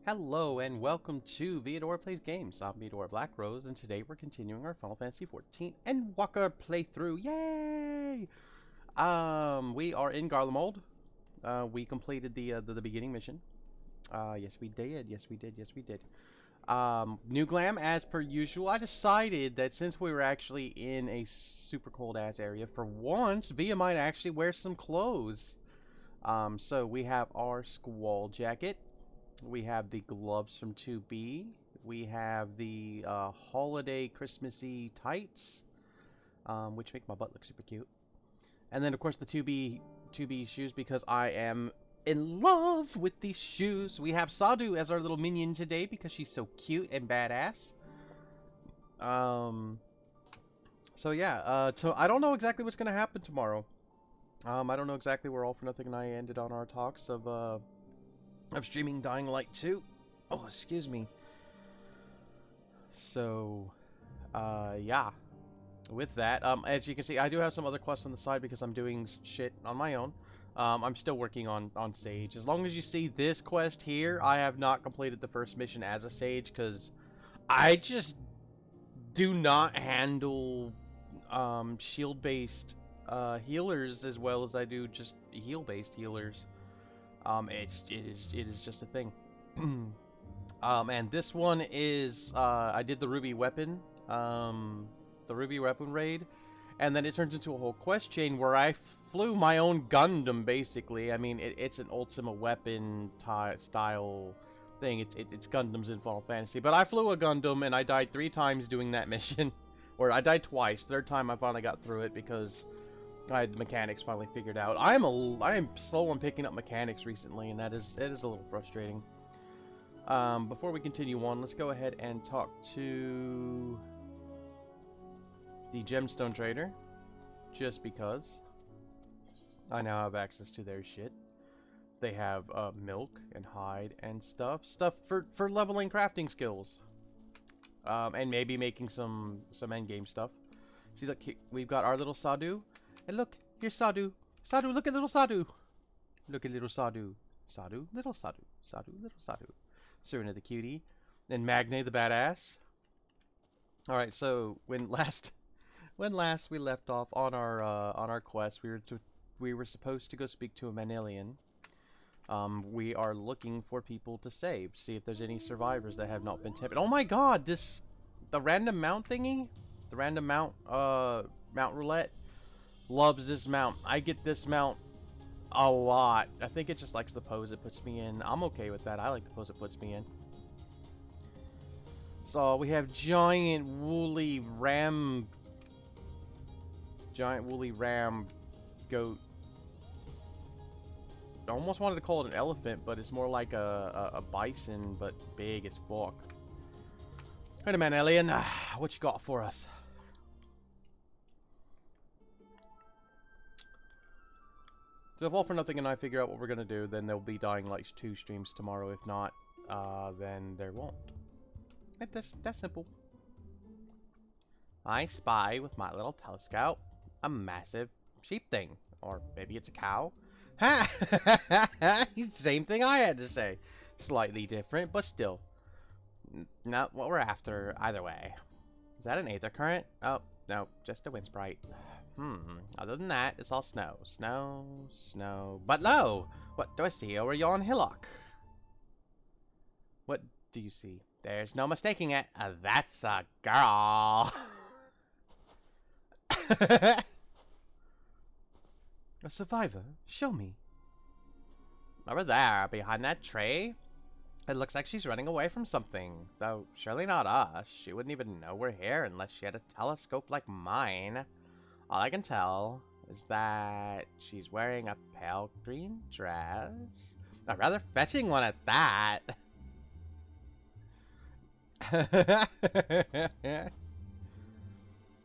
Hello and welcome to Viador Plays Games. I'm Viador Blackrose, and today we're continuing our Final Fantasy XIV Endwalker playthrough. Yay! We are in Garlemald. We completed the beginning mission. Yes we did. Yes we did. Yes we did. New glam as per usual. I decided that since we were actually in a super cold ass area, for once Via might actually wear some clothes. So we have our squall jacket. We have the gloves from 2B. We have the holiday Christmassy tights, which make my butt look super cute. And then, of course, the 2B shoes because I am in love with these shoes. We have Sadhu as our little minion today because she's so cute and badass. Um, so yeah, I don't know exactly what's gonna happen tomorrow. I don't know exactly where All for Nothing and I ended on our talks of streaming Dying Light 2. Oh, excuse me. So, yeah. With that, as you can see, I do have some other quests on the side because I'm doing shit on my own. I'm still working on Sage. As long as you see this quest here, I have not completed the first mission as a Sage because I just do not handle shield-based healers as well as I do just heal-based healers. It is just a thing. And this one is I did the Ruby Weapon, the Ruby Weapon raid, and then it turns into a whole quest chain where I flew my own Gundam. Basically, I mean it's an Ultimate Weapon style thing. It's Gundams in Final Fantasy, but I flew a Gundam and I died 3 times doing that mission, or I died twice. Third time I finally got through it because I had the mechanics finally figured out. I am slow on picking up mechanics recently, and it is a little frustrating. Before we continue on, let's go ahead and talk to the Gemstone Trader, just because I now have access to their shit. They have milk and hide and stuff for leveling crafting skills, and maybe making some endgame stuff. See, look, we've got our little Sadhu, and look, here's Sadhu. Sadhu, look at little Sadhu. Look at little Sadhu. Sadhu, little Sadhu. Sadhu, little Sadhu. Serena the cutie, and Magne the badass. All right, so when last we left off on our quest, we were supposed to go speak to a Manilian. We are looking for people to save, see if there's any survivors that have not been tempted. Oh my God, the random mount thingy, the random mount roulette loves this mount. I get this mount a lot. I think it just likes the pose it puts me in. I'm okay with that. I like the pose it puts me in. So we have giant woolly ram goat. I almost wanted to call it an elephant, but it's more like a bison, but big as fuck. Wait a minute, alien. What you got for us? So if All for Nothing and I figure out what we're gonna do, then there'll be Dying Light 2 streams tomorrow. If not, then there won't. That's simple. I spy with my little telescope a massive sheep thing. Or maybe it's a cow. Ha! Same thing I had to say. Slightly different, but still. Not what we're after either way. Is that an aether current? Oh, no, just a wind sprite. Other than that, it's all snow. Snow, snow. But lo! What do I see over yon hillock? What do you see? There's no mistaking it. That's a girl. A survivor? Show me. Over there, behind that tree. It looks like she's running away from something. Though, surely not us. She wouldn't even know we're here unless she had a telescope like mine. All I can tell is that she's wearing a pale green dress. A rather fetching one at that.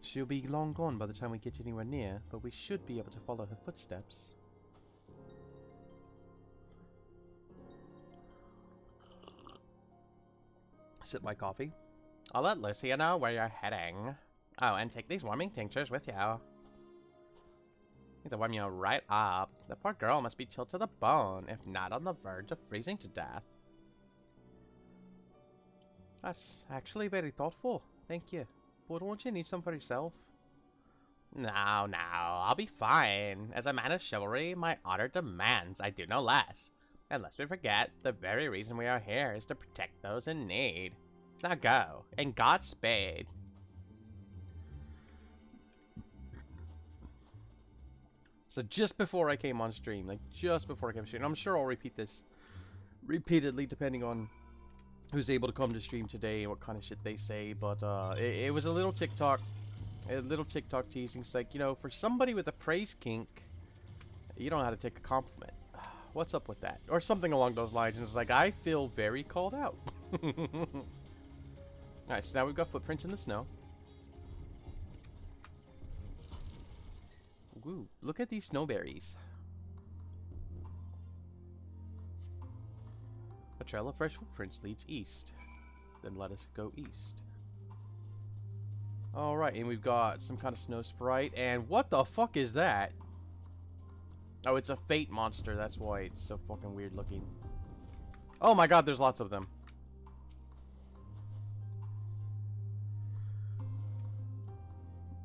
She'll be long gone by the time we get anywhere near, but we should be able to follow her footsteps. Sip my coffee. I'll let Lucia know where you're heading. Oh, and take these warming tinctures with you. These will warm you right up. The poor girl must be chilled to the bone, if not on the verge of freezing to death. That's actually very thoughtful. Thank you. But won't you need some for yourself? No, I'll be fine. As a man of chivalry, my honor demands I do no less. And lest we forget, the very reason we are here is to protect those in need. Now go, and Godspeed. So just before I came on stream, I'm sure I'll repeat this repeatedly depending on who's able to come to stream today and what kind of shit they say, but it was a little TikTok teasing. It's like, you know, for somebody with a praise kink, you don't know how to take a compliment. What's up with that? Or something along those lines. And it's like, I feel very called out. Alright, so now we've got footprints in the snow. Woo, look at these snowberries. A trail of fresh footprints leads east. Then let us go east. Alright, and we've got some kind of snow sprite. And what the fuck is that? Oh, it's a fate monster. That's why it's so fucking weird looking. Oh my god, there's lots of them.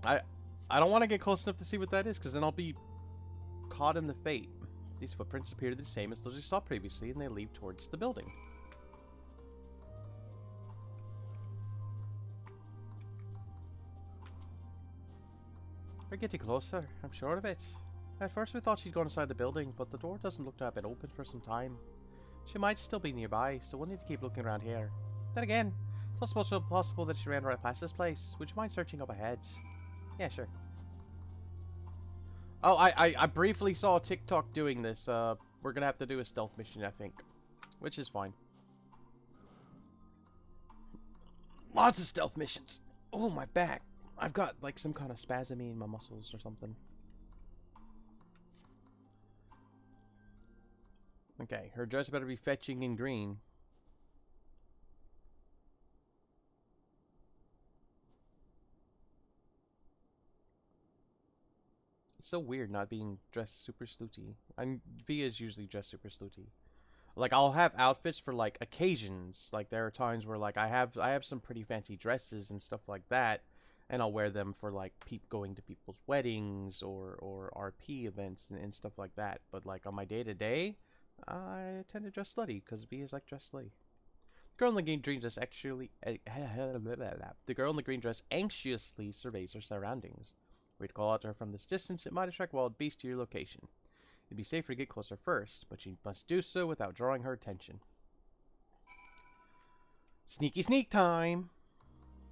I don't want to get close enough to see what that is, because then I'll be caught in the fate. These footprints appear the same as those we saw previously, and they lead towards the building. We're getting closer, I'm sure of it. At first we thought she'd gone inside the building, but the door doesn't look to have been open for some time. She might still be nearby, so we'll need to keep looking around here. Then again, it's also possible that she ran right past this place. Would you mind searching up ahead? Yeah, sure. Oh, I briefly saw TikTok doing this. We're gonna have to do a stealth mission, I think. Which is fine. Lots of stealth missions. Oh, my back. I've got, like, some kind of spasmy in my muscles or something. Okay, her dress better be fetching in green. It's so weird not being dressed super slutty. Via's usually dressed super slutty. Like, I'll have outfits for, like, occasions. Like, there are times where, like, I have some pretty fancy dresses and stuff like that, and I'll wear them for, like, going to people's weddings or RP events and stuff like that. But, like, on my day-to-day, I tend to dress slutty, because Via's, like, dressed slutty. The girl in the green dress the girl in the green dress anxiously surveys her surroundings. Were you to call out to her from this distance, it might attract wild beasts to your location. It'd be safer to get closer first, but you must do so without drawing her attention. Sneaky sneak time!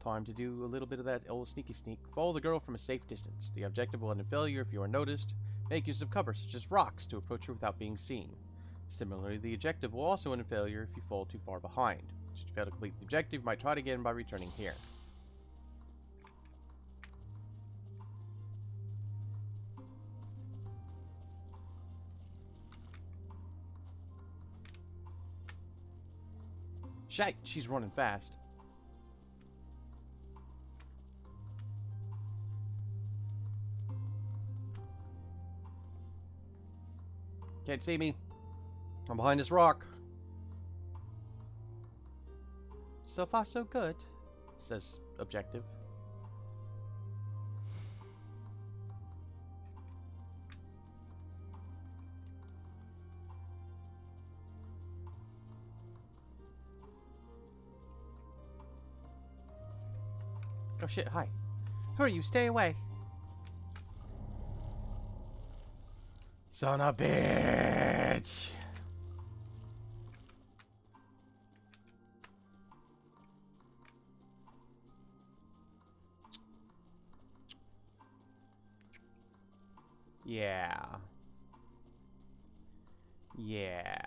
Time to do a little bit of that old sneaky sneak. Follow the girl from a safe distance. The objective will end in failure if you are noticed. Make use of cover, such as rocks, to approach her without being seen. Similarly, the objective will also end in failure if you fall too far behind. Should you fail to complete the objective, you might try it again by returning here. Shite, she's running fast. Can't see me. I'm behind this rock. So far so good, says objective. Oh shit, hi. Who are you? Stay away. Son of a bitch. Yeah. Yeah.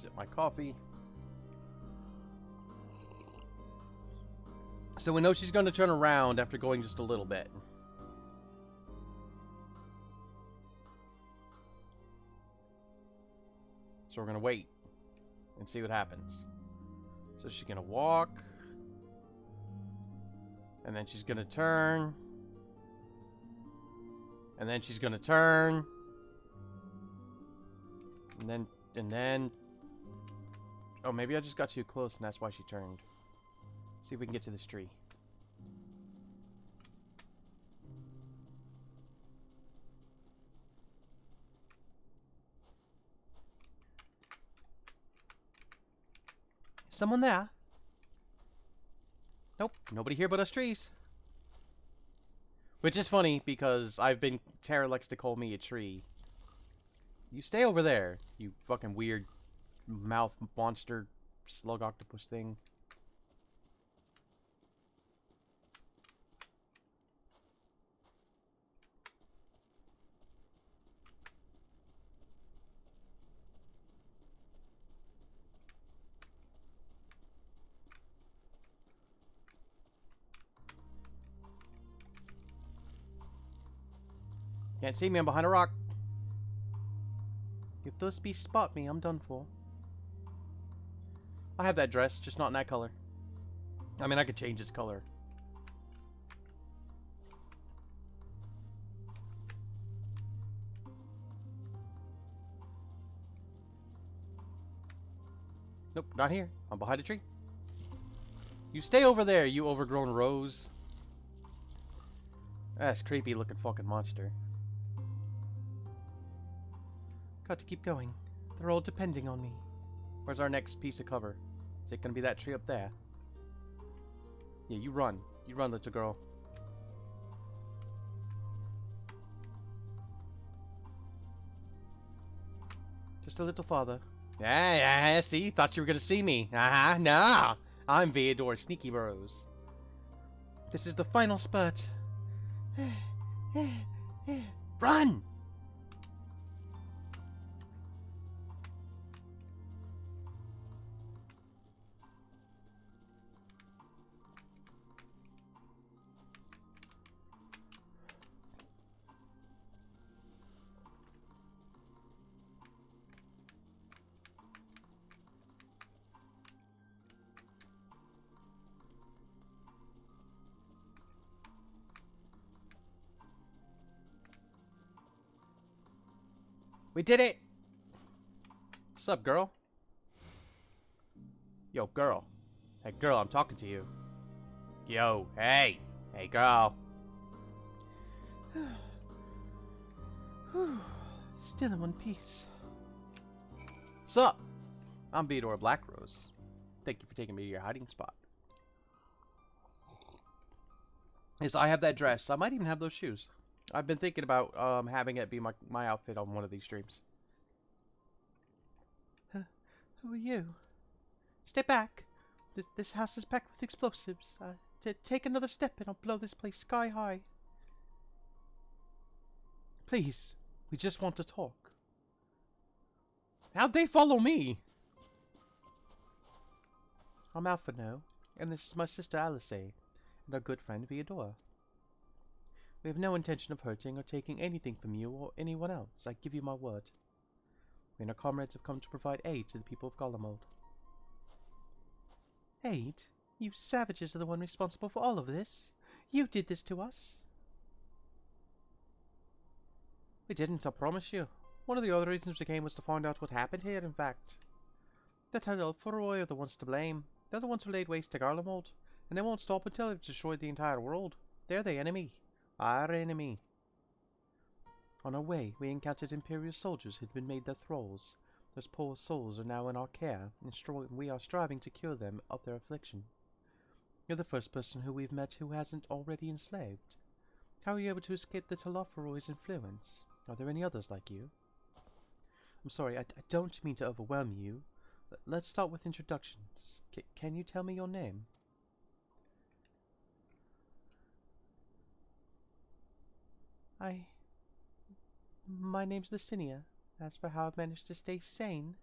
Sip my coffee. So we know she's going to turn around after going just a little bit. So we're going to wait and see what happens. So she's going to walk. And then she's going to turn. And then she's going to turn. And then... Oh, maybe I just got too close and that's why she turned. See if we can get to this tree. Is someone there? Nope, nobody here but us trees. Which is funny because Tara likes to call me a tree. You stay over there, you fucking weird mouth monster slug octopus thing. Can't see me, I'm behind a rock. If those beasts spot me, I'm done for. I have that dress, just not in that color. I mean, I could change its color. Nope, not here. I'm behind a tree. You stay over there, you overgrown rose. That's creepy looking fucking monster. Got to keep going. They're all depending on me. Where's our next piece of cover? Is it gonna be that tree up there? Yeah, you run. You run, little girl. Just a little farther. Yeah, see? Thought you were gonna see me. No! I'm Veador, Sneaky Burrows. This is the final spurt. Run! We did it! What's up, girl? Yo, girl. Hey, girl, I'm talking to you. Yo, hey! Hey, girl. Still in one piece. Sup? I'm Beador Blackrose. Thank you for taking me to your hiding spot. Yes, I have that dress. I might even have those shoes. I've been thinking about having it be my outfit on one of these streams. Who are you? Stay back. This house is packed with explosives. Take another step and I'll blow this place sky high. Please, we just want to talk. How'd they follow me? I'm Alpha now, and this is my sister Alice, and our good friend Veador. We have no intention of hurting or taking anything from you or anyone else, I give you my word. We and our comrades have come to provide aid to the people of Garlemald. Aid? You savages are the one responsible for all of this. You did this to us. We didn't, I promise you. One of the other reasons we came was to find out what happened here, in fact. That Ep.4 are the ones to blame. They're the ones who laid waste to Garlemald, and they won't stop until they've destroyed the entire world. They're the enemy. Our enemy. On our way, we encountered Imperial soldiers who'd been made their thralls. Those poor souls are now in our care, and we are striving to cure them of their affliction. You're the first person who we've met who hasn't already enslaved. How are you able to escape the Ep.4's influence? Are there any others like you? I'm sorry, I don't mean to overwhelm you. Let's start with introductions. Can you tell me your name? My name's Licinia. As for how I've managed to stay sane...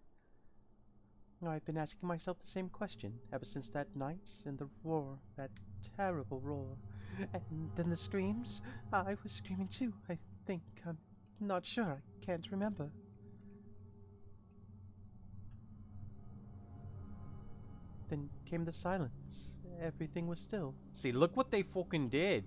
I've been asking myself the same question ever since that night in the roar, that terrible roar. And then the screams. I was screaming too, I think. I'm not sure. I can't remember. Then came the silence. Everything was still. See, look what they fucking did.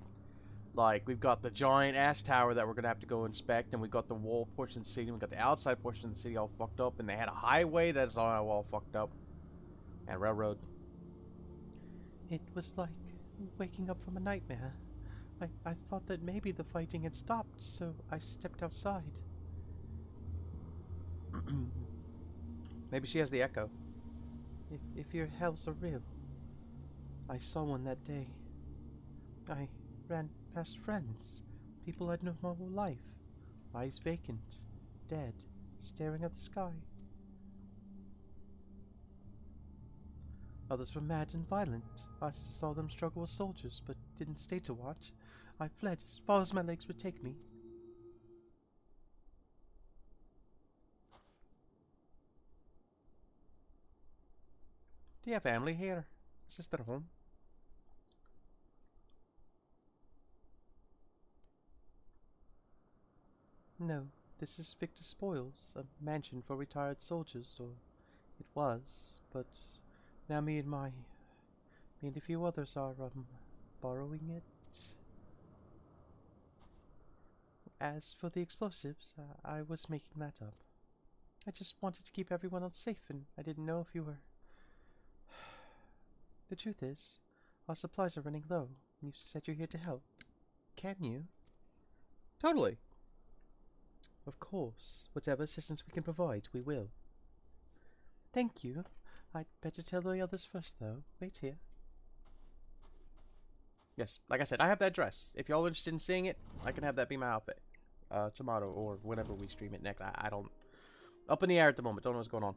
Like, we've got the giant ass tower that we're gonna have to go inspect, and we got the wall portion of the city, and we got the outside portion of the city all fucked up, and they had a highway that's all fucked up. And railroad. It was like waking up from a nightmare. I thought that maybe the fighting had stopped, so I stepped outside. Maybe she has the echo. If your hells are real, I saw one that day. I ran past friends, people I'd known my whole life, eyes vacant, dead, staring at the sky. Others were mad and violent. I saw them struggle with soldiers, but didn't stay to watch. I fled as far as my legs would take me. Do you have family here? Is this their home? No, this is Victor Spoils, a mansion for retired soldiers, or it was, but now me and a few others are, borrowing it. As for the explosives, I was making that up. I just wanted to keep everyone else safe, and I didn't know if you were... The truth is, our supplies are running low. You said you're here to help. Can you? Totally. Of course. Whatever assistance we can provide, we will. Thank you. I'd better tell the others first, though. Wait here. Yes, like I said, I have that dress. If y'all are interested in seeing it, I can have that be my outfit. Tomorrow, or whenever we stream it next. I don't... Up in the air at the moment. Don't know what's going on.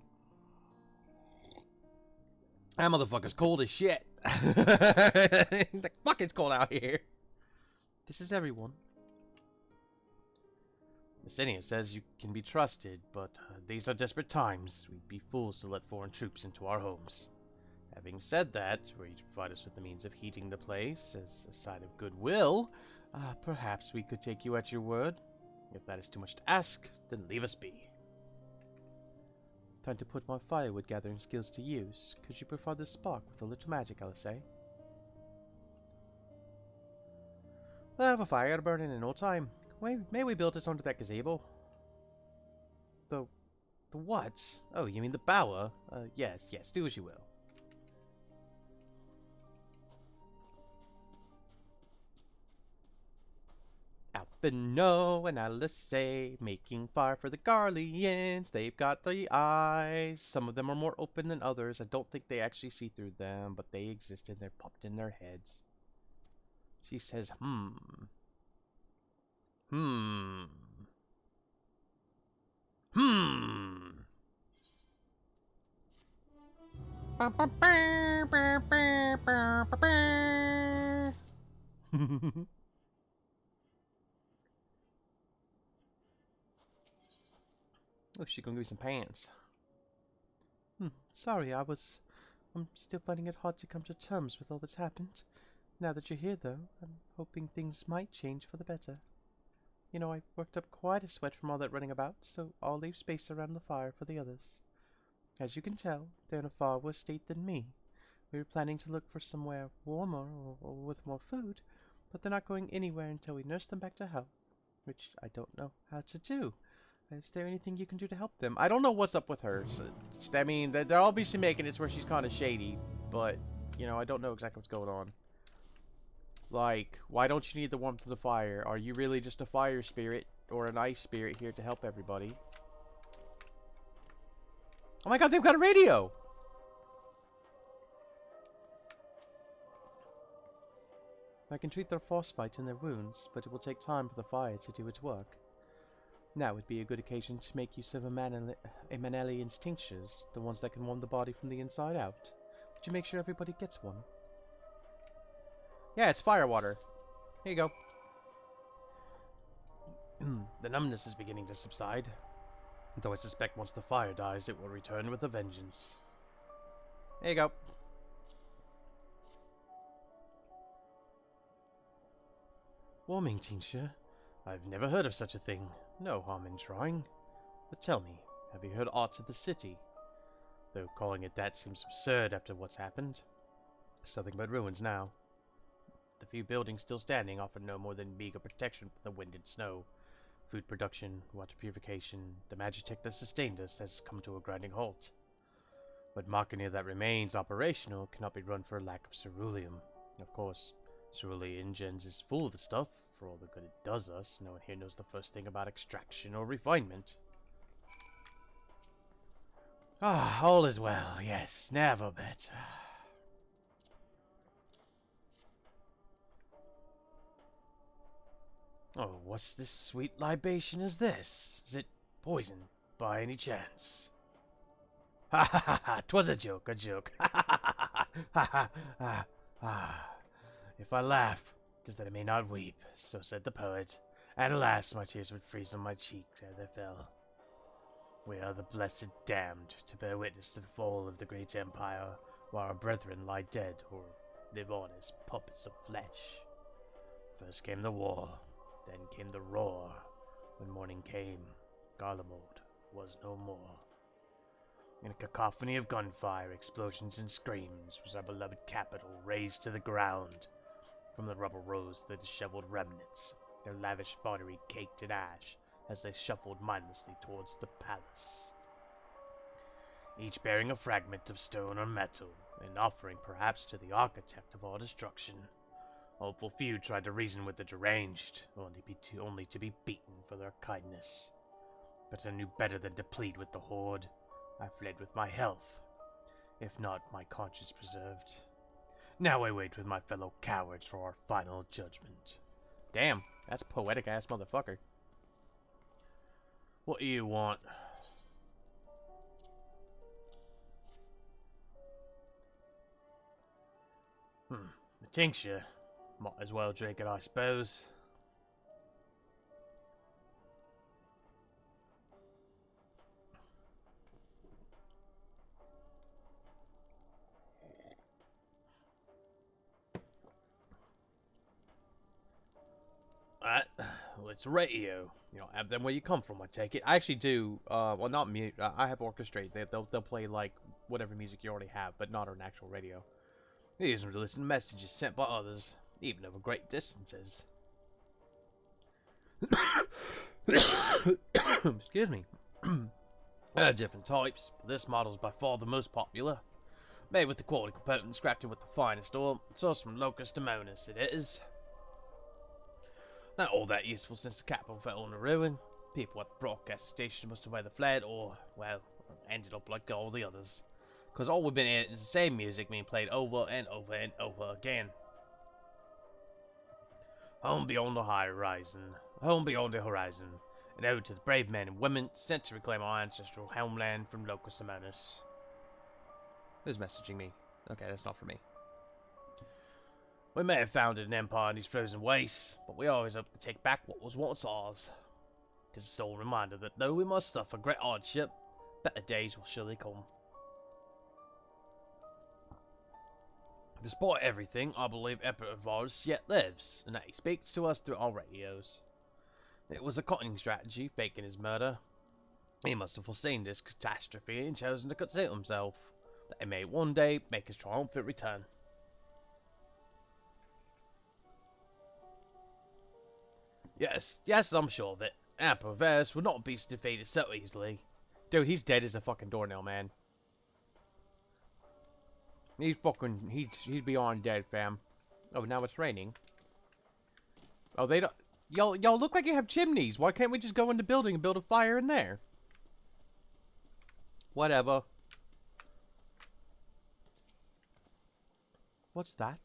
That motherfucker's cold as shit. Like, fuck, it's cold out here. This is everyone. Yesenia says you can be trusted, but these are desperate times. We'd be fools to let foreign troops into our homes. Having said that, were you to provide us with the means of heating the place as a sign of goodwill, perhaps we could take you at your word. If that is too much to ask, then leave us be. Time to put my firewood gathering skills to use. Could you provide the spark with a little magic, I'll say? We'll have a fire burning in no time. May we build it onto that gazebo? The what? Oh, you mean the bower? Yes, do as you will. Alphino and Alice making fire for the Garleans. They've got the eyes. Some of them are more open than others. I don't think they actually see through them, but they exist and they're popped in their heads. She says, Hmm. Oh, she gonna give me some pants. Sorry, I'm still finding it hard to come to terms with all that's happened. Now that you're here, though, I'm hoping things might change for the better. You know, I've worked up quite a sweat from all that running about, so I'll leave space around the fire for the others. As you can tell, they're in a far worse state than me. We were planning to look for somewhere warmer or with more food, but they're not going anywhere until we nurse them back to health, which I don't know how to do. Is there anything you can do to help them? I don't know what's up with her. So, I mean, they're obviously making it where she's kind of shady, but, you know, I don't know exactly what's going on. Like, why don't you need the warmth of the fire? Are you really just a fire spirit or an ice spirit here to help everybody? Oh my god, they've got a radio! I can treat their frostbite and their wounds, but it will take time for the fire to do its work. Now would be a good occasion to make use of Manelian's tinctures, the ones that can warm the body from the inside out. Would you make sure everybody gets one? Yeah, it's fire water. Here you go. The numbness is beginning to subside, though I suspect once the fire dies, it will return with a vengeance. There you go. Warming tincture? I've never heard of such a thing. No harm in trying. But tell me, have you heard aught of the city? Though calling it that seems absurd after what's happened. It's nothing but ruins now. The few buildings still standing offer no more than meager protection from the wind and snow. Food production, water purification, the magitech that sustained us has come to a grinding halt. What Machina that remains operational cannot be run for lack of ceruleum. Of course, cerulean gens is full of the stuff. For all the good it does us, no one here knows the first thing about extraction or refinement. Ah, all is well, yes, never better. Oh, what's this sweet libation is this? Is it poison, by any chance? Ha ha ha ha! 'Twas a joke, a joke! Ha ha ha ha ha ha! If I laugh, 'tis that I may not weep, so said the poet. And alas, my tears would freeze on my cheeks ere they fell. We are the blessed damned, to bear witness to the fall of the great empire, while our brethren lie dead or live on as puppets of flesh. First came the war, then came the roar. When morning came, Garlemald was no more. In a cacophony of gunfire, explosions and screams was our beloved capital razed to the ground. From the rubble rose the disheveled remnants, their lavish foddery caked in ash as they shuffled mindlessly towards the palace. Each bearing a fragment of stone or metal, an offering perhaps to the architect of all destruction. Hopeful few tried to reason with the deranged, only to be beaten for their kindness. But I knew better than to plead with the horde. I fled with my health, if not my conscience preserved. Now I wait with my fellow cowards for our final judgment. Damn, that's poetic-ass motherfucker. What do you want? A tincture. Might as well drink it, I suppose. Well, it's radio. You don't have them where you come from, I take it. I actually do, well, not mute. I have orchestrate. They'll play, like, whatever music you already have, but not on actual radio. We use them to listen to messages sent by others, even over great distances. Excuse me. There are different types, but this model is by far the most popular. Made with the quality components, crafted with the finest oil, sourced from Locust to Monas, it is. Not all that useful since the capital fell into ruin. People at the broadcast station must have either fled or, well, ended up like all the others. Because all we've been hearing is the same music being played over and over and over again. Home beyond the horizon, home beyond the horizon, an ode to the brave men and women sent to reclaim our ancestral homeland from Locust and Monas. Who's messaging me? Okay, that's not for me. We may have founded an empire in these frozen wastes, but we always hope to take back what was once ours. It is a sole reminder that though we must suffer great hardship, better days will surely come. Despite everything, I believe Ep.4 yet lives, and that he speaks to us through our radios. It was a cunning strategy, faking his murder. He must have foreseen this catastrophe and chosen to conceal himself, that he may one day make his triumphant return. Yes, I'm sure of it. Ep.4 would not be defeated so easily. Dude, he's dead as a fucking doornail, man. He's beyond dead, fam. Oh, now it's raining. Oh, they don't... Y'all look like you have chimneys. Why can't we just go in the building and build a fire in there? Whatever. What's that?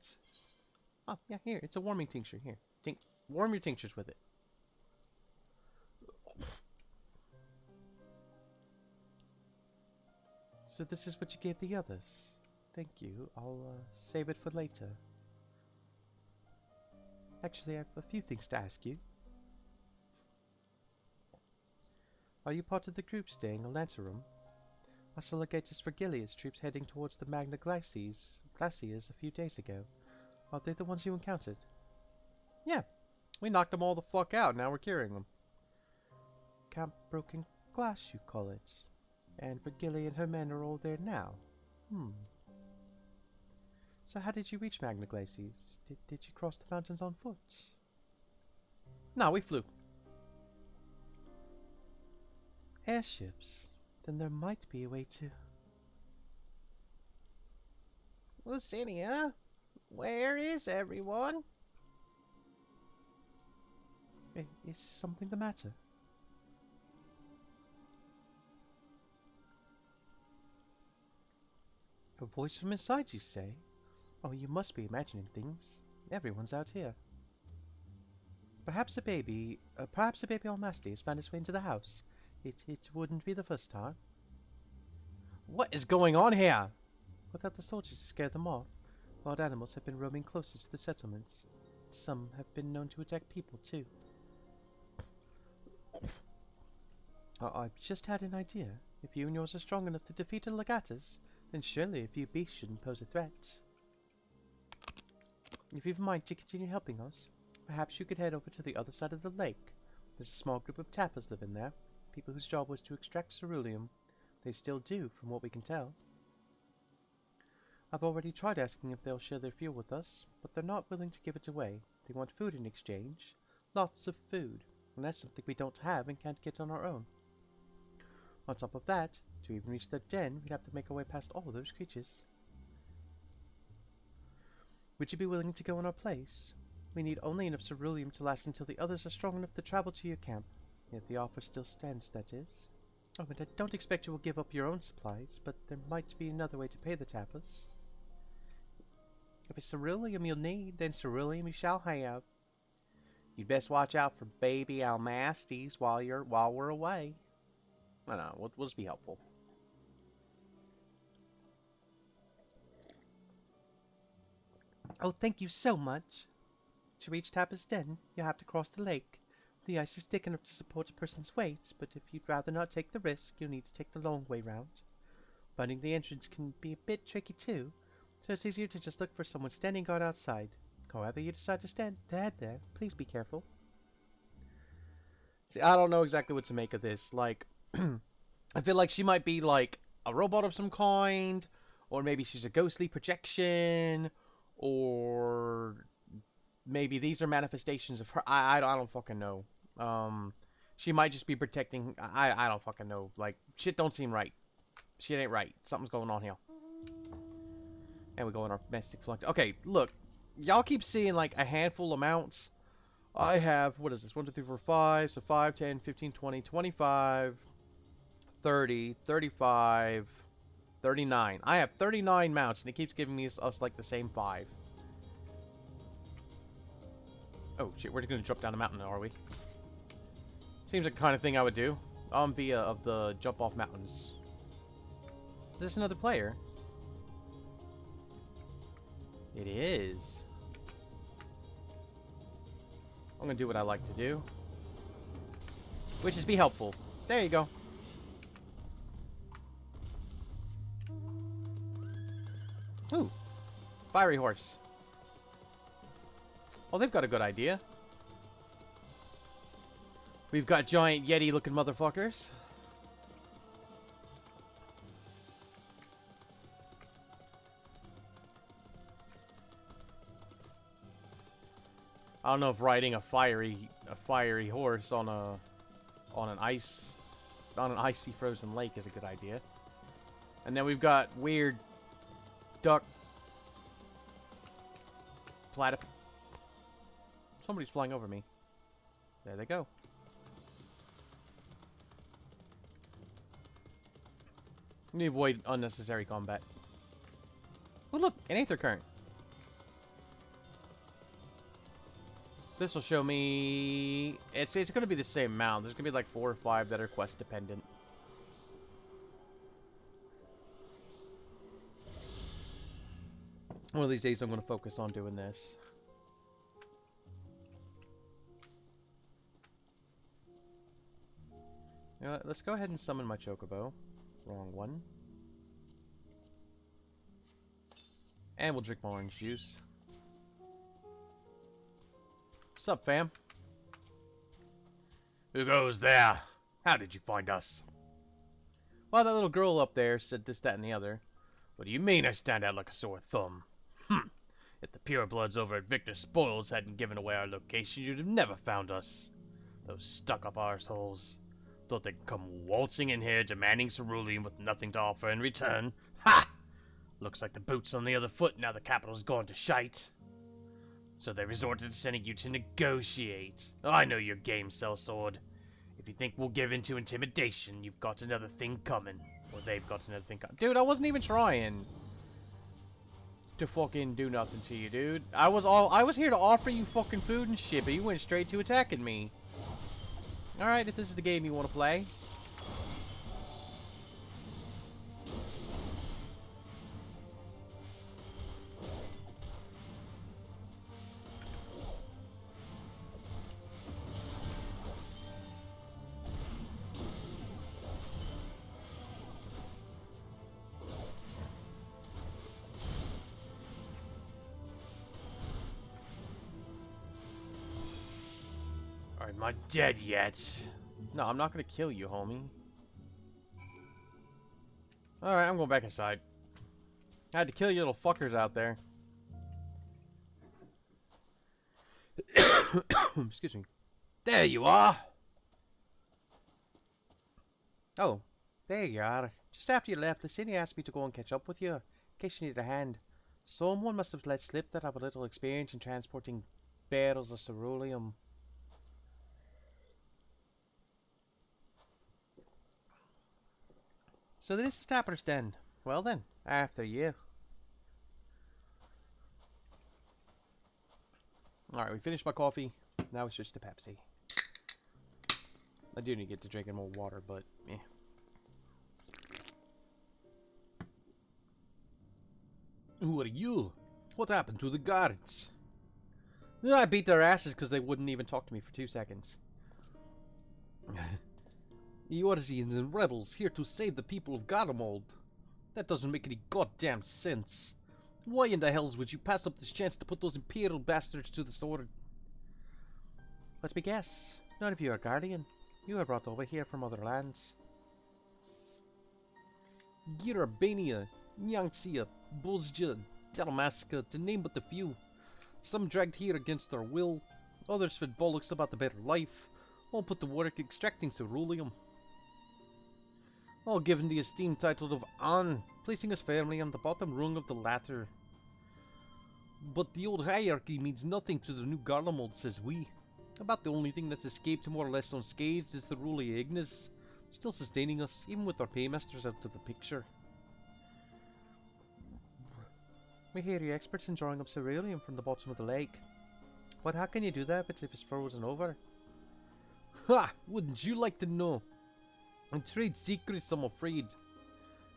Oh, yeah, here. It's a warming tincture. Here. Warm your tinctures with it. So this is what you gave the others. Thank you. I'll save it for later. Actually, I have a few things to ask you. Are you part of the group staying in Lancerum? Oscillogatus Vergilius troops heading towards the Magna Glaciers a few days ago. Are they the ones you encountered? Yeah. We knocked them all the fuck out, now we're curing them. Camp Broken Glass, you call it? And Vergili and her men are all there now? So how did you reach Magna Glaciers? Did you cross the mountains on foot? No, we flew. Airships? Then there might be a way to... Lucinia? Where is everyone? Is something the matter? A voice from inside, you say? Oh, you must be imagining things. Everyone's out here. Perhaps a baby Almasty has found its way into the house. It wouldn't be the first time. What is going on here? Without the soldiers to scare them off, wild animals have been roaming closer to the settlements. Some have been known to attack people, too. I've just had an idea. If you and yours are strong enough to defeat a Legatus, then surely a few beasts shouldn't pose a threat. If you've a mind to continue helping us, perhaps you could head over to the other side of the lake. There's a small group of tappers living there, people whose job was to extract ceruleum. They still do, from what we can tell. I've already tried asking if they'll share their fuel with us, but they're not willing to give it away. They want food in exchange. Lots of food. And that's something we don't have and can't get on our own. On top of that, to even reach their den, we'd have to make our way past all those creatures. Would you be willing to go in our place? We need only enough ceruleum to last until the others are strong enough to travel to your camp. If the offer still stands, that is. Oh, and I don't expect you will give up your own supplies, but there might be another way to pay the tappers. If it's ceruleum you'll need, then ceruleum you shall have. You'd best watch out for baby Almasties while we're away. I don't know, we'll just be helpful. Oh, thank you so much. To reach Tapper's Den, you'll have to cross the lake. The ice is thick enough to support a person's weight, but if you'd rather not take the risk, you'll need to take the long way round. Finding the entrance can be a bit tricky too, so it's easier to just look for someone standing guard outside. However you decide to head there, please be careful. See, I don't know exactly what to make of this. Like, I feel like she might be like a robot of some kind, or maybe she's a ghostly projection, or maybe these are manifestations of her. I don't fucking know. She might just be protecting. I don't fucking know. Like, shit don't seem right. Shit ain't right. Something's going on here. And we go in our domestic flunk. Okay, look. Y'all keep seeing like a handful amounts. I have, what is this? 1, 2, 3, 4, 5. So 5, 10, 15, 20, 25, 30, 35, 39. I have 39 mounts, and it keeps giving me us like the same 5. Oh shit, we're just gonna jump down a mountain now, are we? Seems like the kind of thing I would do. Via of the jump off mountains. Is this another player? It is. I'm gonna do what I like to do, which is be helpful. There you go. Ooh, fiery horse. Oh, they've got a good idea. We've got giant Yeti-looking motherfuckers. I don't know if riding a fiery horse on an icy frozen lake is a good idea. And then we've got weird duck platyp. Somebody's flying over me. There they go. We need to avoid unnecessary combat. Oh look, an aether current. This will show me... It's going to be the same amount. There's going to be like 4 or 5 that are quest dependent. One of these days I'm going to focus on doing this. You know what, let's go ahead and summon my chocobo. Wrong one. And we'll drink more orange juice. What's up, fam? Who goes there? How did you find us? Well, that little girl up there said this, that, and the other. What do you mean I stand out like a sore thumb? If the purebloods over at Victor Spoils hadn't given away our location, you'd have never found us. Those stuck-up arseholes. Thought they'd come waltzing in here demanding cerulean with nothing to offer in return. Ha! Looks like the boot's on the other foot now the capital's gone to shite. So they resorted to sending you to negotiate. Oh, I know your game, sellsword. If you think we'll give in to intimidation, you've got another thing coming. Or they've got another thing coming. Dude, I wasn't even trying to fucking do nothing to you, dude. I was here to offer you fucking food and shit, but you went straight to attacking me. Alright, if this is the game you want to play. Am I dead yet? No, I'm not gonna kill you, homie. Alright, I'm going back inside. I had to kill you little fuckers out there. Excuse me. There you are! Oh, there you are. Just after you left, the city asked me to go and catch up with you, in case you needed a hand. Someone must have let slip that I have a little experience in transporting barrels of ceruleum. So this is Tapper's Den. Well then, after you. Alright, we finished my coffee. Now we switch to Pepsi. I do need to get to drinking more water, but eh. Who are you? What happened to the guards? I beat their asses because they wouldn't even talk to me for 2 seconds. Eorzeans and rebels here to save the people of Garlemald. That doesn't make any goddamn sense. Why in the hells would you pass up this chance to put those imperial bastards to the sword? Let me guess. None of you are Guardian. You were brought over here from other lands. Girabania, Nyangxia, Bozja, Dalmasca, to name but a few. Some dragged here against their will, others fed bollocks about the better life, all put to work extracting ceruleum. All given the esteemed title of An, placing us firmly on the bottom rung of the ladder. But the old hierarchy means nothing to the new Garlemald, says we. About the only thing that's escaped more or less unscathed is the rule of Ignis, still sustaining us, even with our paymasters out of the picture. We hear you're experts in drawing up ceruleum from the bottom of the lake. But how can you do that if it's frozen over? Ha! Wouldn't you like to know? And trade secrets, I'm afraid.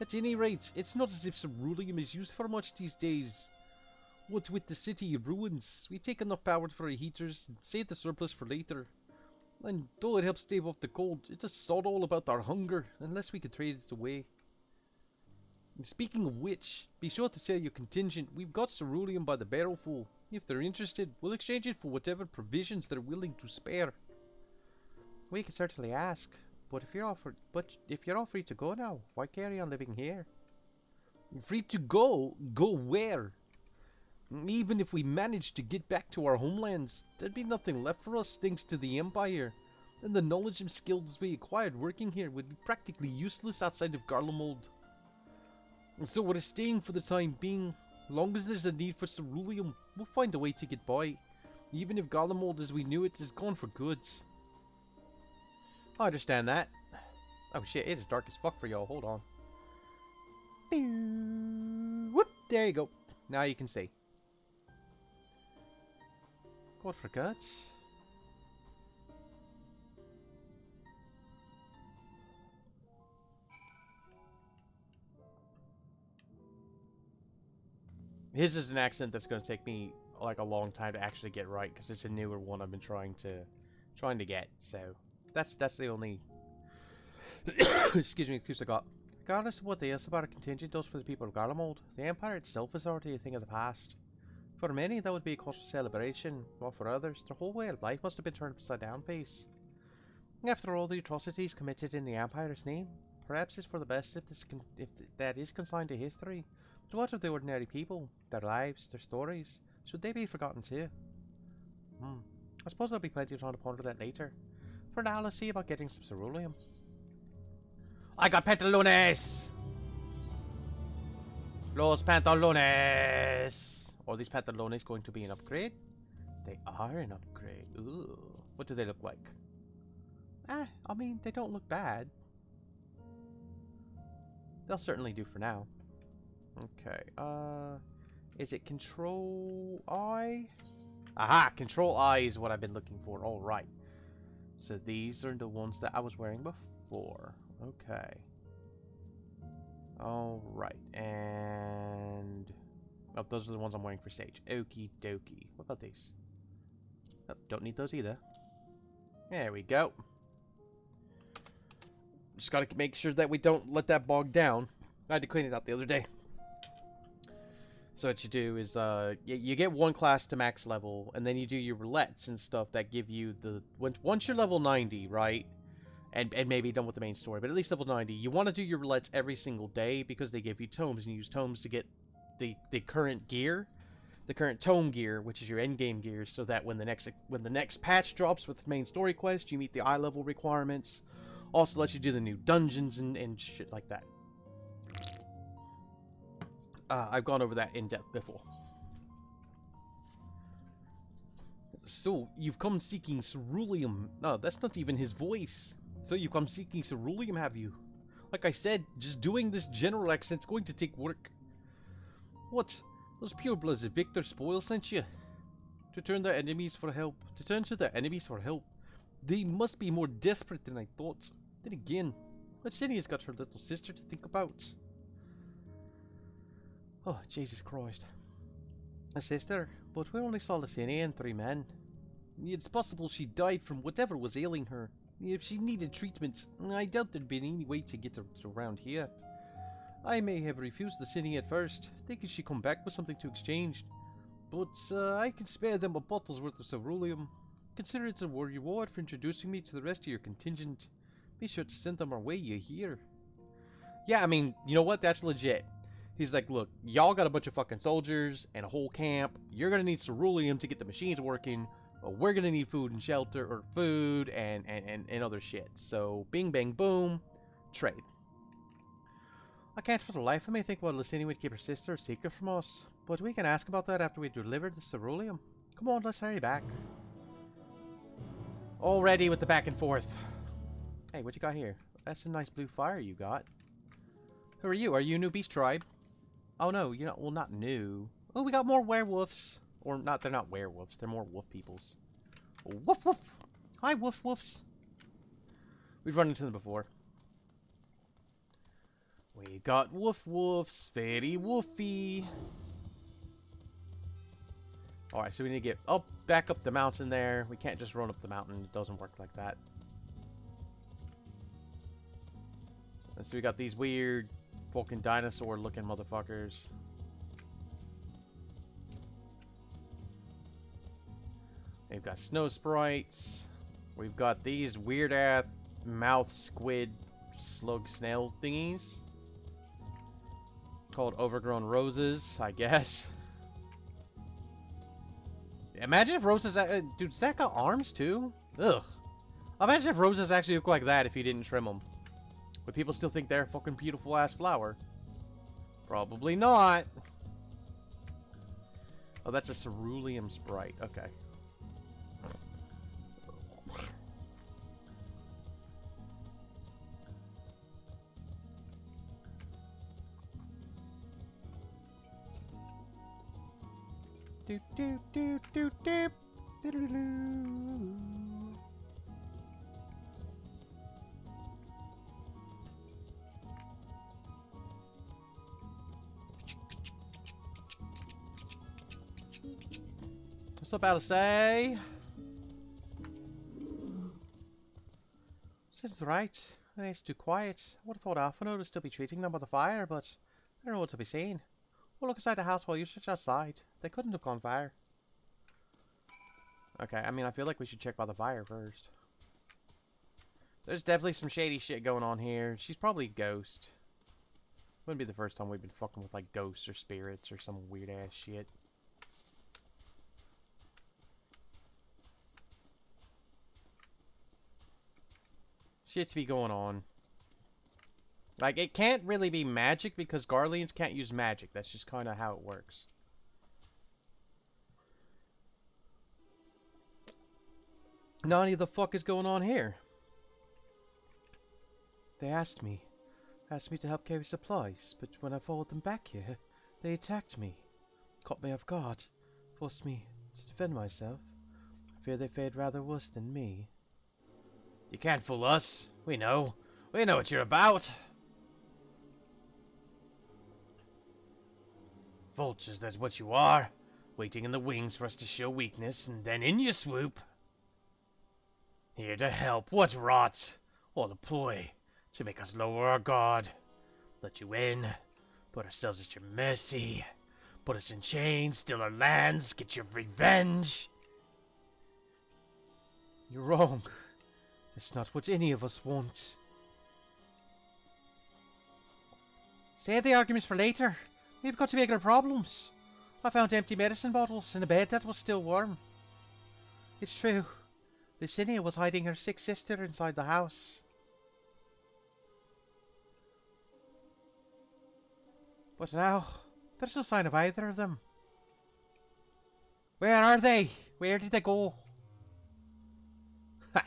At any rate, it's not as if ceruleum is used for much these days. What with the city in ruins, we take enough power for our heaters and save the surplus for later. And though it helps stave off the cold, it does sod all about our hunger, unless we can trade it away. And speaking of which, be sure to tell your contingent we've got ceruleum by the barrelful. If they're interested, we'll exchange it for whatever provisions they're willing to spare. We can certainly ask. But if you're all free to go now, why carry on living here? Free to go? Go where? Even if we managed to get back to our homelands, there'd be nothing left for us thanks to the Empire. And the knowledge and skills we acquired working here would be practically useless outside of Garlemald. So we're staying for the time being. Long as there's a need for ceruleum, we'll find a way to get by. Even if Garlemald as we knew it is gone for good. I understand that. Oh shit, it is dark as fuck for y'all. Hold on. Whoop! There you go. Now you can see. God for guts. His is an accent that's going to take me like a long time to actually get right because it's a newer one I've been trying to get. So that's the only excuse me, excuse I got. Regardless of what the Esabara contingent does for the people of Garlemald, the Empire itself is already a thing of the past. For many, that would be a cause for celebration, while for others, their whole way of life must have been turned upside down piece. After all the atrocities committed in the Empire's name, perhaps it's for the best if that is consigned to history. But what of the ordinary people, their lives, their stories? Should they be forgotten too? I suppose there'll be plenty of time to ponder that later. For now, let's see about getting some ceruleum. I got pantalones! Los pantalones! Are these pantalones going to be an upgrade? They are an upgrade. Ooh. What do they look like? I mean, they don't look bad. They'll certainly do for now. Okay, is it Control I? Aha! Control I is what I've been looking for. Alright. So these are the ones that I was wearing before. Okay. Alright, and... oh, those are the ones I'm wearing for Sage. Okie dokie. What about these? Oh, don't need those either. There we go. Just gotta make sure that we don't let that bog down. I had to clean it out the other day. So what you do is, you get one class to max level, and then you do your roulettes and stuff that give you the... once you're level 90, right? And maybe done with the main story, but at least level 90, you want to do your roulettes every single day because they give you tomes, and you use tomes to get the current gear, the current tome gear, which is your end game gear, so that when the next patch drops with the main story quest, you meet the eye level requirements. Also lets you do the new dungeons and shit like that. I've gone over that in depth before. So, you've come seeking ceruleum. No, that's not even his voice. So you come seeking ceruleum, have you? Like I said, just doing this general accent's going to take work. What? Those purebloods that Victor Spoil sent you? To turn to their enemies for help. They must be more desperate than I thought. Then again, Licinia's got her little sister to think about. Oh, Jesus Christ. A sister? But we only saw Licinia and 3 men. It's possible she died from whatever was ailing her. If she needed treatment, I doubt there'd be any way to get her around here. I may have refused Licinia at first, thinking she'd come back with something to exchange. But I can spare them a bottle's worth of ceruleum. Consider it a reward for introducing me to the rest of your contingent. Be sure to send them our way, you hear? Yeah, I mean, you know what? That's legit. He's like, look, y'all got a bunch of fucking soldiers and a whole camp. You're gonna need ceruleum to get the machines working. But we're gonna need food and shelter, or food and other shit. So, bing bang boom, trade. I can't for the life of me think why Licinia would keep her sister a secret from us. But we can ask about that after we deliver the ceruleum. Come on, let's hurry back. Already with the back and forth. Hey, what you got here? That's a nice blue fire you got. Who are you? Are you a new beast tribe? Oh no, you're not, well, not new. Oh, we got more werewolves. Or not, they're not werewolves, they're more wolf peoples. Woof woof! Hi, woof woofs. We've run into them before. We got woof woofs, very woofy. Alright, so we need to get back up the mountain there. We can't just run up the mountain, it doesn't work like that. And so we got these weird fucking dinosaur looking motherfuckers. We've got snow sprites. We've got these weird ass mouth squid slug snail thingies. Called overgrown roses, I guess. Imagine if roses... dude, does that got arms too? Ugh. Imagine if roses actually look like that if you didn't trim them. Would people still think they're a fucking beautiful ass flower? Probably not. Oh, that's a ceruleum sprite. Okay. Do do do do do do do do. What's up, Alice? Seems right. It's too quiet. I would have thought Alphinaud would still be treating them by the fire, but I don't know what to be seen. We'll look inside the house while you search outside. They couldn't have gone far. Okay, I mean, I feel like we should check by the fire first. There's definitely some shady shit going on here. She's probably a ghost. Wouldn't be the first time we've been fucking with, like, ghosts or spirits or some weird-ass shit. Shit's be going on. Like, it can't really be magic because Garleans can't use magic. That's just kind of how it works. Nani, the fuck is going on here? They asked me to help carry supplies, but when I followed them back here, they attacked me, caught me off guard, forced me to defend myself. I fear they fared rather worse than me. You can't fool us. We know what you're about. Vultures, that's what you are. Waiting in the wings for us to show weakness, and then in you swoop. Here to help. What rot! All a ploy to make us lower our guard. Let you in, put ourselves at your mercy, put us in chains, steal our lands, get your revenge. You're wrong. That's not what any of us want. Save the arguments for later. We've got bigger problems. I found empty medicine bottles in a bed that was still warm. It's true. Lucinia was hiding her sick sister inside the house. But now, there's no sign of either of them. Where are they? Where did they go? Ha!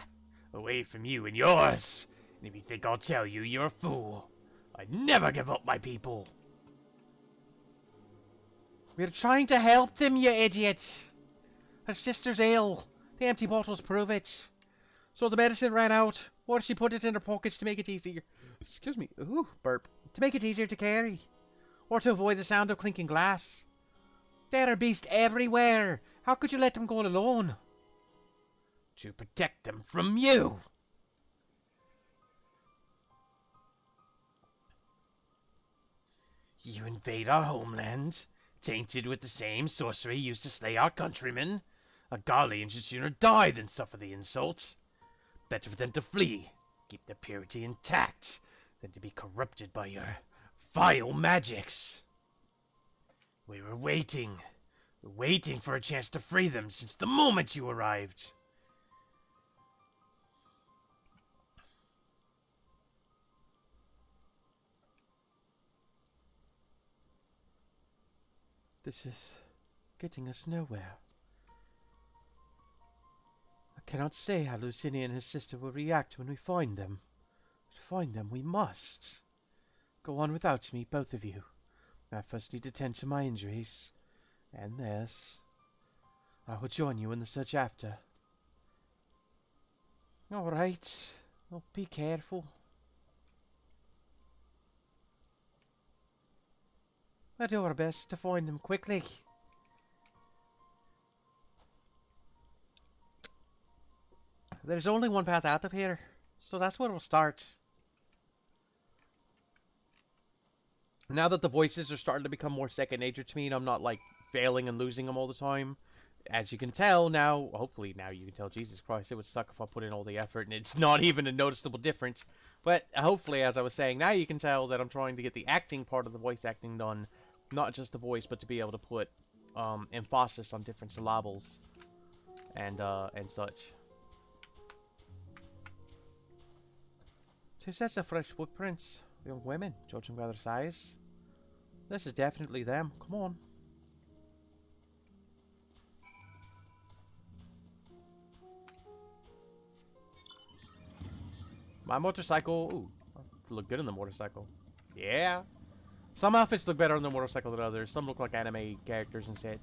Away from you and yours. And if you think I'll tell you, you're a fool. I never give up my people. We're trying to help them, you idiots. Her sister's ill. The empty bottles prove it. So the medicine ran out, or she put it in her pockets to make it easier. Excuse me. Ooh, burp. To make it easier to carry. Or to avoid the sound of clinking glass. There are beasts everywhere. How could you let them go alone? To protect them from you. You invade our homeland, tainted with the same sorcery used to slay our countrymen. A Garlean should sooner die than suffer the insult. Better for them to flee, keep their purity intact, than to be corrupted by your vile magics. We were waiting for a chance to free them since the moment you arrived. This is getting us nowhere. I cannot say how Lucinia and his sister will react when we find them. To find them, we must. Go on without me, both of you. I first need to tend to my injuries. And theirs. I will join you in the search after. Alright. Well, be careful. We'll do our best to find them quickly. There's only one path out of here, so that's where we'll start. Now that the voices are starting to become more second nature to me, and I'm not, like, failing and losing them all the time, as you can tell now, hopefully now you can tell, Jesus Christ, it would suck if I put in all the effort and it's not even a noticeable difference. But hopefully, as I was saying, now you can tell that I'm trying to get the acting part of the voice acting done. Not just the voice, but to be able to put emphasis on different syllables and such. 2 sets of fresh footprints. Young women, judging by their size. This is definitely them. Come on. My motorcycle. Ooh, look good on the motorcycle. Yeah. Some outfits look better on the motorcycle than others. Some look like anime characters instead.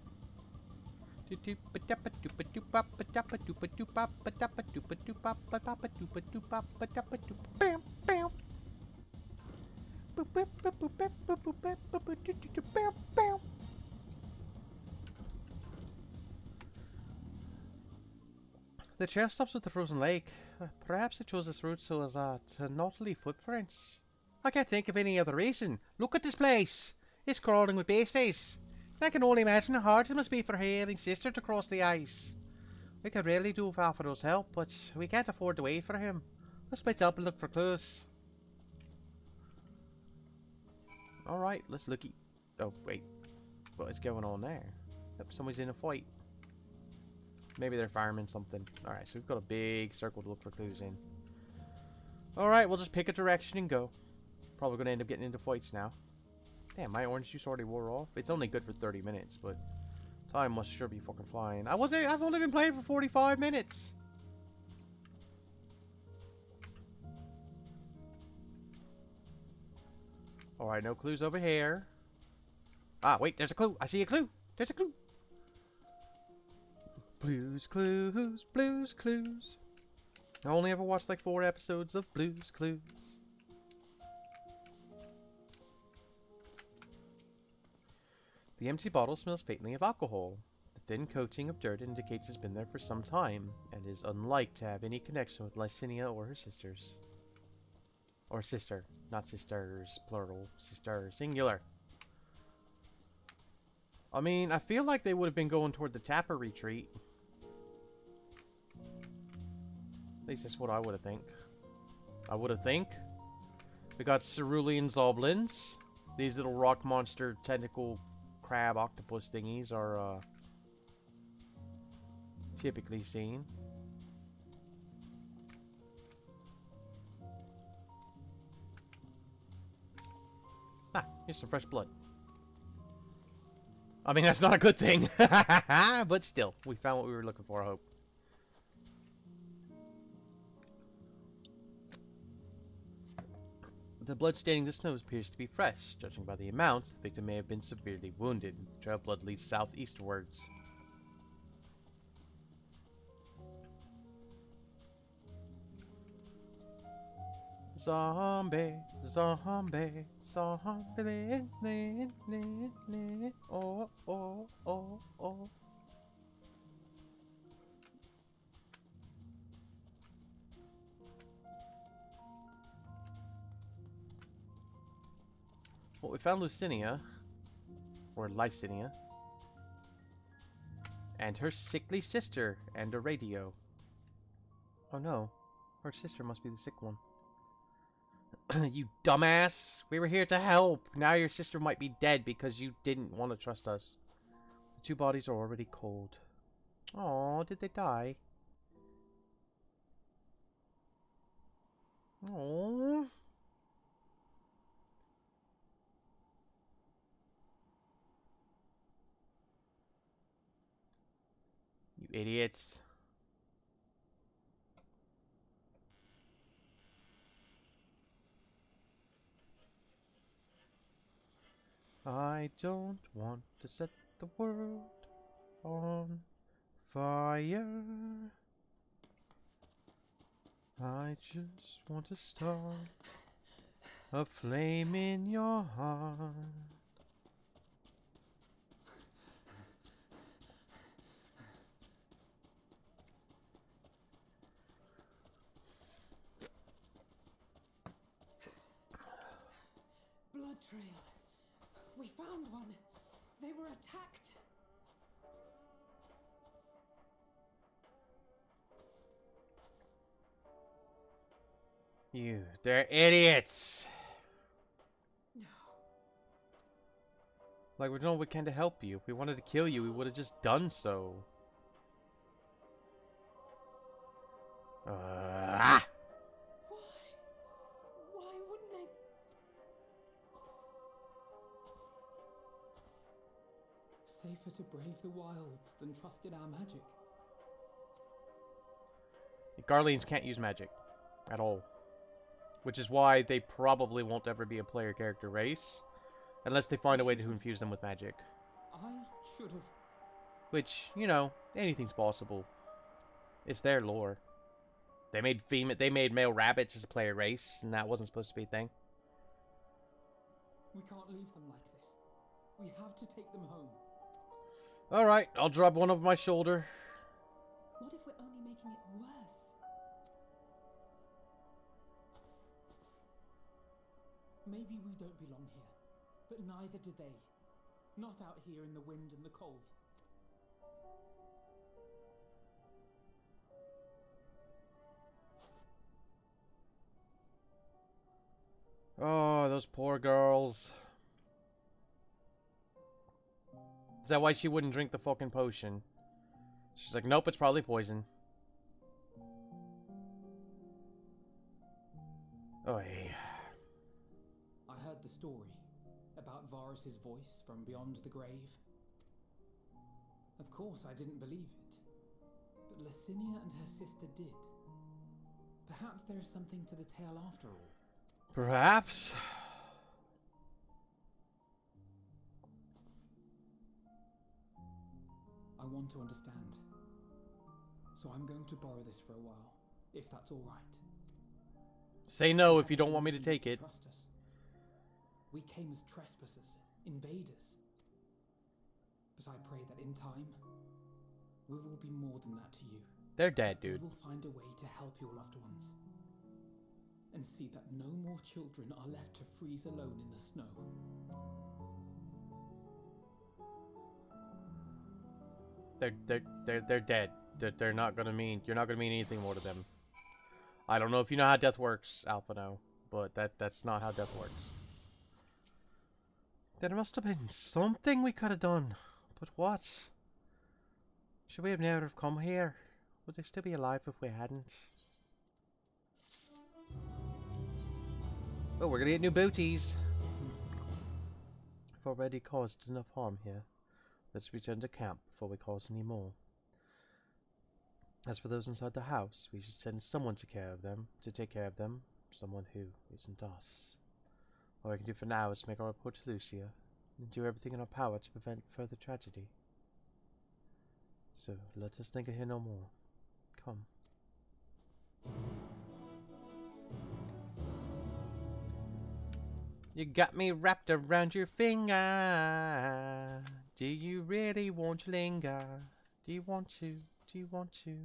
The trail stops at the frozen lake. Perhaps it chose this route so as to not leave footprints. I can't think of any other reason. Look at this place! It's crawling with beasties. I can only imagine how hard it must be for her ailing sister to cross the ice. We could really do with Alfredo's help, but we can't afford to wait for him. Let's split up and look for clues. Alright, let's look. Oh, wait. What is going on there? Yep, somebody's in a fight. Maybe they're farming something. Alright, so we've got a big circle to look for clues in. Alright, we'll just pick a direction and go. Probably going to end up getting into fights now. Damn, my orange juice already wore off. It's only good for 30 minutes, but time must sure be fucking flying. I've only been playing for 45 minutes. Alright, no clues over here. Ah, wait, there's a clue. I see a clue. There's a clue. Blues Clues, Blues Clues. I only ever watched like 4 episodes of Blues Clues. The empty bottle smells faintly of alcohol. The thin coating of dirt indicates it's been there for some time, and is unlike to have any connection with Licinia or her sisters. Or sister. Not sisters, plural. Sister, singular. I mean, I feel like they would have been going toward the Tapper retreat. At least that's what I would have think. We got cerulean zoblins. These little rock monster tentacle crab octopus thingies are typically seen. Ah, here's some fresh blood. I mean, that's not a good thing. But still, we found what we were looking for, I hope. The blood staining the snow appears to be fresh. Judging by the amount, the victim may have been severely wounded. The trail of blood leads southeastwards. Zombie, zombie, zombie, oh, oh, oh, oh. Well, we found Lucinia, or Licinia, and her sickly sister, and a radio. Oh no, her sister must be the sick one. You dumbass! We were here to help! Now your sister might be dead because you didn't want to trust us. The 2 bodies are already cold. Oh, did they die? Oh. You idiots. I don't want to set the world on fire. I just want to start a flame in your heart. Blood trail. We found one. They were attacked. They're idiots. No. Like, we're doing what we can to help you. If we wanted to kill you, we would have just done so. Why? Why wouldn't they? Safer to brave the wilds than trust in our magic. Garleans can't use magic. At all. Which is why they probably won't ever be a player character race. Unless they find a way to infuse them with magic. I should have. Which, you know, anything's possible. It's their lore. They made male rabbits as a player race, and that wasn't supposed to be a thing. We can't leave them like this. We have to take them home. Alright, I'll drop one over my shoulder. What if we're only making it don't belong here, but neither do they. Not out here in the wind and the cold. Oh, those poor girls. Is that why she wouldn't drink the fucking potion? She's like, nope, it's probably poison. Oy. I heard the story about Varus's voice from beyond the grave. Of course, I didn't believe it, but Licinia and her sister did. Perhaps there's something to the tale after all. Perhaps. I want to understand, so I'm going to borrow this for a while, if that's all right. Say no if you don't want me to take it. Trust us. We came as trespassers, invaders. But I pray that in time, we will be more than that to you. They're dead, dude. We will find a way to help your loved ones. And see that no more children are left to freeze alone in the snow. They're dead. They're not gonna mean, you're not gonna mean anything more to them. I don't know if you know how death works, Alphino, but that's not how death works. There must have been something we could have done, but what? Should we have never have come here? Would they still be alive if we hadn't? Oh, we're gonna get new booties. We've already caused enough harm here. Let's return to camp before we cause any more. As for those inside the house, we should send someone to take care of them. Someone who isn't us. All I can do for now is make our report to Lucia, and do everything in our power to prevent further tragedy. So, let us linger here no more. Come. You got me wrapped around your finger. Do you really want to linger? Do you want to? Do you want to?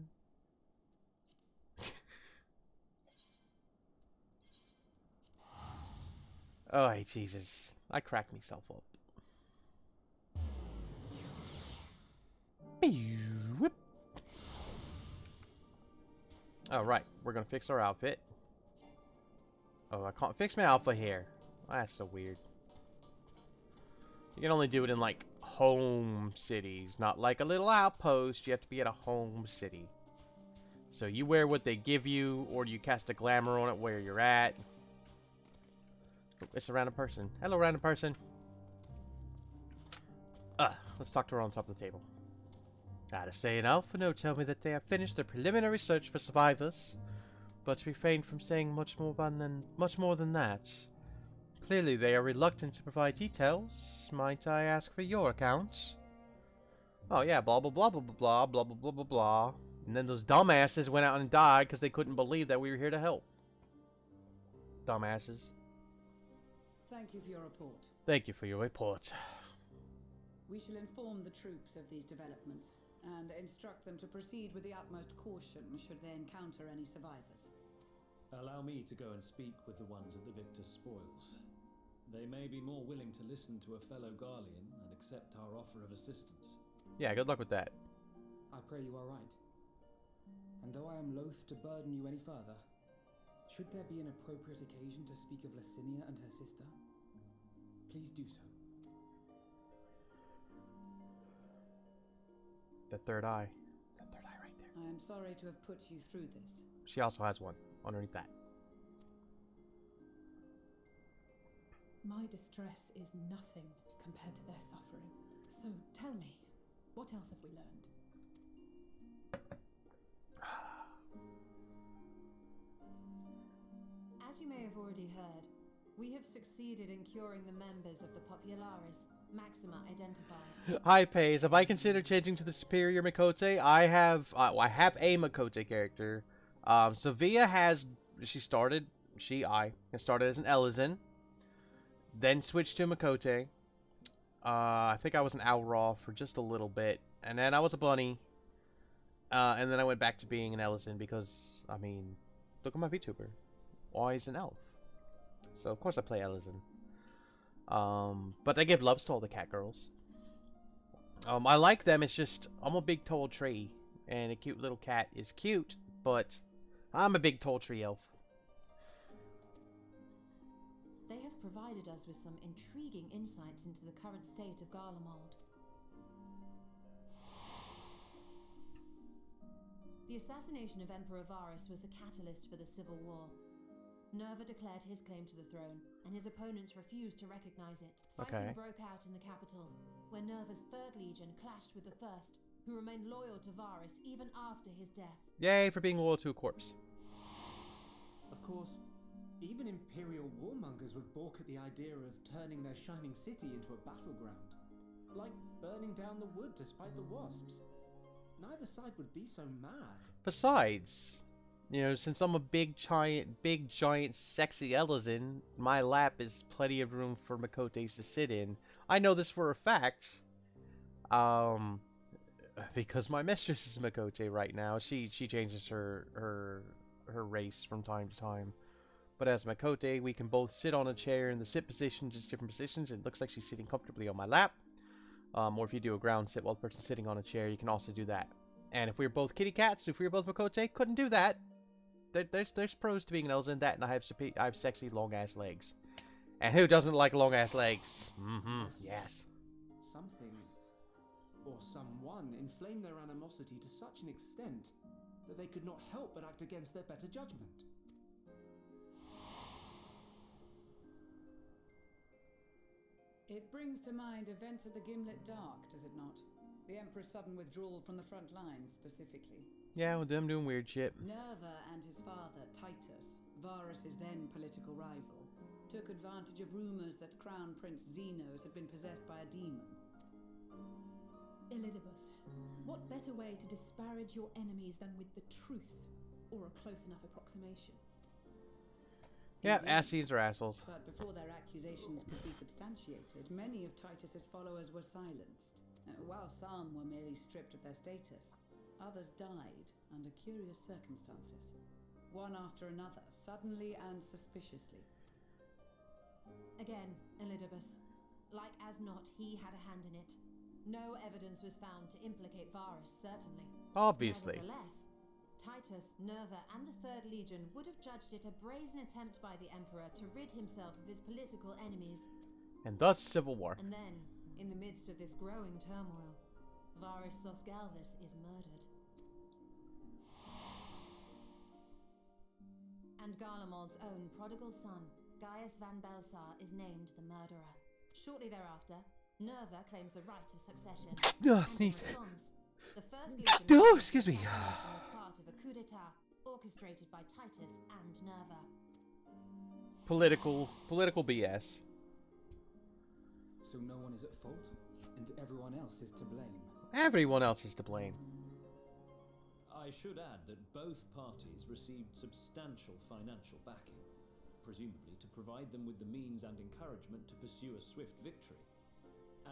Oh, Jesus. I cracked myself up. Alright, we're gonna fix our outfit. Oh, I can't fix my alpha here. That's so weird. You can only do it in, like, home cities, not like a little outpost. You have to be at a home city. So you wear what they give you, or you cast a glamour on it where you're at. Oh, it's a random person. Hello, random person. Let's talk to her on top of the table. Gotta say, an Alphino tell me that they have finished their preliminary search for survivors, but refrained from saying much more than that. Clearly, they are reluctant to provide details. Might I ask for your account? Oh yeah, blah blah blah blah blah blah blah blah blah blah. And then those dumbasses went out and died because they couldn't believe that we were here to help. Dumbasses. Thank you for your report. Thank you for your report. We shall inform the troops of these developments and instruct them to proceed with the utmost caution should they encounter any survivors. Allow me to go and speak with the ones at the victor's spoils. They may be more willing to listen to a fellow Garlean and accept our offer of assistance. Yeah, good luck with that. I pray you are right. And though I am loath to burden you any further, should there be an appropriate occasion to speak of Licinia and her sister, please do so. The third eye. The third eye right there. I am sorry to have put you through this. She also has one underneath that. My distress is nothing compared to their suffering. So tell me, what else have we learned? As you may have already heard, we have succeeded in curing the members of the Popularis. Maxima identified. Hi, Paze. Have I considered changing to the superior Makote? I have a Makote character. Sevilla has started as an Elizin, then switched to Makote. I think I was an Owlraw for just a little bit, and then I was a bunny, and then I went back to being an Elizin because, I mean, look at my VTuber. Why is an elf? So of course I play Elizin. But I give loves to all the cat girls. I like them. It's just I'm a big tall tree, and a cute little cat is cute, but I'm a big tall tree elf. They have provided us with some intriguing insights into the current state of Garlemald. The assassination of Emperor Varus was the catalyst for the civil war. Nerva declared his claim to the throne, and his opponents refused to recognize it. Fighting broke out in the capital, where Nerva's 3rd Legion clashed with the 1st, who remained loyal to Varus even after his death. Yay for being loyal to a corpse. Of course, even Imperial warmongers would balk at the idea of turning their shining city into a battleground. Like burning down the wood to spite the wasps. Neither side would be so mad. Besides, you know, since I'm a big giant sexy Elizin, my lap is plenty of room for Makotes to sit in. I know this for a fact. Because my mistress is Makote right now. She changes her race from time to time. But as Makote, we can both sit on a chair in the sit position, just different positions. It looks like she's sitting comfortably on my lap. Or if you do a ground sit while the person's sitting on a chair, you can also do that. And if we were both kitty cats, if we were both Makote, couldn't do that. There's pros to being an Elzin, that, and I have sexy long ass legs. And who doesn't like long ass legs? Yes. Something or someone inflamed their animosity to such an extent that they could not help but act against their better judgment. It brings to mind events at the Gimlet Dark, does it not? The Emperor's sudden withdrawal from the front lines, specifically. Yeah, with them doing weird shit. Nerva and his father, Titus, Varus's then political rival, took advantage of rumors that Crown Prince Xenos had been possessed by a demon. Elidibus, what better way to disparage your enemies than with the truth, or a close enough approximation? Yeah, Indeed. Assassins are assholes. But before their accusations could be substantiated, many of Titus's followers were silenced. While some were merely stripped of their status, others died under curious circumstances. One after another, suddenly and suspiciously. Again, Elidibus. Like as not, he had a hand in it. No evidence was found to implicate Varus, certainly. Obviously. Nevertheless, Titus, Nerva, and the 3rd Legion would have judged it a brazen attempt by the Emperor to rid himself of his political enemies. And thus, civil war. And then, in the midst of this growing turmoil, Varus Sosgalvis is murdered. And Garlemald's own prodigal son, Gaius van Belsar, is named the murderer. Shortly thereafter, Nerva claims the right of succession. Sneeze. The First Legion Excuse me. was part of a coup d'etat orchestrated by Titus and Nerva. Political BS. So no one is at fault, and everyone else is to blame. Everyone else is to blame. I should add that both parties received substantial financial backing, presumably to provide them with the means and encouragement to pursue a swift victory.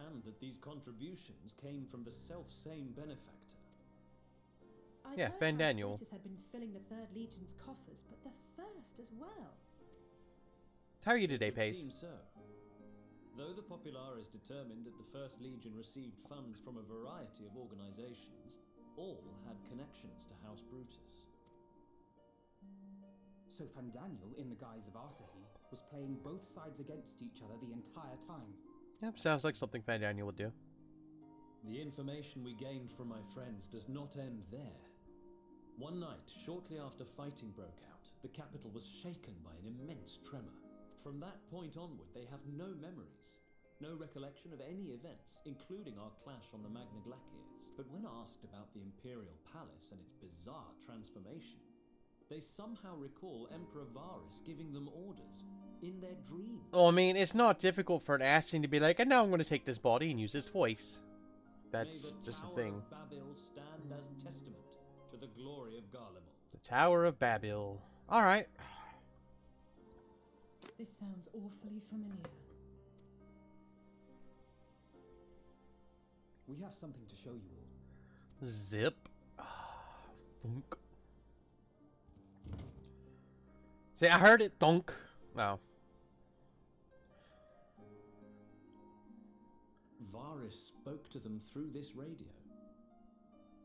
And that these contributions came from the self-same benefactor. Yeah, Van Daniel. Titus had been filling the 3rd Legion's coffers, but the 1st as well. How are you today, It would Pace? seem so. Though the Populares determined that the 1st Legion received funds from a variety of organizations, all had connections to House Brutus. So Fandaniel, in the guise of Asahi, was playing both sides against each other the entire time. Yep, sounds like something Van Daniel would do. The information we gained from my friends does not end there. One night, shortly after fighting broke out, the capital was shaken by an immense tremor. From that point onward, they have no memories, no recollection of any events, including our clash on the Magna Glaciers. But when asked about the Imperial Palace and its bizarre transformation, they somehow recall Emperor Varus giving them orders in their dreams. Oh, I mean, it's not difficult for an Assassine to be like, and now I'm going to take this body and use its voice. That's just the thing. Tower of Babil stand as testament to the glory of Garlemald. The Tower of Babil. Alright. This sounds awfully familiar. We have something to show you all. Zip. Thunk. See, I heard it thunk. Oh. Avaris spoke to them through this radio.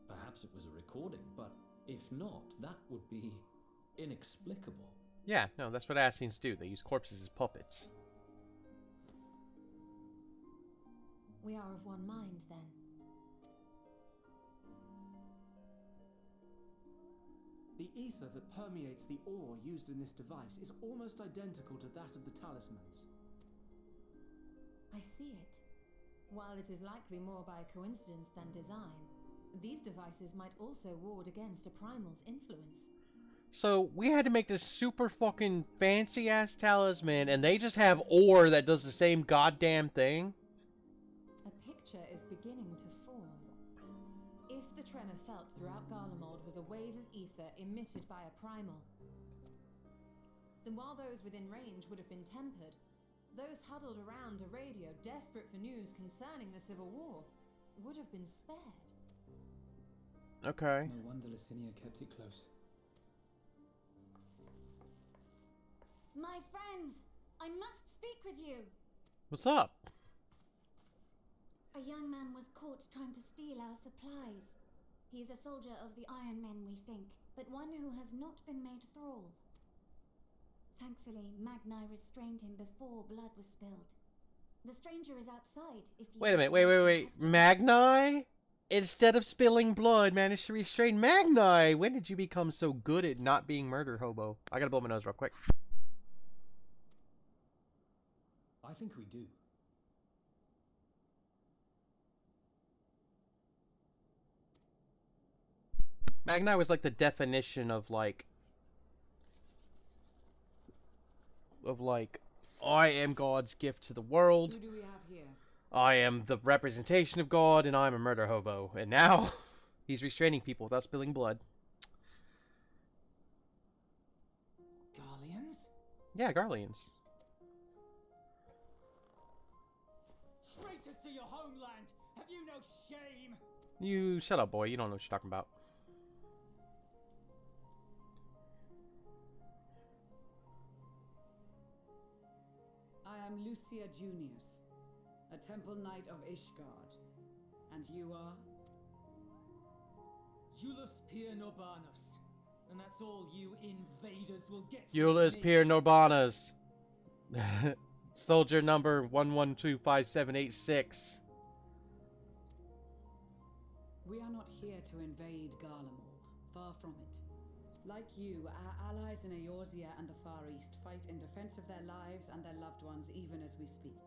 Perhaps it was a recording, but if not, that would be inexplicable. Yeah, no, that's what Assassins do. They use corpses as puppets. We are of one mind, then. The ether that permeates the ore used in this device is almost identical to that of the talismans. I see it. While it is likely more by coincidence than design, these devices might also ward against a primal's influence. So, we had to make this super fucking fancy-ass talisman, and they just have ore that does the same goddamn thing? A picture is beginning to form. If the tremor felt throughout Garlemald was a wave of ether emitted by a primal, then while those within range would have been tempered, those huddled around a radio desperate for news concerning the Civil War would have been spared. Okay. No wonder Licinia kept it close. My friends, I must speak with you. What's up? A young man was caught trying to steal our supplies. He's a soldier of the Iron Men, we think, but one who has not been made thrall. Thankfully, Magni restrained him before blood was spilled. The stranger is outside, if you... Wait a minute, wait. Magni? Instead of spilling blood, managed to restrain Magni! When did you become so good at not being murder hobo? I gotta blow my nose real quick. I think we do. Magni was like the definition of like, I am God's gift to the world. Who do we have here? I am the representation of God, and I'm a murder hobo. And now, he's restraining people without spilling blood. Garleans? Yeah, Garleans. Traitors to your homeland! Have you no shame? You shut up, boy. You don't know what you're talking about. I am Lucia Junius, a temple knight of Ishgard. And you are? Eulus Pier Norbanus. And that's all you invaders will get from Eulus me. Pier Norbanus. Soldier number 1125786. We are not here to invade Garlemald. Far from it. Like you, our allies in Eorzea and the Far East fight in defense of their lives and their loved ones even as we speak.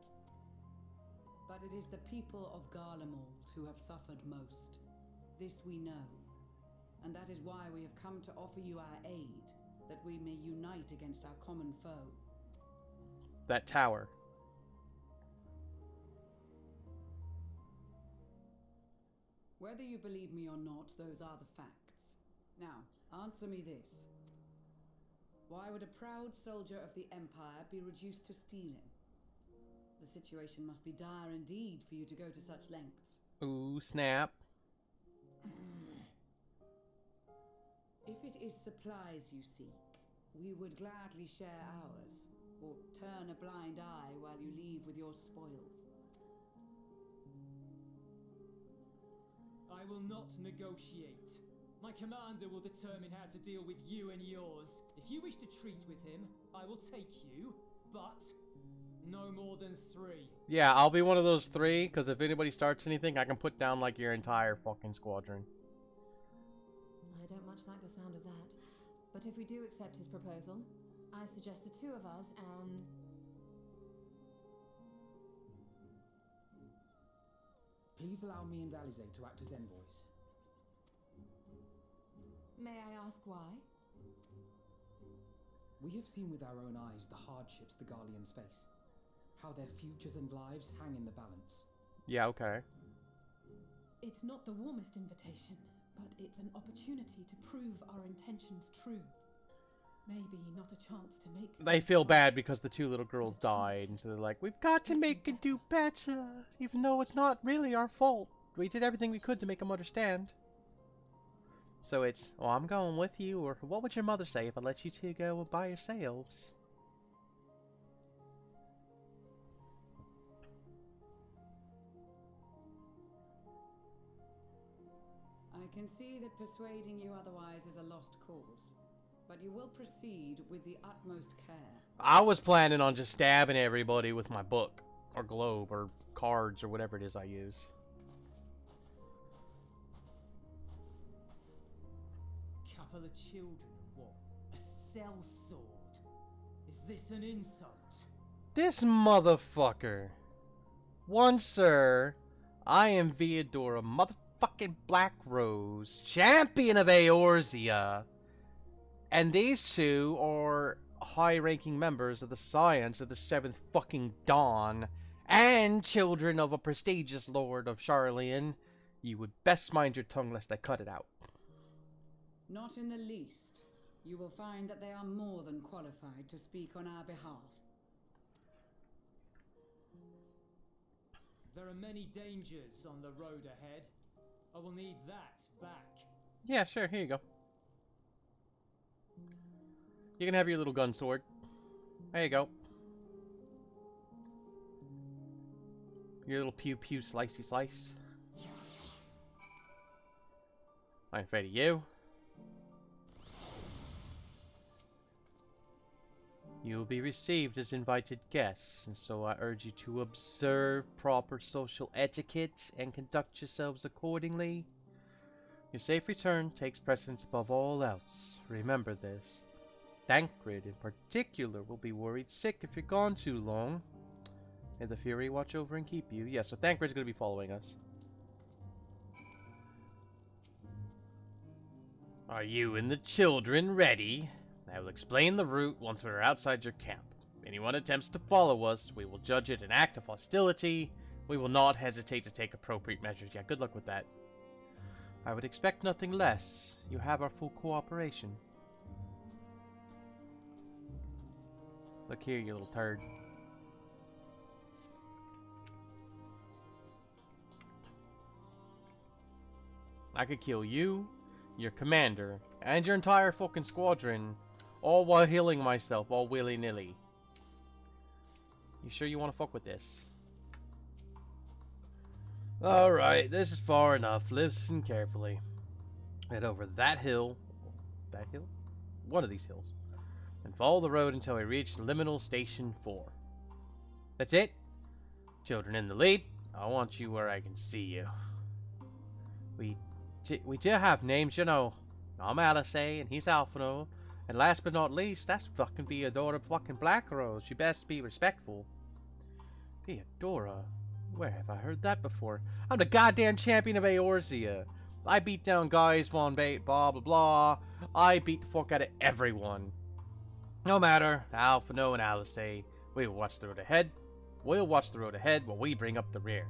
But it is the people of Garlemald who have suffered most. This we know. And that is why we have come to offer you our aid, that we may unite against our common foe. That tower. Whether you believe me or not, those are the facts. Now, answer me this. Why would a proud soldier of the Empire be reduced to stealing? The situation must be dire indeed for you to go to such lengths. Ooh, snap. If it is supplies you seek, we would gladly share ours, or turn a blind eye while you leave with your spoils. I will not negotiate. My commander will determine how to deal with you and yours. If you wish to treat with him, I will take you, but no more than 3. Yeah, I'll be one of those 3, because if anybody starts anything, I can put down, like, your entire fucking squadron. I don't much like the sound of that. But if we do accept his proposal, I suggest the 2 of us, Please allow me and Alize to act as envoys. May I ask why? We have seen with our own eyes the hardships the Garleans face. How their futures and lives hang in the balance. Yeah, okay. It's not the warmest invitation, but it's an opportunity to prove our intentions true. Maybe not a chance to make... They feel bad because the 2 little girls died, and so they're like, we've got to make it do better, even though it's not really our fault. We did everything we could to make them understand. So it's, oh, I'm going with you, or what would your mother say if I let you 2 go by yourselves? can see that persuading you otherwise is a lost cause, but you will proceed with the utmost care. I was planning on just stabbing everybody with my book, or globe, or cards, or whatever it is I use. Couple of children, what? A sellsword? Is this an insult? This motherfucker. One, sir, I am Viadora motherfucking Blackrose, champion of Eorzea. And these two are high-ranking members of the Science of the Seventh fucking Dawn, and children of a prestigious lord of Charlian. You would best mind your tongue lest I cut it out. Not in the least. You will find that they are more than qualified to speak on our behalf. There are many dangers on the road ahead. I will need that back. Yeah, sure, here you go. You can have your little gun sword. There you go. Your little pew-pew slicey slice. I'm afraid of you. You will be received as invited guests, and so I urge you to observe proper social etiquette and conduct yourselves accordingly. Your safe return takes precedence above all else. Remember this. Thancred, in particular, will be worried sick if you're gone too long. May the Fury watch over and keep you. Yeah, so Thancred's going to be following us. Are you and the children ready? I will explain the route once we are outside your camp. If anyone attempts to follow us, we will judge it an act of hostility. We will not hesitate to take appropriate measures. Yeah, good luck with that. I would expect nothing less. You have our full cooperation. Look here, you little turd. I could kill you, your commander, and your entire fucking squadron, all while healing myself, all willy-nilly. You sure you want to fuck with this? Alright, this is far enough. Listen carefully. Head over that hill. That hill? One of these hills. And follow the road until we reach Liminal Station 4. That's it? Children in the lead. I want you where I can see you. We do have names, you know. I'm Alice, and he's Alphino. And last but not least, that's fucking Viadora fucking Blackrose. You best be respectful. Viadora? Where have I heard that before? I'm the goddamn champion of Eorzea. I beat down guys von blah blah blah. I beat the fuck out of everyone. No matter, Alphino and Alice, we will watch the road ahead. We'll watch the road ahead while we bring up the rear.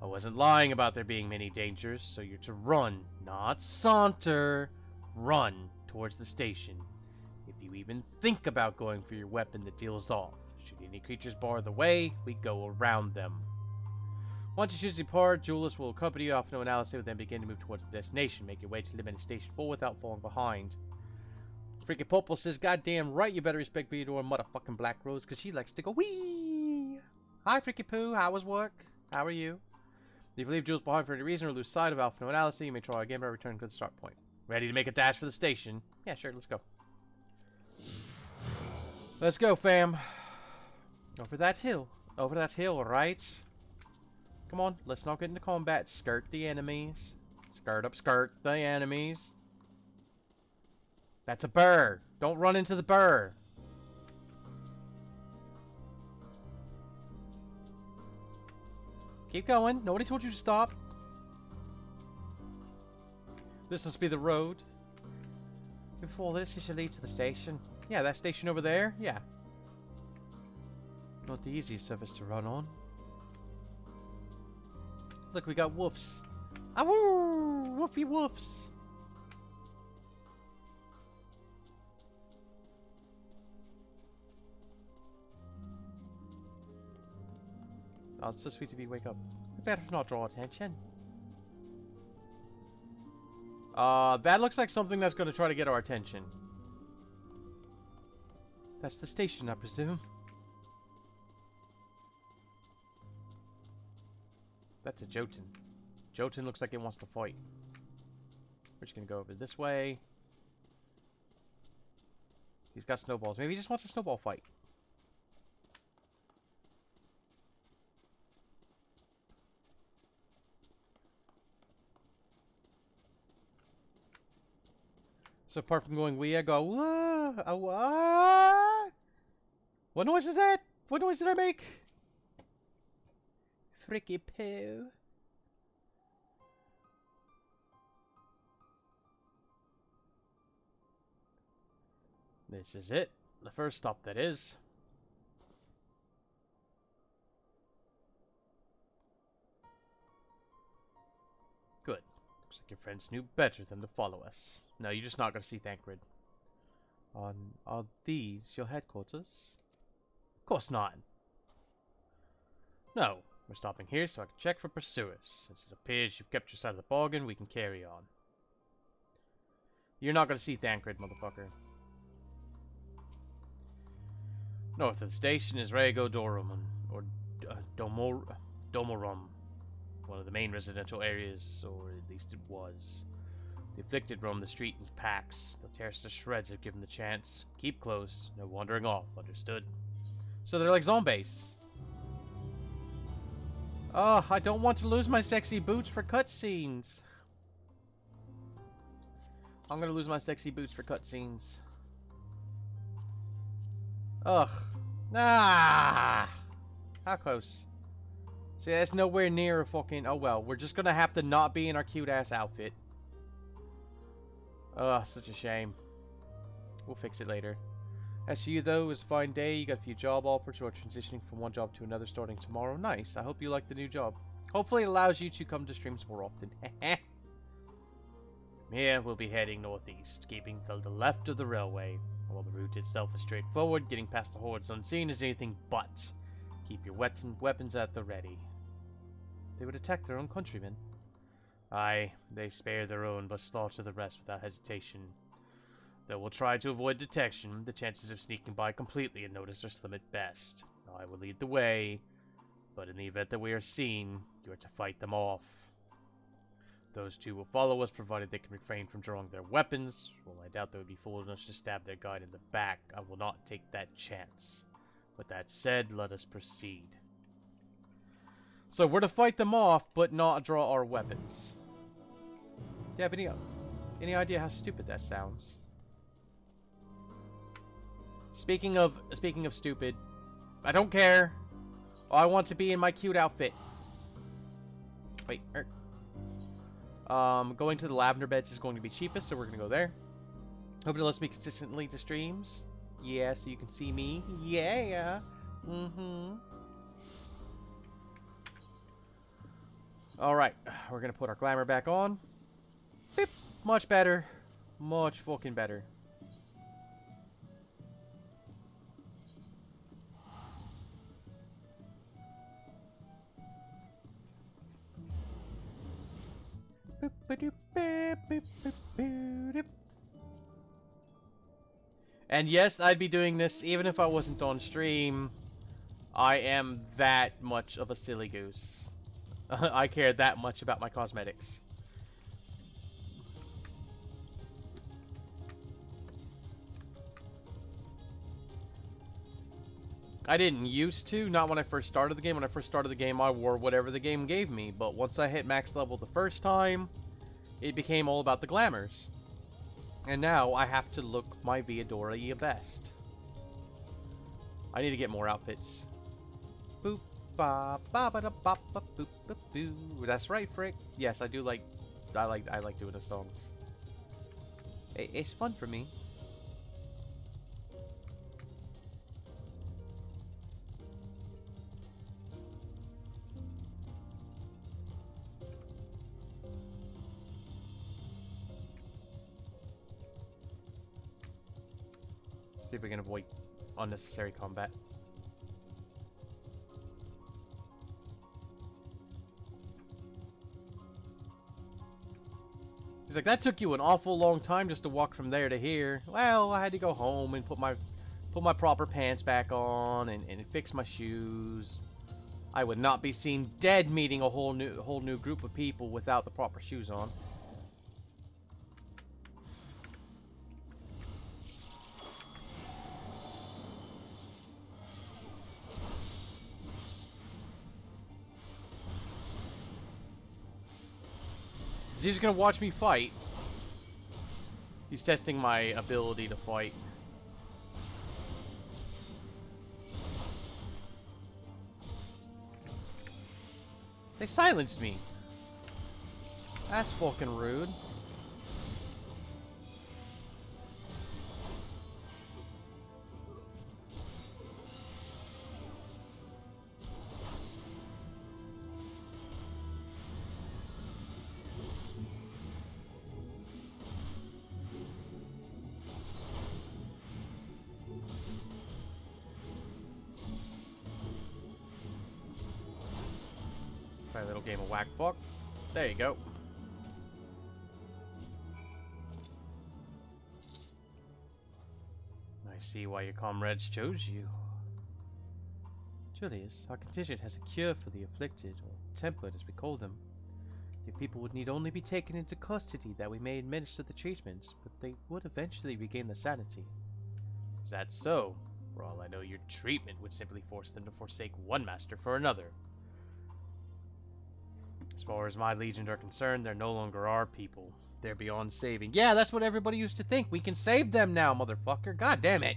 I wasn't lying about there being many dangers, so you're to run, not saunter. Run towards the station. If you even think about going for your weapon that deals off, should any creatures bar the way, we go around them. Once you choose to depart, Julius will accompany you. Alphino and Alice will then begin to move towards the destination. Make your way to Liminal Station 4 without falling behind. Freaking Popple says, goddamn right you better respect Viadora motherfucking Blackrose, because she likes to go wee. Hi Freaky Poo, how was work? How are you? If you leave Jules behind for any reason or lose sight of Alphino and Alice, you may try again but return to the start point. Ready to make a dash for the station? Yeah, sure, let's go. Let's go, fam. Over that hill. Over that hill, right? Come on, let's not get into combat. Skirt the enemies. Skirt up, skirt the enemies. That's a burr. Don't run into the burr. Keep going. Nobody told you to stop. This must be the road. Before this, you should lead to the station. Yeah, that station over there? Yeah. Not the easiest surface to run on. Look, we got woofs. Awoo! Woofy woofs! Oh, it's so sweet of you to wake up. We better not draw attention. That looks like something that's going to try to get our attention. That's the station, I presume. That's a Jotun. Jotun looks like it wants to fight. We're just gonna go over this way. He's got snowballs. Maybe he just wants a snowball fight. So apart from going wee, I go wah, wah. What noise is that? What noise did I make? Fricky poo. This is it. The first stop, that is. Good. Looks like your friends knew better than to follow us. No, you're just not going to see Thancred. Are these your headquarters? Of course not. No, we're stopping here so I can check for pursuers. Since it appears you've kept your side of the bargain, we can carry on. You're not going to see Thancred, motherfucker. North of the station is Rego Doruman, or Domorum, one of the main residential areas, or at least it was. The afflicted roam the street in packs. They'll tear us to shreds if given the chance. Keep close, no wandering off, understood? So they're like zombies. Oh, I don't want to lose my sexy boots for cutscenes. I'm gonna lose my sexy boots for cutscenes. Ugh. Ah! How close? See, that's nowhere near a fucking... Oh well, we're just gonna have to not be in our cute-ass outfit. Ugh, such a shame. We'll fix it later. As for you, though, it was a fine day. You got a few job offers. You are transitioning from one job to another starting tomorrow. Nice. I hope you like the new job. Hopefully it allows you to come to streams more often. Here, we'll be heading northeast, keeping to the left of the railway. While the route itself is straightforward, getting past the hordes unseen is anything but. Keep your weapons at the ready. They would attack their own countrymen. Aye, they spare their own, but slaughter the rest without hesitation. They will try to avoid detection. The chances of sneaking by completely unnoticed are slim at best. I will lead the way, but in the event that we are seen, you are to fight them off. Those two will follow us, provided they can refrain from drawing their weapons. Well, I doubt they would be foolish enough to stab their guide in the back. I will not take that chance. With that said, let us proceed. So we're to fight them off, but not draw our weapons. Do you have any idea how stupid that sounds? Speaking of stupid, I don't care. I want to be in my cute outfit. Wait, going to the lavender beds is going to be cheapest, so we're gonna go there. Hoping it lets me consistently to streams. Yeah, so you can see me. Yeah. Alright, we're gonna put our glamour back on. Beep. Much better. Much fucking better. And yes, I'd be doing this even if I wasn't on stream. I am that much of a silly goose. I care that much about my cosmetics. I didn't used to, not when I first started the game. When I first started the game, I wore whatever the game gave me. But once I hit max level the first time, it became all about the glamours. And now I have to look my Viadora best. I need to get more outfits. Boop ba ba ba da ba ba boop ba boo. That's right, Frick. Yes, I do like I like doing the songs. It's fun for me. See if we can avoid unnecessary combat. He's like, that took you an awful long time just to walk from there to here. Well, I had to go home and put my proper pants back on and fix my shoes. I would not be seen dead meeting a whole new group of people without the proper shoes on. Is he just gonna watch me fight? He's testing my ability to fight. They silenced me. That's fucking rude. Try a little game of whack fuck. There you go. I see why your comrades chose you. Julius, our contingent has a cure for the afflicted, or tempered as we call them. The people would need only be taken into custody that we may administer the treatment, but they would eventually regain their sanity. Is that so? For all I know, your treatment would simply force them to forsake one master for another. As far as my legions are concerned, they're no longer our people. They're beyond saving. Yeah, that's what everybody used to think. We can save them now, motherfucker. God damn it.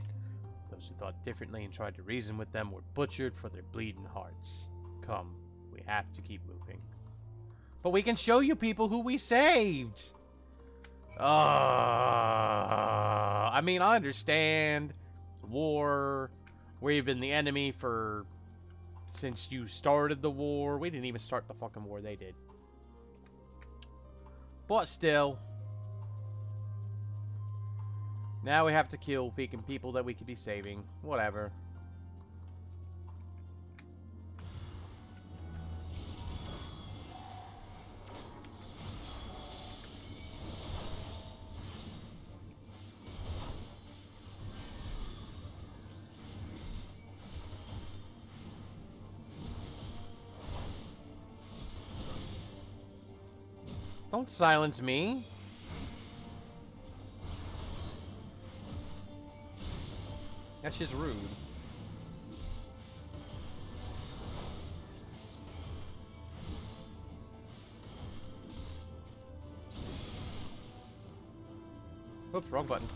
Those who thought differently and tried to reason with them were butchered for their bleeding hearts. Come, we have to keep moving. But we can show you people who we saved. I mean, I understand. War. We've been the enemy for... since you started the war. We didn't even start the fucking war, they did. But still. Now we have to kill freaking people that we could be saving. Whatever. Don't silence me. That's just rude. Oops, wrong button.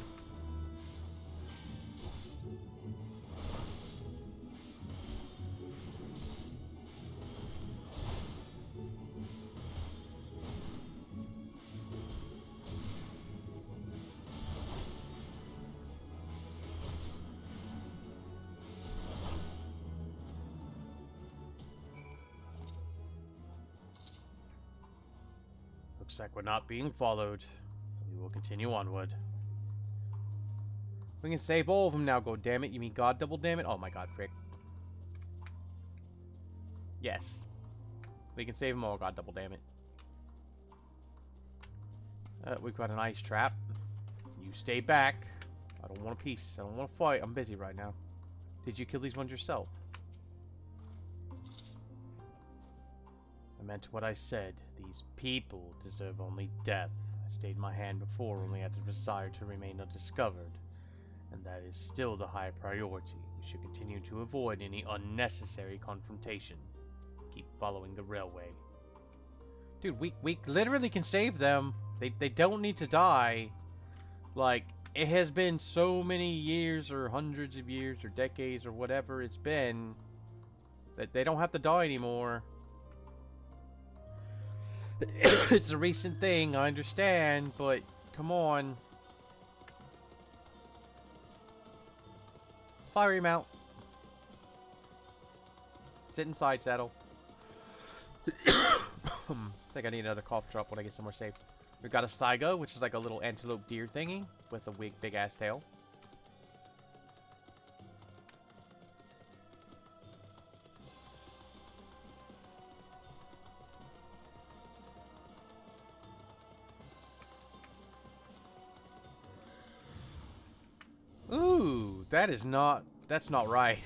Looks like we're not being followed. We will continue onward. We can save all of them now, god damn it. You mean god double damn it? Oh my god, frick. Yes. We can save them all, god double damn it. We've got an ice trap. You stay back. I don't want a peace. I don't want to fight. I'm busy right now. Did you kill these ones yourself? I meant what I said. These people deserve only death. I stayed my hand before when we had the desire to remain undiscovered. And that is still the high priority. We should continue to avoid any unnecessary confrontation. Keep following the railway. Dude, we literally can save them. They don't need to die. Like, it has been so many years or hundreds of years or decades or whatever it's been that they don't have to die anymore. It's a recent thing, I understand, but come on. Fiery mount. Sit inside, saddle. I think I need another cough drop when I get somewhere safe. We've got a Saiga, which is like a little antelope deer thingy with a big ass tail. Ooh, that's not right.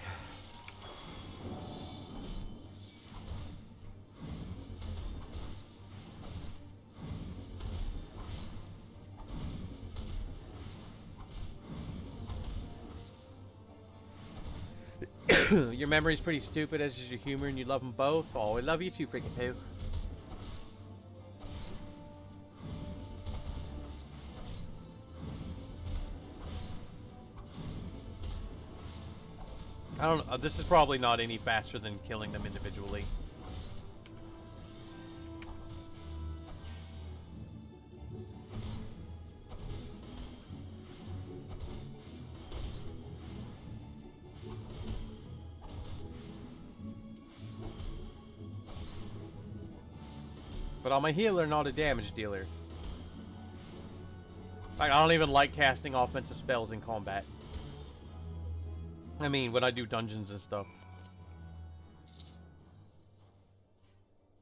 Your memory's pretty stupid, as is your humor, and you love them both. Oh, I love you too, freaking poo. I don't know. This is probably not any faster than killing them individually. But I'm a healer, not a damage dealer. Like, I don't even like casting offensive spells in combat. I mean, when I do dungeons and stuff.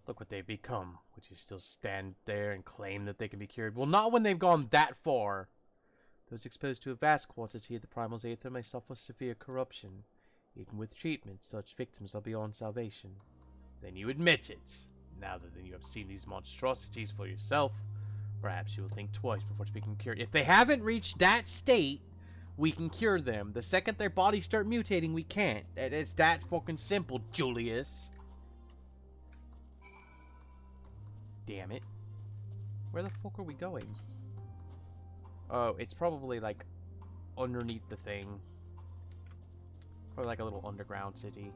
Look what they've become. Would you still stand there and claim that they can be cured? Well, not when they've gone that far. Those exposed to a vast quantity of the primal aether may suffer severe corruption. Even with treatment, such victims are beyond salvation. Then you admit it. Now that you have seen these monstrosities for yourself, perhaps you will think twice before speaking cure. If they haven't reached that state, we can cure them. The second their bodies start mutating, we can't. It's that fucking simple, Julius. Damn it. Where the fuck are we going? Oh, it's probably like underneath the thing. Probably like a little underground city.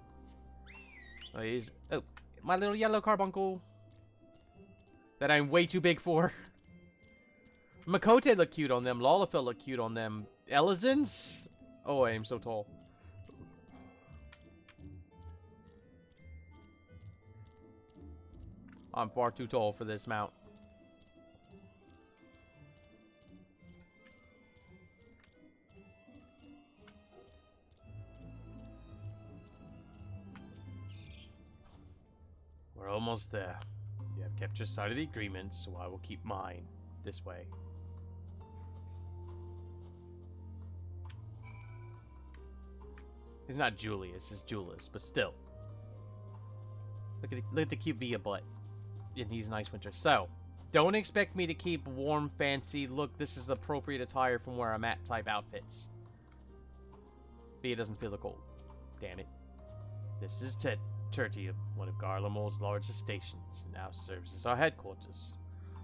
Oh, my little yellow carbuncle. That I'm way too big for. Makote look cute on them. Lalafell look cute on them. Elizans? Oh, I am so tall. I'm far too tall for this mount. We're almost there. You have kept your side of the agreement, so I will keep mine. This way. It's not Julius, it's Julius, but still. Look at the cute Via butt in these nice winters. So, don't expect me to keep warm, fancy, look, this is appropriate attire from where I'm at type outfits. Via doesn't feel the cold. Damn it. This is Tertium, one of Garlemald's largest stations, and now serves as our headquarters.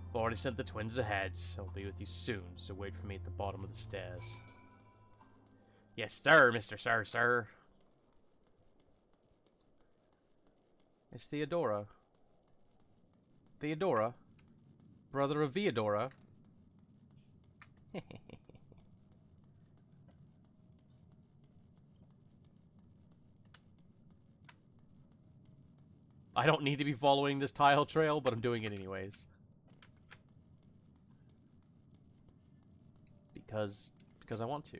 I've already sent the twins ahead. I'll be with you soon, so wait for me at the bottom of the stairs. Yes, sir, Mr. Sir. It's Theodora. Theodora? Brother of Viadora? I don't need to be following this tile trail, but I'm doing it anyways. Because I want to.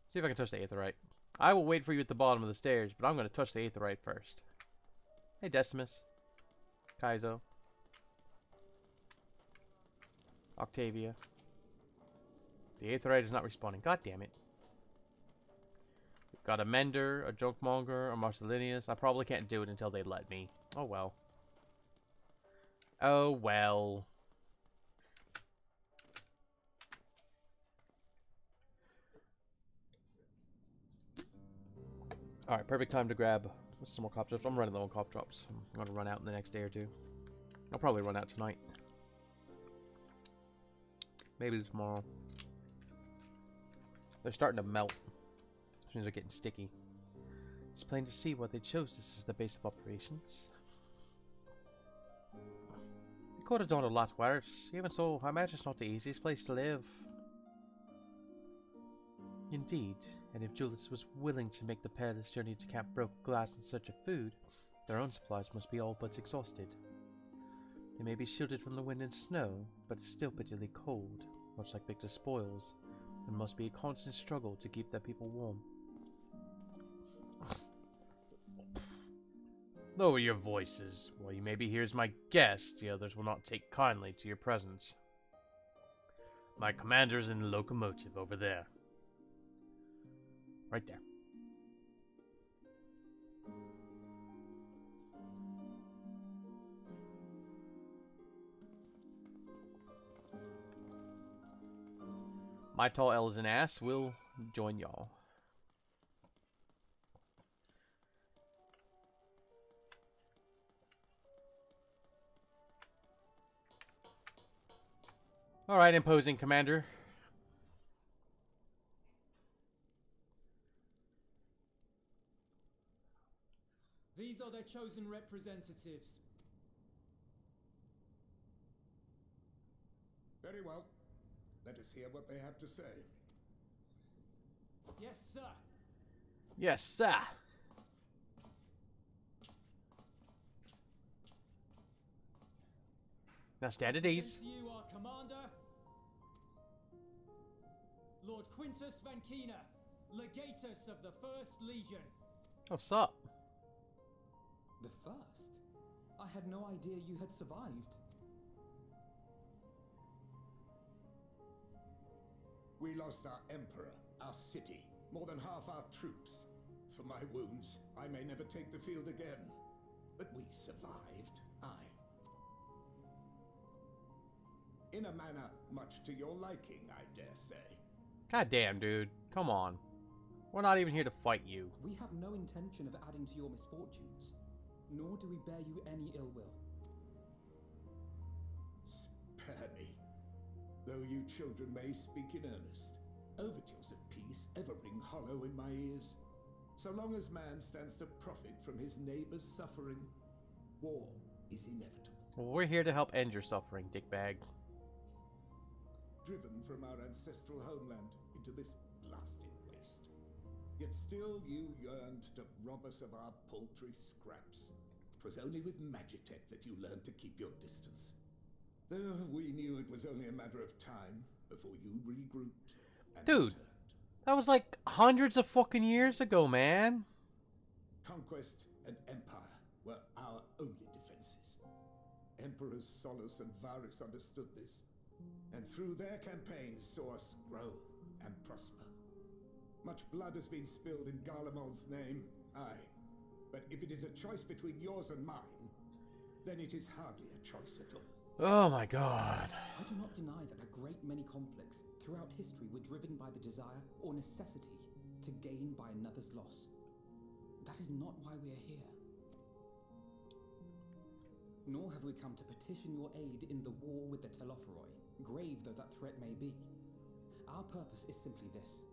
See if I can touch the aetheryte. I will wait for you at the bottom of the stairs, but I'm going to touch the aetheryte first. Hey, Decimus. Kaizo. Octavia. The aetheryte is not respawning. God damn it. We've got a Mender, a Junkmonger, a Marcelinius. I probably can't do it until they let me. Oh well. Oh well. Alright, perfect time to grab some more cop drops. I'm running low on cop drops. I'm going to run out in the next day or two. I'll probably run out tonight. Maybe tomorrow. They're starting to melt. As soon as they're getting sticky. It's plain to see why they chose this as the base of operations. It could have done a lot worse. Even so, I imagine it's not the easiest place to live. Indeed, and if Julius was willing to make the perilous journey to Camp Broken Glass in search of food, their own supplies must be all but exhausted. They may be shielded from the wind and snow, but it's still bitterly cold, much like Victor's spoils, and must be a constant struggle to keep their people warm. Lower your voices. While you may be here as my guest, the others will not take kindly to your presence. My commander is in the locomotive over there. Right there. My tall Elizan ass will join y'all. Alright, imposing commander. chosen representatives. Very well. Let us hear what they have to say. Yes, sir. Yes, sir. Now stand at ease. To you, our commander, Lord Quintus Vankina, legatus of the First Legion. What's up? The first? I had no idea you had survived. We lost our emperor, our city, more than half our troops. For my wounds, I may never take the field again. But we survived, aye. In a manner much to your liking, I dare say. God damn, dude. Come on. We're not even here to fight you. We have no intention of adding to your misfortunes, nor do we bear you any ill will. Spare me. Though you children may speak in earnest, overtures of peace ever ring hollow in my ears. So long as man stands to profit from his neighbor's suffering, war is inevitable. Well, we're here to help end your suffering, dickbag. Driven from our ancestral homeland into this blasted waste. Yet still you yearned to rob us of our paltry scraps. 'Twas only with Magitech that you learned to keep your distance. Though we knew it was only a matter of time before you regrouped and Dude, returned. that was like hundreds of fucking years ago, man. Conquest and empire were our only defenses. Emperors Solus and Varus understood this, and through their campaigns saw us grow and prosper. Much blood has been spilled in Garlemald's name, aye. But if it is a choice between yours and mine, then it is hardly a choice at all. Oh my god. I do not deny that a great many conflicts throughout history were driven by the desire or necessity to gain by another's loss. That is not why we are here. Nor have we come to petition your aid in the war with the Telophoroi, grave though that threat may be. Our purpose is simply this.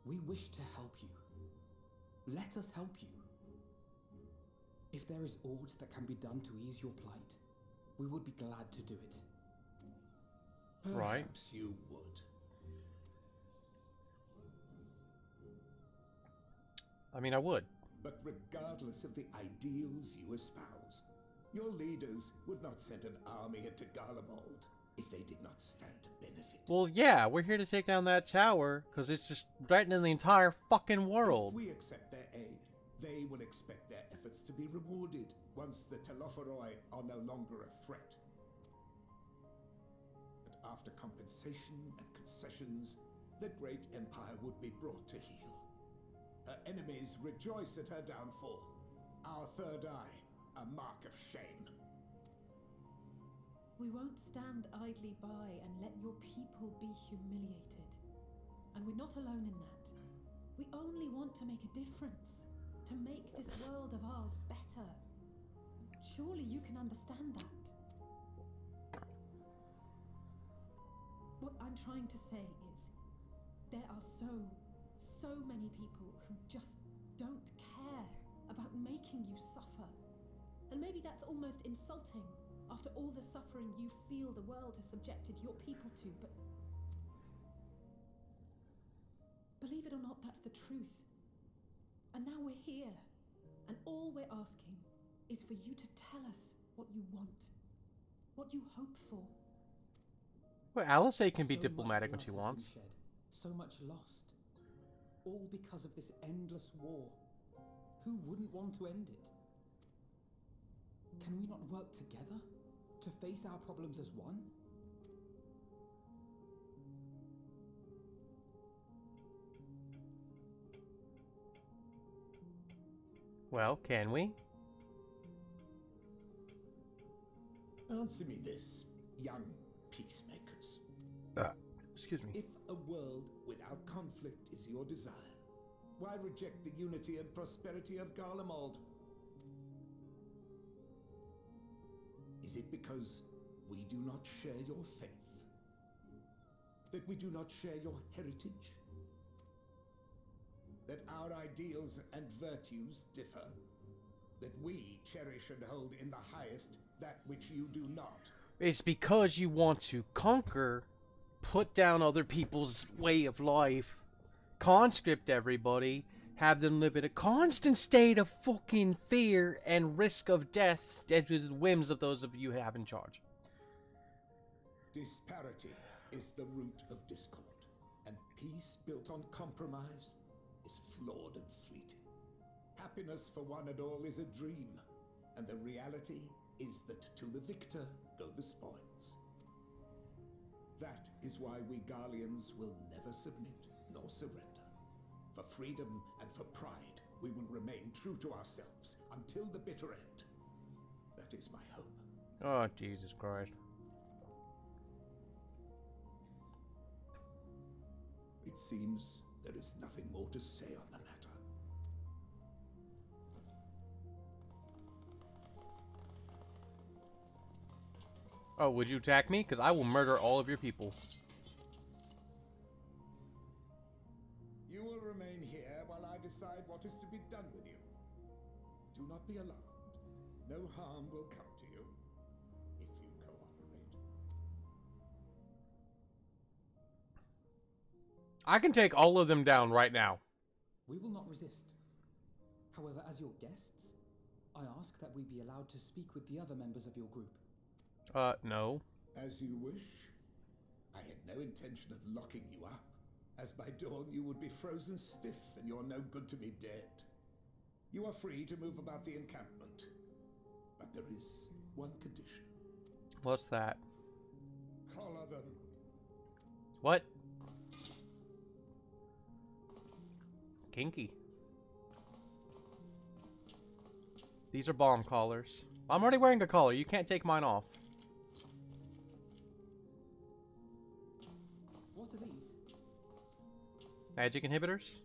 We wish to help you. Let us help you. If there is aught that can be done to ease your plight, we would be glad to do it. Right. Perhaps you would. I mean, I would. But regardless of the ideals you espouse, your leaders would not send an army into Garlemald if they did not stand to benefit. Well, yeah, we're here to take down that tower because it's just threatening the entire fucking world. If we accept their aid, they will expect their efforts to be rewarded once the Telophoroi are no longer a threat. But after compensation and concessions, the great empire would be brought to heel. Her enemies rejoice at her downfall. Our third eye, a mark of shame. We won't stand idly by and let your people be humiliated. And we're not alone in that. We only want to make a difference. To make this world of ours better. Surely you can understand that. What I'm trying to say is, there are so many people who just don't care about making you suffer. And maybe that's almost insulting after all the suffering you feel the world has subjected your people to, but believe it or not, that's the truth. And now we're here, and all we're asking is for you to tell us what you want, what you hope for. Well, Alice can be So diplomatic when much she blood has wants. been shed, so much lost. All because of this endless war. Who wouldn't want to end it? Can we not work together to face our problems as one? Well, can we? Answer me this, young peacemakers. Excuse me. If a world without conflict is your desire, why reject the unity and prosperity of Garlemald? Is it because we do not share your faith? That we do not share your heritage? that our ideals and virtues differ, that we cherish and hold in the highest that which you do not. It's because you want to conquer, put down other people's way of life, conscript everybody, have them live in a constant state of fucking fear and risk of death due to the whims of those of you who have in charge. Disparity is the root of discord, and peace built on compromise is flawed and fleeting. Happiness for one and all is a dream, and the reality is that to the victor go the spoils. That is why we Garleans will never submit nor surrender. For freedom and for pride, we will remain true to ourselves until the bitter end. That is my hope. Oh, Jesus Christ. It seems there is nothing more to say on the matter. Oh, would you attack me? Because I will murder all of your people. You will remain here while I decide what is to be done with you. Do not be alarmed. No harm will come to you if you cooperate. I can take all of them down right now. We will not resist. However, as your guests, I ask that we be allowed to speak with the other members of your group. No. As you wish. I had no intention of locking you up, as by dawn you would be frozen stiff and you're no good to me dead. You are free to move about the encampment, but there is one condition. What's that? Collar them. What? Kinky. These are bomb collars. I'm already wearing a collar. You can't take mine off. What are these? Magic inhibitors?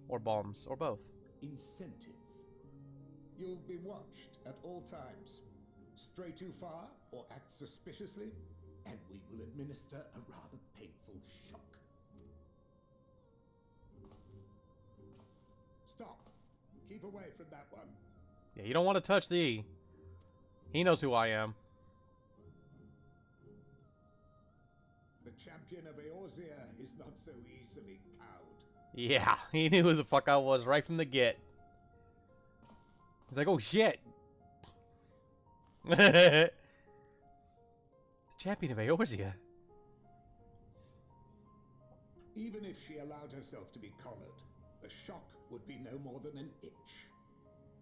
Or bombs, or both. Incentive. You'll be watched at all times. Stray too far or act suspiciously, and we will administer a rather painful shock. Stop. Keep away from that one. Yeah, you don't want to touch the E. He knows who I am. The champion of Eorzea is not so easily cowed. Yeah, he knew who the fuck I was right from the get. He's like, oh shit. The champion of Eorzea. Even if she allowed herself to be collared, the shock would be no more than an itch.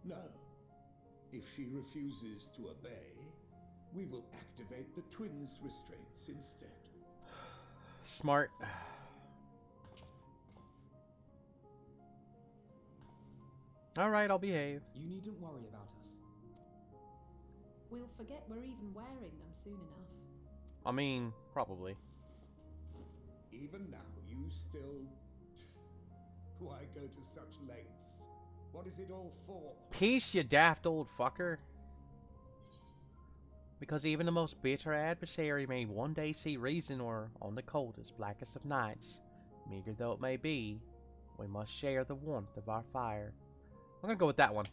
No. If she refuses to obey, we will activate the twins' restraints instead. Smart. Alright, I'll behave. You needn't worry about us. We'll forget we're even wearing them soon enough. I mean, probably. Even now, you still... Why go to such lengths? What is it all for? Peace, you daft old fucker. Because even the most bitter adversary may one day see reason, or on the coldest, blackest of nights, meager though it may be, we must share the warmth of our fire. I'm gonna go with that one.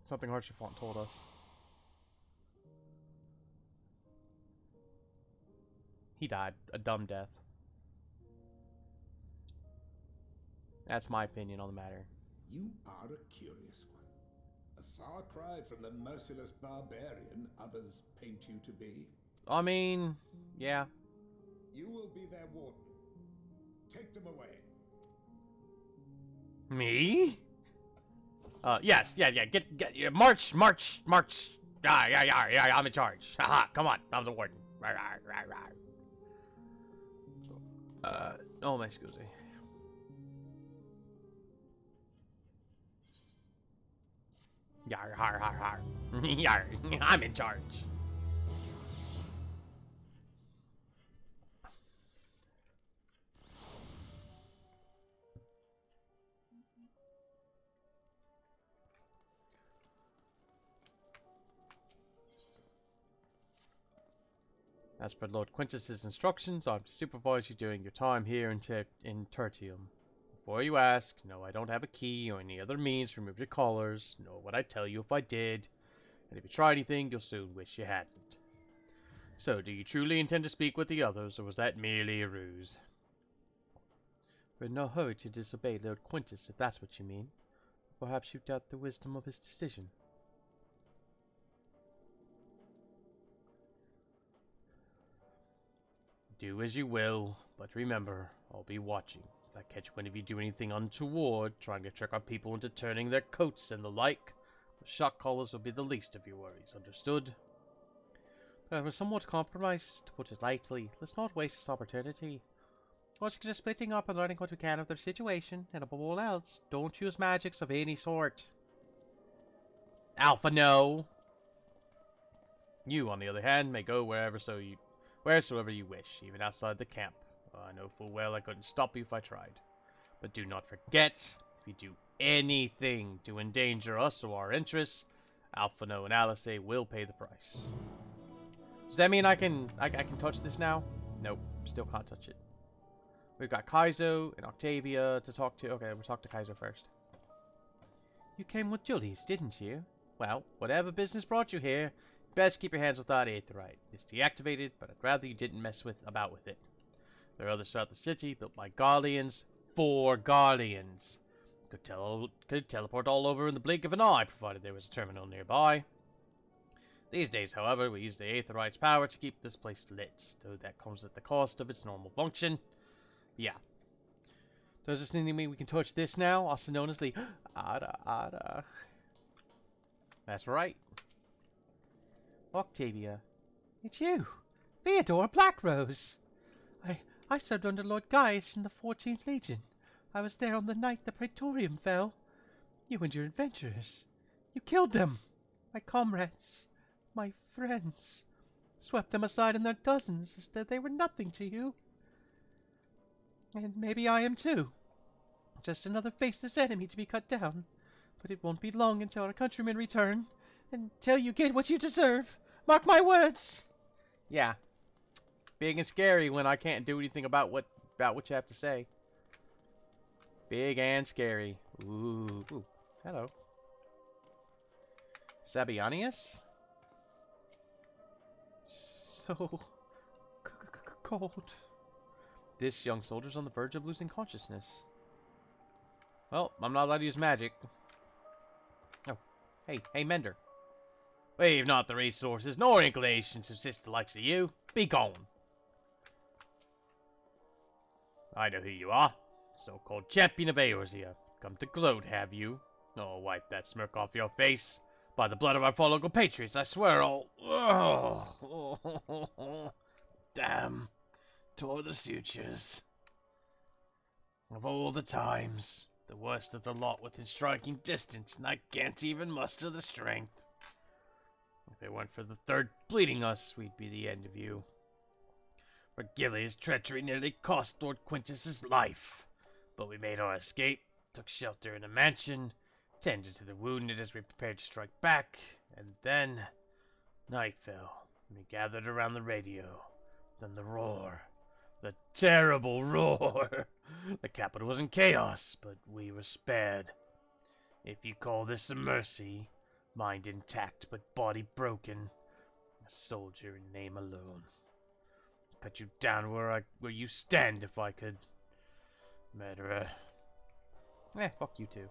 Something Harshaphant told us. He died a dumb death. That's my opinion on the matter. You are a curious one. A far cry from the merciless barbarian others paint you to be. I mean, yeah. You will be their warden. Take them away. Me? Yes, yeah, get, yeah, march. Yeah, I'm in charge. Haha, come on, I'm the warden. Oh my scusi. Yar, har, har, har. Yar, I'm in charge. As per Lord Quintus's instructions, I'm to supervise you during your time here in Tertium. Before you ask, no, I don't have a key or any other means to remove your collars, nor would I tell you if I did. And if you try anything, you'll soon wish you hadn't. So, do you truly intend to speak with the others, or was that merely a ruse? We're in no hurry to disobey Lord Quintus, if that's what you mean. Perhaps you doubt the wisdom of his decision. Do as you will, but remember, I'll be watching. If I catch one of you do anything untoward, trying to trick our people into turning their coats and the like, the shock collars will be the least of your worries, understood? We're somewhat compromised, to put it lightly. Let's not waste this opportunity. Let's just splitting up and learning what we can of their situation, and above all else, don't use magics of any sort. Alpha, no! You, on the other hand, may go wheresoever you wish, even outside the camp. I know full well I couldn't stop you if I tried. But do not forget, if you do anything to endanger us or our interests, Alphano and Alice will pay the price. Does that mean I can touch this now? Nope, still can't touch it. We've got Kaizo and Octavia to talk to. Okay, we'll talk to Kaizo first. You came with Julie's, didn't you? Well, whatever business brought you here, best keep your hands with that aetheryte. It's deactivated, but I'd rather you didn't mess about with it. There are others throughout the city, built by Garleans, for Garleans. Could teleport all over in the blink of an eye, provided there was a terminal nearby. These days, however, we use the aetheryte's power to keep this place lit, though that comes at the cost of its normal function. Yeah. Does this mean we can touch this now, also known as the Ada? That's right. Octavia. It's you! Theodore Blackrose! I served under Lord Gaius in the 14th Legion. I was there on the night the Praetorium fell. You and your adventurers. You killed them! My comrades. My friends. Swept them aside in their dozens, as though they were nothing to you. And maybe I am too. Just another faceless enemy to be cut down. But it won't be long until our countrymen return. Until you get what you deserve. Mark my words! Yeah. Big and scary when I can't do anything about what you have to say. Big and scary. Ooh. Hello. Sabianius? So cold. This young soldier's on the verge of losing consciousness. Well, I'm not allowed to use magic. Oh, hey, Mender. We've not the resources nor inclinations to assist the likes of you. Be gone. I know who you are. So-called champion of Eorzea. Come to gloat, have you? Oh, wipe that smirk off your face. By the blood of our fellow compatriots, I swear I'll... Oh, damn. Tore the sutures. Of all the times, the worst of the lot within striking distance, and I can't even muster the strength. If it weren't for the third bleeding us, we'd be the end of you. Vergilia's treachery nearly cost Lord Quintus's life, but we made our escape, took shelter in a mansion, tended to the wounded as we prepared to strike back, and then night fell, and we gathered around the radio. Then the roar. The terrible roar! The capital was in chaos, but we were spared. If you call this a mercy, mind intact but body broken, a soldier in name alone. Cut you down where you stand if I could. Murderer. Fuck you too.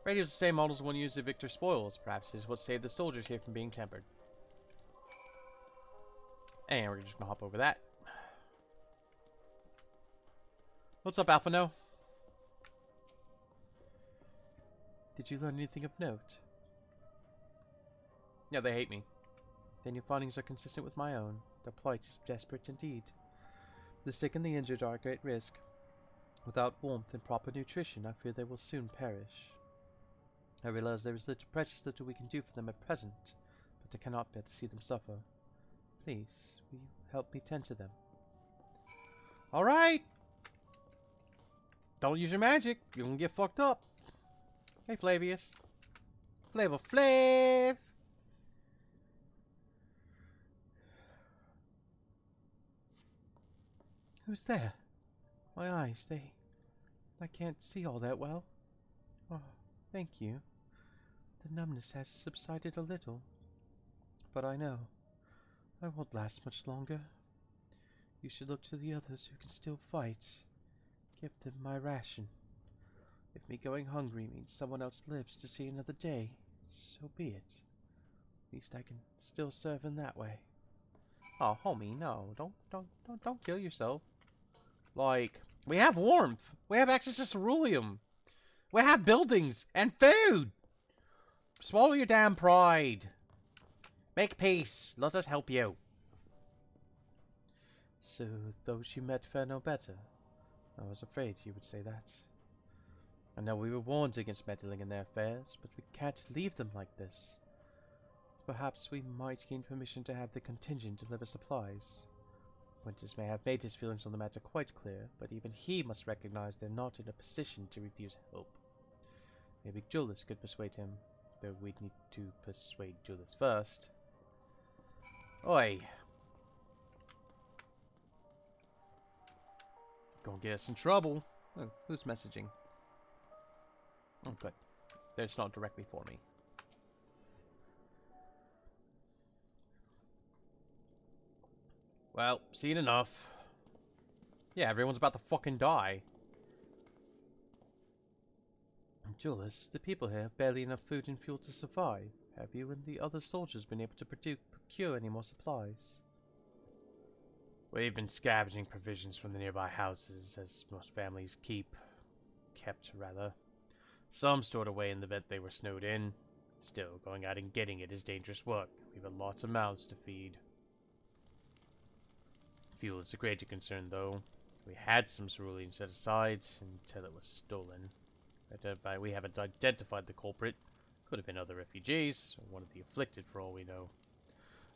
Radio's the same model as one used at Victor's spoils. Perhaps this is what saved the soldiers here from being tempered. And we're just gonna hop over that. What's up, Alpha No? Did you learn anything of note? Yeah, they hate me. Then your findings are consistent with my own. Their plight is desperate indeed. The sick and the injured are at great risk. Without warmth and proper nutrition, I fear they will soon perish. I realize there is precious little we can do for them at present, but I cannot bear to see them suffer. Please, will you help me tend to them? Alright! Don't use your magic, you're gonna get fucked up. Hey, Flavius. Flav! Who's there? My eyes, I can't see all that well. Oh, thank you. The numbness has subsided a little. But I know I won't last much longer. You should look to the others who can still fight. Give them my ration. If me going hungry means someone else lives to see another day, so be it. At least I can still serve in that way. Oh, homie, no. Don't kill yourself. Like, we have warmth. We have access to ceruleum. We have buildings and food. Swallow your damn pride. Make peace. Let us help you. So, those you met fare no better? I was afraid you would say that. I know we were warned against meddling in their affairs, but we can't leave them like this. Perhaps we might gain permission to have the contingent deliver supplies. Quintus may have made his feelings on the matter quite clear, but even he must recognize they're not in a position to refuse help. Maybe Julius could persuade him, though we'd need to persuade Julius first. Oi! Gonna get us in trouble. Oh, who's messaging? Oh, good. It's not directly for me. Well, seen enough. Yeah, everyone's about to fucking die. Julius, the people here have barely enough food and fuel to survive. Have you and the other soldiers been able to procure any more supplies? We've been scavenging provisions from the nearby houses, as most families kept rather. Some stored away in the event they were snowed in. Still, going out and getting it is dangerous work. We've got lots of mouths to feed. Fuel is a greater concern, though. We had some cerulean set aside until it was stolen. We haven't identified the culprit. Could have been other refugees, or one of the afflicted for all we know.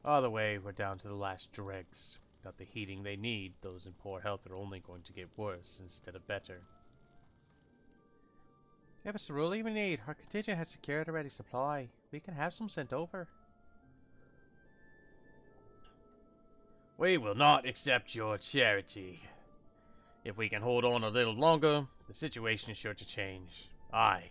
Either way, we're down to the last dregs. Without the heating they need, those in poor health are only going to get worse instead of better. Yeah, but cerulean we need. Our contingent has secured a ready supply. We can have some sent over. We will not accept your charity. If we can hold on a little longer, the situation is sure to change. Aye,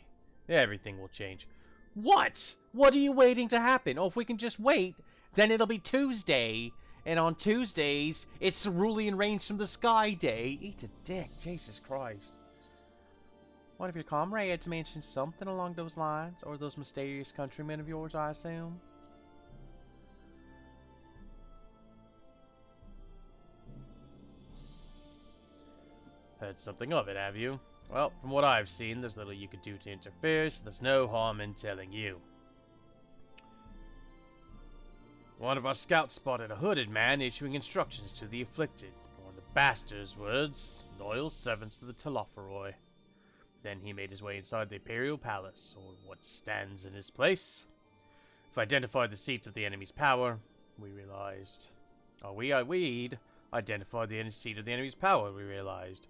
everything will change. What? What are you waiting to happen? Oh, if we can just wait, then it'll be Tuesday. And on Tuesdays, it's Cerulean Rains from the Sky Day. Eat a dick, Jesus Christ. One of your comrades mentioned something along those lines, or those mysterious countrymen of yours, I assume. Heard something of it, have you? Well, from what I've seen, there's little you could do to interfere, so there's no harm in telling you. One of our scouts spotted a hooded man issuing instructions to the afflicted, or in the bastard's words, loyal servants to the Telophoroi. Then he made his way inside the Imperial Palace, or what stands in its place. If I identified the seat of the enemy's power, we realized... we'd identified the seat of the enemy's power, we realized.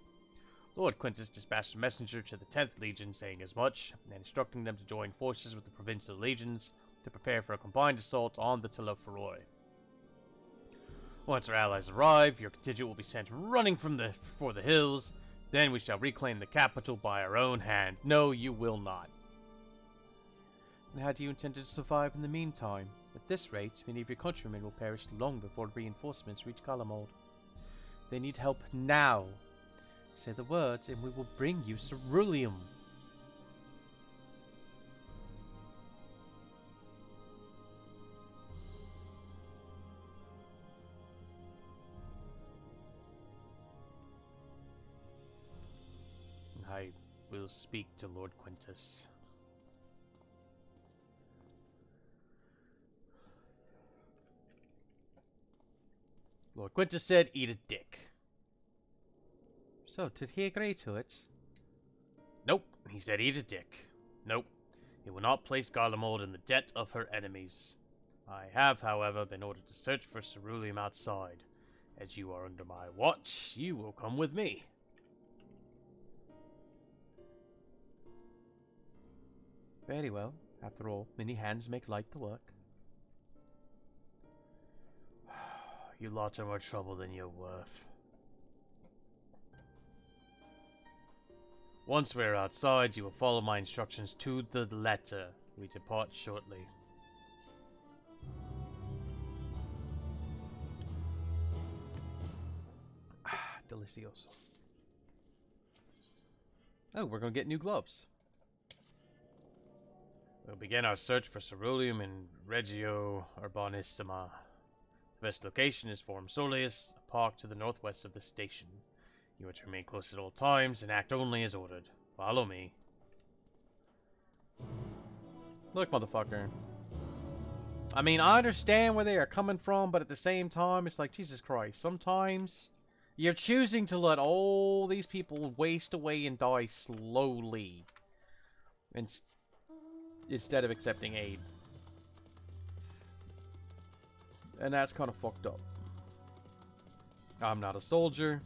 Lord Quintus dispatched a messenger to the 10th Legion saying as much, and instructing them to join forces with the provincial legions to prepare for a combined assault on the Telophoroi. Once our allies arrive, your contingent will be sent running for the hills, then we shall reclaim the capital by our own hand. No, you will not. And how do you intend to survive in the meantime? At this rate, many of your countrymen will perish long before reinforcements reach Garlemald. They need help now. Say the word, and we will bring you ceruleum. I will speak to Lord Quintus. Lord Quintus said, eat a dick. So, did he agree to it? Nope, he said eat a dick. Nope, he will not place Garlemald in the debt of her enemies. I have, however, been ordered to search for ceruleum outside. As you are under my watch, you will come with me. Very well. After all, many hands make light the work. You lot are more trouble than you're worth. Once we're outside, you will follow my instructions to the letter. We depart shortly. Delicioso. Oh, we're gonna get new gloves. We'll begin our search for ceruleum in Regio Urbanissima. The best location is Forum Soleus, a park to the northwest of the station. You are to remain close at all times and act only as ordered. Follow me. Look, motherfucker. I mean, I understand where they are coming from, but at the same time, it's like, Jesus Christ. Sometimes you're choosing to let all these people waste away and die slowly instead of accepting aid. And that's kind of fucked up. I'm not a soldier.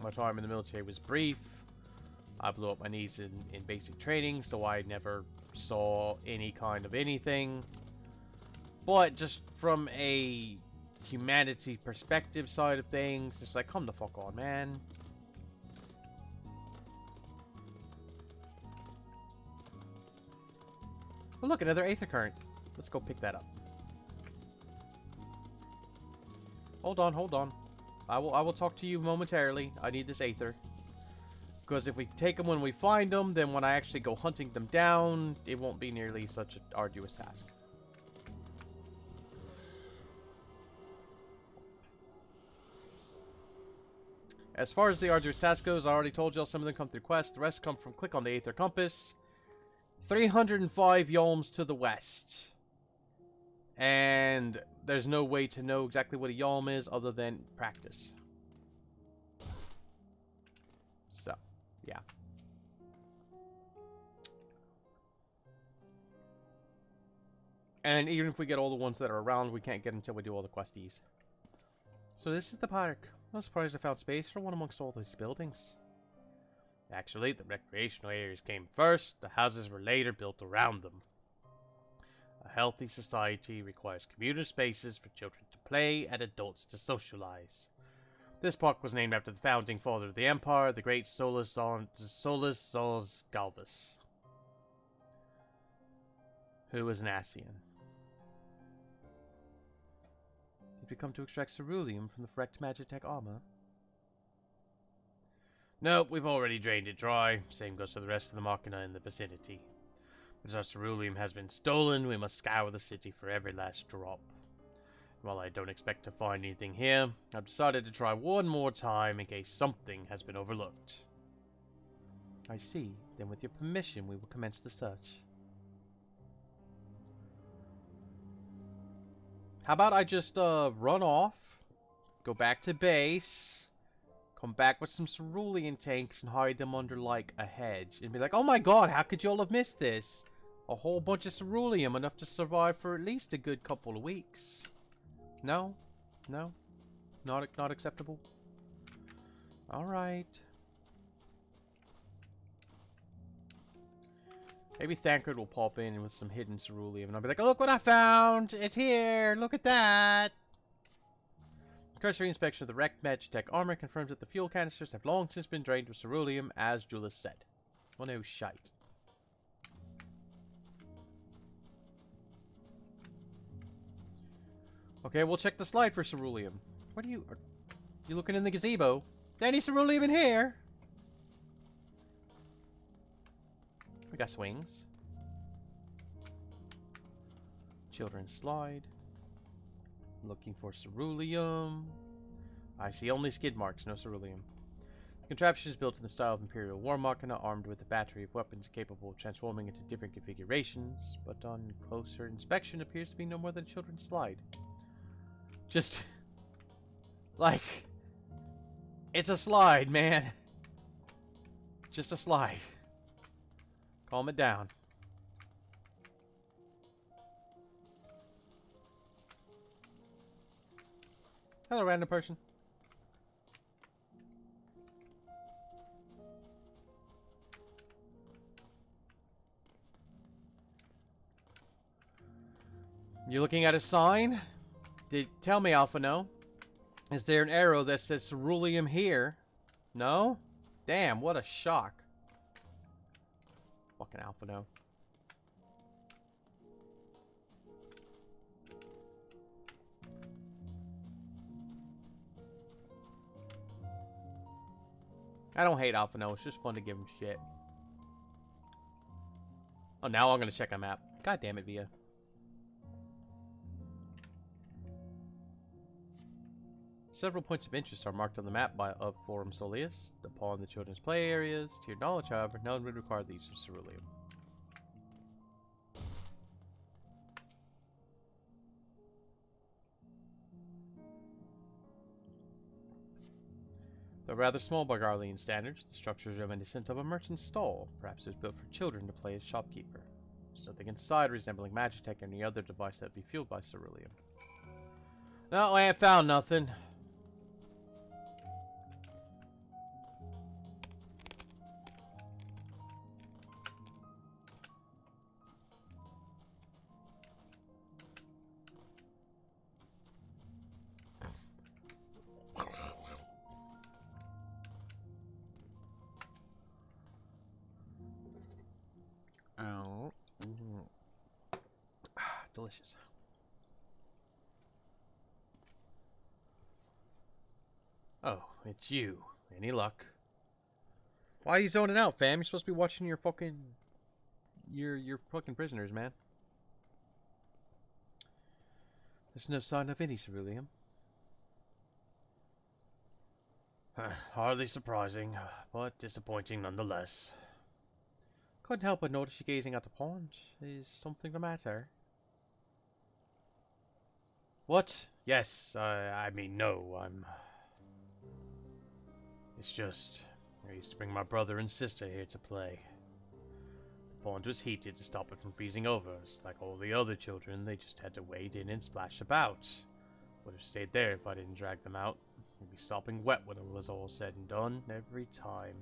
My time in the military was brief. I blew up my knees in basic training, so I never saw any kind of anything. But just from a humanity perspective side of things, it's like, come the fuck on, man. Oh, look, another Aether Current. Let's go pick that up. Hold on, hold on. I will talk to you momentarily. I need this Aether. Because if we take them when we find them, then when I actually go hunting them down, it won't be nearly such an arduous task. As far as the arduous task goes, I already told y'all some of them come through quests. The rest come from click on the Aether Compass. 305 yalms to the west. And there's no way to know exactly what a yalm is other than practice. So, yeah. And even if we get all the ones that are around, we can't get them until we do all the questies. So this is the park. I'm surprised I found space for one amongst all these buildings. Actually, the recreational areas came first. The houses were later built around them. A healthy society requires communal spaces for children to play and adults to socialize. This park was named after the founding father of the empire, the great Solus Galvus, who was an Asian. Did we come to extract ceruleum from the wrecked Magitech armor? Nope, we've already drained it dry. Same goes for the rest of the machina in the vicinity. As our ceruleum has been stolen, we must scour the city for every last drop. While I don't expect to find anything here, I've decided to try one more time in case something has been overlooked. I see. Then with your permission, we will commence the search. How about I just run off, go back to base, come back with some cerulean tanks and hide them under like a hedge and be like, oh my god, how could y'all have missed this? A whole bunch of ceruleum, enough to survive for at least a good couple of weeks. No? No? Not acceptable? Alright. Maybe Thancred will pop in with some hidden ceruleum and I'll be like, oh, look what I found! It's here! Look at that! Cursory inspection of the wrecked Magitech armor confirms that the fuel canisters have long since been drained with ceruleum, as Julius said. Well, no shite. Okay, we'll check the slide for ceruleum. What are you looking in the gazebo? Any ceruleum in here? We got swings. Children's slide. Looking for ceruleum. I see only skid marks, no ceruleum. The contraption is built in the style of Imperial War Machina, armed with a battery of weapons capable of transforming into different configurations, but on closer inspection appears to be no more than a children's slide. Just like, it's a slide, man. Just a slide. Calm it down. Hello, random person. You looking at a sign? Tell me, Alphano. Is there an arrow that says ceruleum here? No? Damn, what a shock. Fucking Alpha no. I don't hate Alpha no, it's just fun to give him shit. Oh, now I'm gonna check a map. God damn it, Via. Several points of interest are marked on the map of Forum Soleus. Upon the children's play areas, to your knowledge, however, none would require the use of ceruleum. Though rather small by Garlean standards, the structure is reminiscent of a merchant's stall. Perhaps it was built for children to play as shopkeeper. There's nothing inside resembling Magitech or any other device that would be fueled by ceruleum. No, I ain't found nothing. Oh. Delicious. Oh, it's you. Any luck? Why are you zoning out, fam? You're supposed to be watching your fucking... Your fucking prisoners, man. There's no sign of any ceruleum. Hardly surprising, but disappointing nonetheless. Couldn't help but notice you gazing at the pond. Is something the matter? What? Yes, I mean no, It's just... I used to bring my brother and sister here to play. The pond was heated to stop it from freezing over. It's like all the other children, they just had to wade in and splash about. Would have stayed there if I didn't drag them out. We'd be sopping wet when it was all said and done, every time.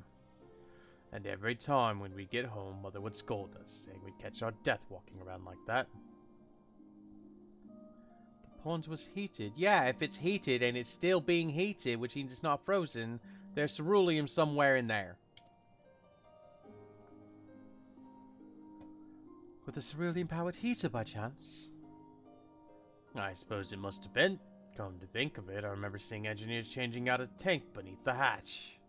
And every time when we get home, Mother would scold us, saying we'd catch our death walking around like that. The pond was heated. Yeah, if it's heated and it's still being heated, which means it's not frozen, there's ceruleum somewhere in there. With a ceruleum-powered heater, by chance? I suppose it must have been. Come to think of it, I remember seeing engineers changing out a tank beneath the hatch.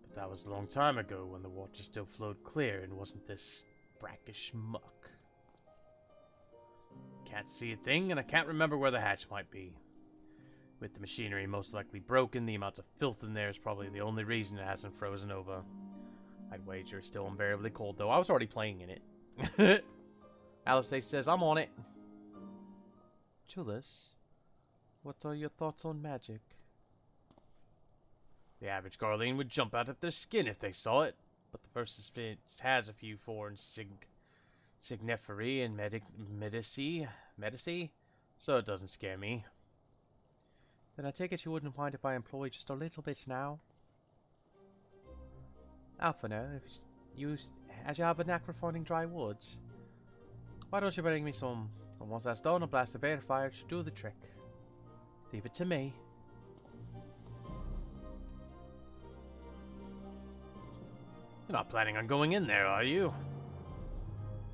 But that was a long time ago, when the water still flowed clear and wasn't this brackish muck. Can't see a thing, and I can't remember where the hatch might be. With the machinery most likely broken, the amount of filth in there is probably the only reason it hasn't frozen over. I'd wager it's still unbearably cold, though. I was already playing in it. Alice says, I'm on it. Julius, what are your thoughts on magic? The average Garlean would jump out of their skin if they saw it, but the Versus has a few foreign signifery and medici, so it doesn't scare me. Then I take it you wouldn't mind if I employ just a little bit now? Alphina, as you have a knack for finding dry woods, why don't you bring me some? And once that's done, a blast of air fire should do the trick. Leave it to me. You're not planning on going in there, are you?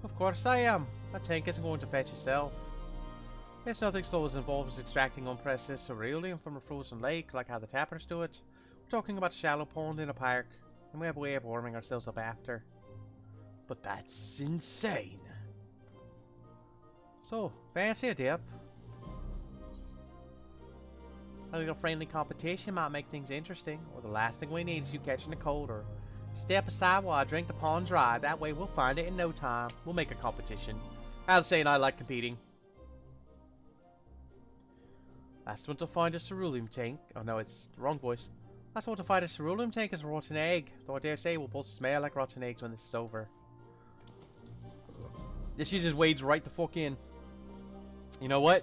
Of course I am. That tank isn't going to fetch itself. It's nothing so as involved as extracting unprocessed ceruleum from a frozen lake, like how the tappers do it. We're talking about a shallow pond in a park, and we have a way of warming ourselves up after. But that's insane. So, fancy a dip? A little friendly competition might make things interesting, or the last thing we need is you catching a cold, or step aside while I drink the pond dry. That way we'll find it in no time. We'll make a competition. Alice and I like competing. Last one to find a ceruleum tank. Oh no, it's the wrong voice. Last one to find a ceruleum tank is a rotten egg. Though I dare say we'll both smell like rotten eggs when this is over. This shit just wades right the fuck in. You know what?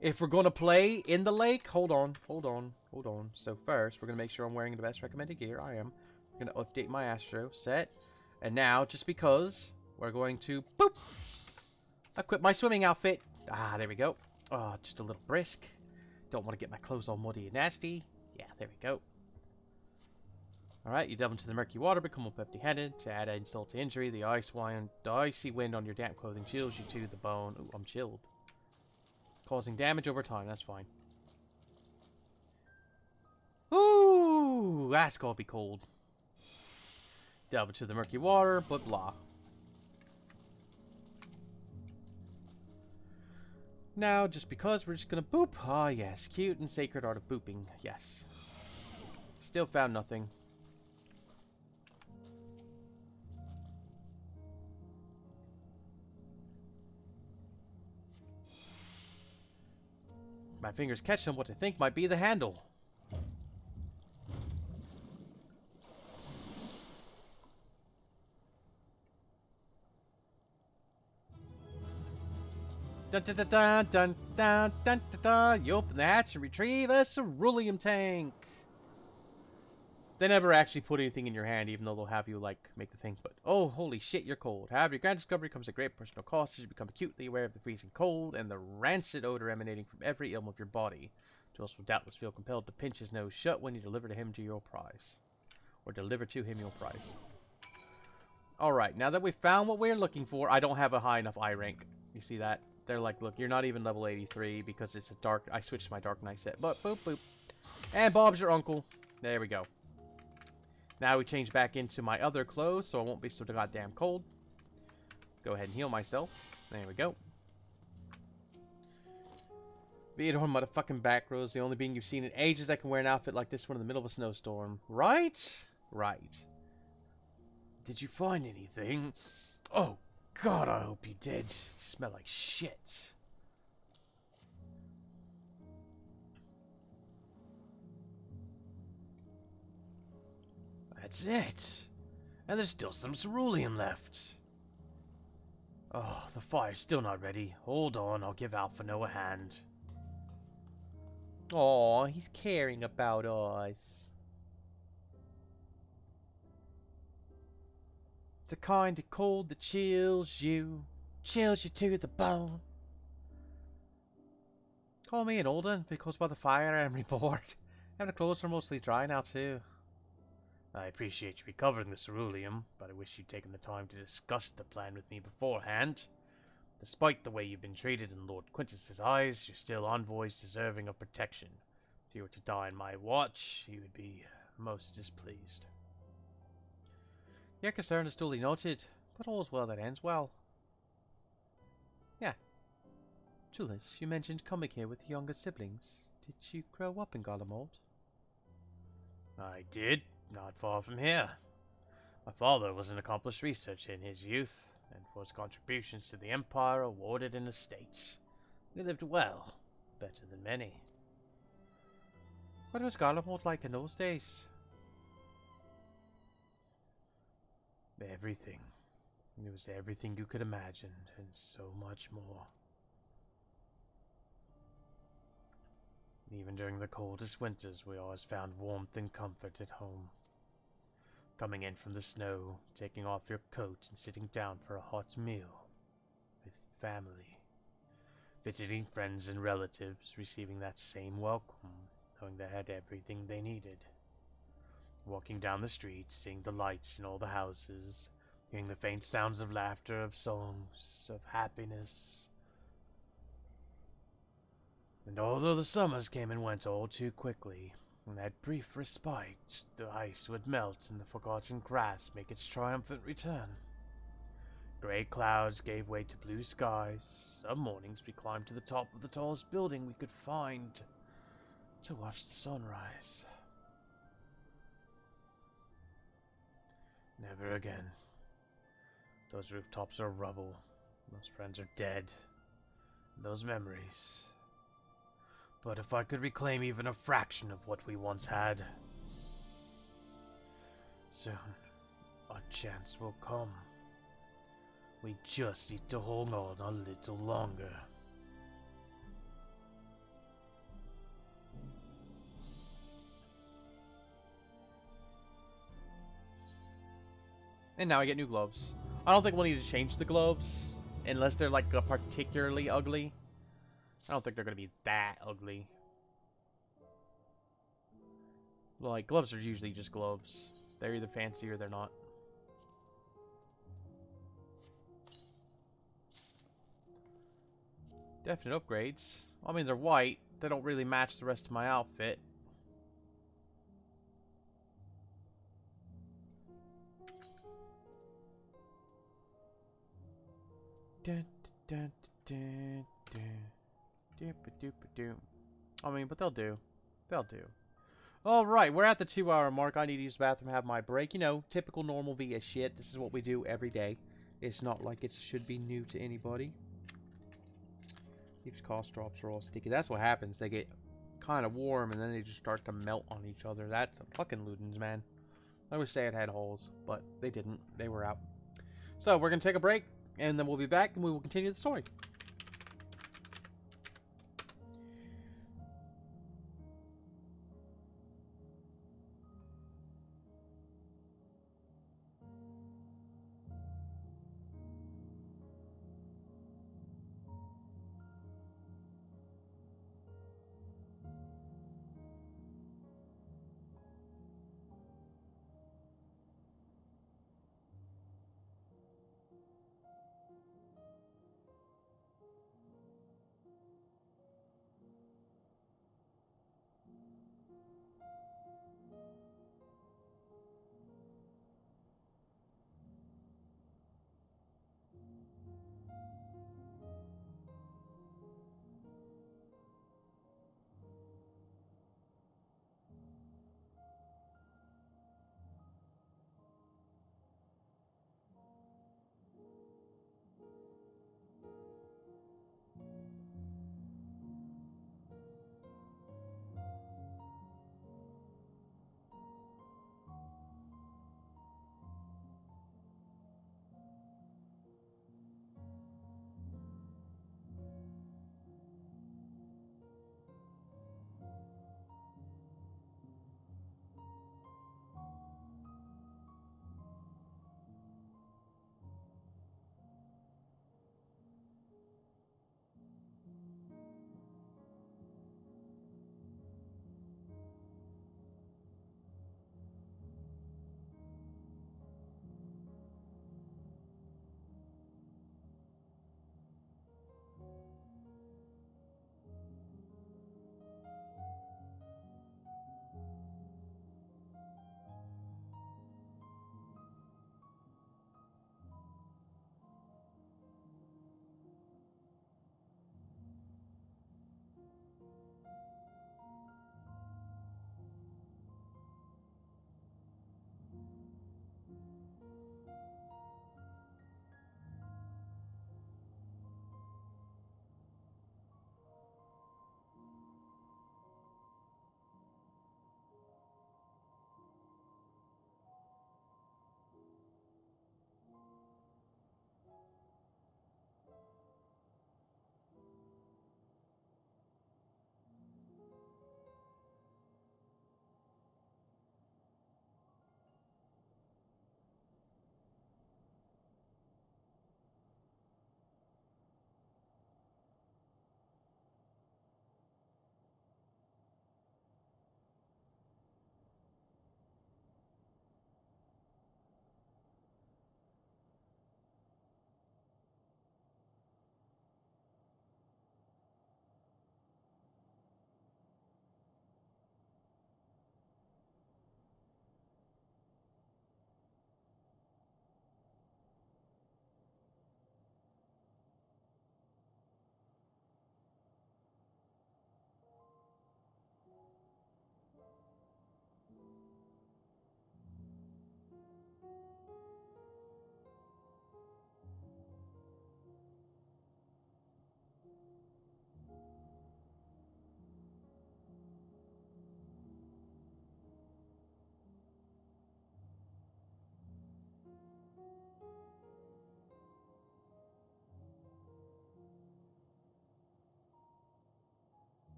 If we're gonna play in the lake, hold on. So first, we're gonna make sure I'm wearing the best recommended gear. I am. I'm gonna update my Astro set. And now, just because, we're going to boop equip my swimming outfit. Ah, there we go. Oh, just a little brisk. Don't want to get my clothes all muddy and nasty. Yeah, there we go. Alright, you delve into the murky water, become up empty-handed. To add insult to injury, the icy wind on your damp clothing chills you to the bone. Ooh, I'm chilled. Causing damage over time, that's fine. Ooh, that's gonna be cold. Delve into the murky water, but blah. Now, just because, we're just gonna boop. Ah, yes, cute and sacred art of booping. Yes. Still found nothing. My fingers catch on what I think might be the handle. Dun dun dun dun dun dun dun dun dun. You open the hatch and retrieve a ceruleum tank. They never actually put anything in your hand, even though they'll have you, like, make the thing. But, oh, holy shit, you're cold. However, your grand discovery comes at great personal cost as you become acutely aware of the freezing cold and the rancid odor emanating from every ilm of your body. Jules will doubtless feel compelled to pinch his nose shut when you deliver to him your prize. Or deliver to him your prize. Alright, now that we've found what we're looking for, I don't have a high enough eye rank. You see that? They're like, look, you're not even level 83 because it's a dark... I switched my Dark Knight set. But, boop, boop. And Bob's your uncle. There we go. Now we change back into my other clothes, so I won't be so goddamn cold. Go ahead and heal myself. There we go. Be it on motherfucking back rows, the only being you've seen in ages that can wear an outfit like this one in the middle of a snowstorm. Right? Right. Did you find anything? Oh, God, I hope you did. You smell like shit. That's it. And there's still some ceruleum left. Oh, the fire's still not ready. Hold on, I'll give Alphino a hand. Aw, he's caring about us. It's the kind of cold that chills you to the bone. Call me an old un, because by the fire I'm rebored. And the clothes are mostly dry now too. I appreciate you recovering the ceruleum, but I wish you'd taken the time to discuss the plan with me beforehand. Despite the way you've been treated in Lord Quintus's eyes, you're still envoys deserving of protection. If you were to die on my watch, he would be most displeased. Your concern is duly noted, but all's well that ends well. Yeah. Julius, you mentioned coming here with younger siblings. Did you grow up in Garlemald? I did, not far from here. My father was an accomplished researcher in his youth, and for his contributions to the Empire awarded an estate. We lived well, better than many. What was Garlemald like in those days? Everything. It was everything you could imagine, and so much more. Even during the coldest winters, we always found warmth and comfort at home. Coming in from the snow, taking off your coat and sitting down for a hot meal with family. Visiting friends and relatives, receiving that same welcome, knowing they had everything they needed. Walking down the streets, seeing the lights in all the houses, hearing the faint sounds of laughter, of songs, of happiness. And although the summers came and went all too quickly, in that brief respite, the ice would melt and the forgotten grass make its triumphant return. Grey clouds gave way to blue skies. Some mornings we climbed to the top of the tallest building we could find to watch the sunrise. Never again. Those rooftops are rubble. Those friends are dead. Those memories. But if I could reclaim even a fraction of what we once had, soon our chance will come. We just need to hold on a little longer. And now I get new gloves. I don't think we'll need to change the gloves unless they're like particularly ugly. I don't think they're going to be that ugly. Like, gloves are usually just gloves. They're either fancy or they're not. Definite upgrades. I mean, they're white. They don't really match the rest of my outfit. Dun, dun, dun, dun, dun. I mean, but they'll do. They'll do. Alright, we're at the 2-hour mark. I need to use the bathroom, have my break. You know, typical normal VS shit. This is what we do every day. It's not like it should be new to anybody. These cost drops are all sticky. That's what happens. They get kind of warm and then they just start to melt on each other. That's fucking Ludens, man. I wish they had holes, but they didn't. They were out. So, we're going to take a break, and then we'll be back, and we will continue the story.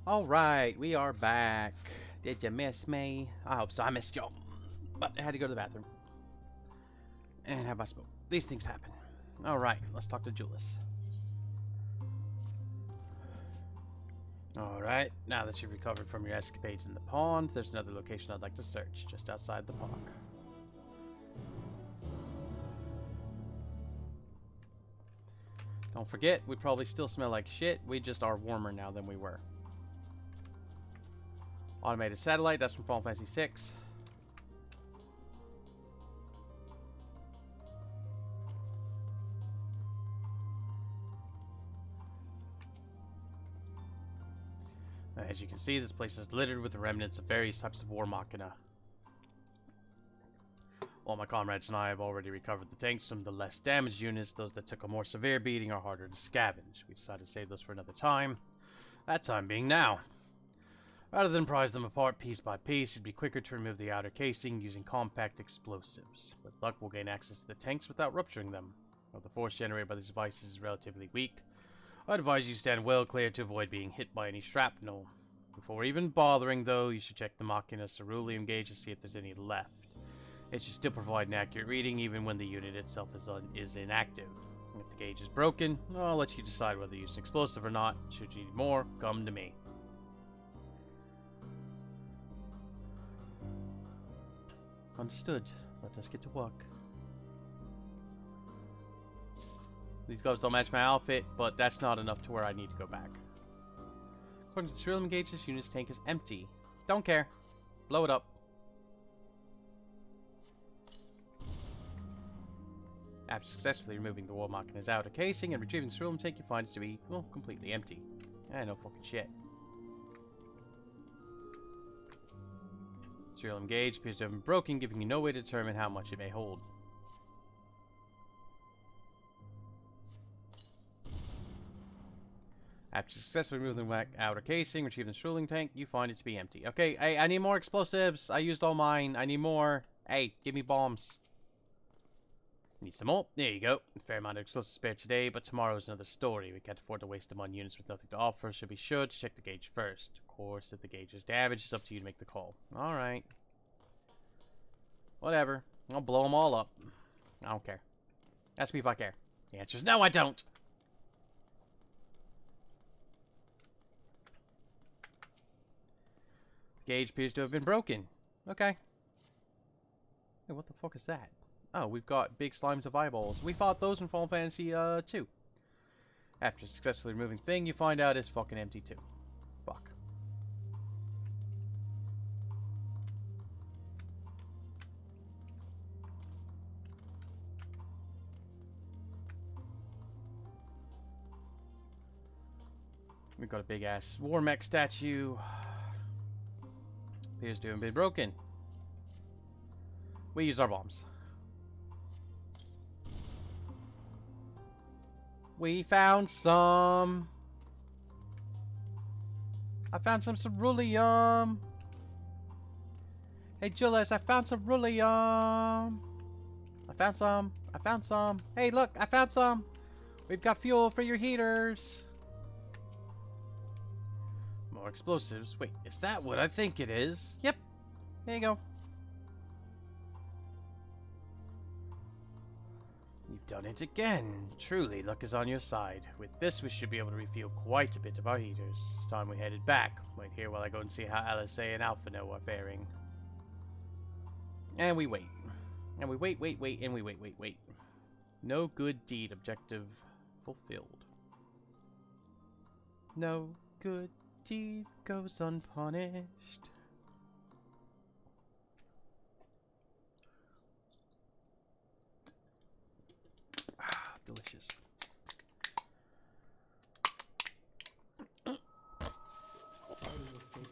Alright, we are back. Did you miss me? I hope so. I missed y'all. But I had to go to the bathroom. And have my smoke. These things happen. Alright, let's talk to Julius. Alright, now that you've recovered from your escapades in the pond, there's another location I'd like to search, just outside the park. Don't forget, we probably still smell like shit, we just are warmer now than we were. Automated satellite, that's from Final Fantasy VI. As you can see, this place is littered with the remnants of various types of war machina. While my comrades and I have already recovered the tanks from the less damaged units, those that took a more severe beating are harder to scavenge. We decided to save those for another time. That time being now. Rather than prize them apart piece by piece, it'd be quicker to remove the outer casing using compact explosives. With luck, we'll gain access to the tanks without rupturing them. While the force generated by these devices is relatively weak, I advise you stand well clear to avoid being hit by any shrapnel. Before even bothering, though, you should check the Machina ceruleum gauge to see if there's any left. It should still provide an accurate reading even when the unit itself is inactive. If the gauge is broken, I'll let you decide whether to use an explosive or not. Should you need more, come to me. Understood. Let us get to work. These gloves don't match my outfit, but that's not enough to where I need to go back. According to the ceruleum gauge, this unit's tank is empty. Don't care. Blow it up. After successfully removing the war machina's outer casing and retrieving the ceruleum tank, you find it to be, well, completely empty. No fucking shit. The ceruleum gauge appears to have been broken, giving you no way to determine how much it may hold. After successfully removing the outer casing, retrieving the ceruleum tank, you find it to be empty. Okay, I need more explosives. I used all mine. I need more. Hey, give me bombs. Need some more? There you go. A fair amount of explosives spare today, but tomorrow's another story. We can't afford to waste them on units with nothing to offer, so be sure to check the gauge first. Of course, if the gauge is damaged, it's up to you to make the call. Alright. Whatever. I'll blow them all up. I don't care. Ask me if I care. The answer is no, I don't! The gauge appears to have been broken. Okay. Hey, what the fuck is that? Oh, we've got big slimes of eyeballs. We fought those in Final Fantasy 2. After successfully removing the thing, you find out it's fucking empty too. Fuck. We've got a big ass war mech statue. Appears to have been broken. We use our bombs. We found some. I found some ceruleum. Hey Julius, I found some ceruleum. I found some. I found some. Hey look, I found some. We've got fuel for your heaters. More explosives. Wait, is that what I think it is? Yep. There you go. You've done it again. Truly, luck is on your side. With this, we should be able to refuel quite a bit of our heaters. It's time we headed back. Wait here while I go and see how LSA and Alpha No are faring. And we wait. And we wait, and we wait. No good deed objective fulfilled. No good deed goes unpunished. Delicious.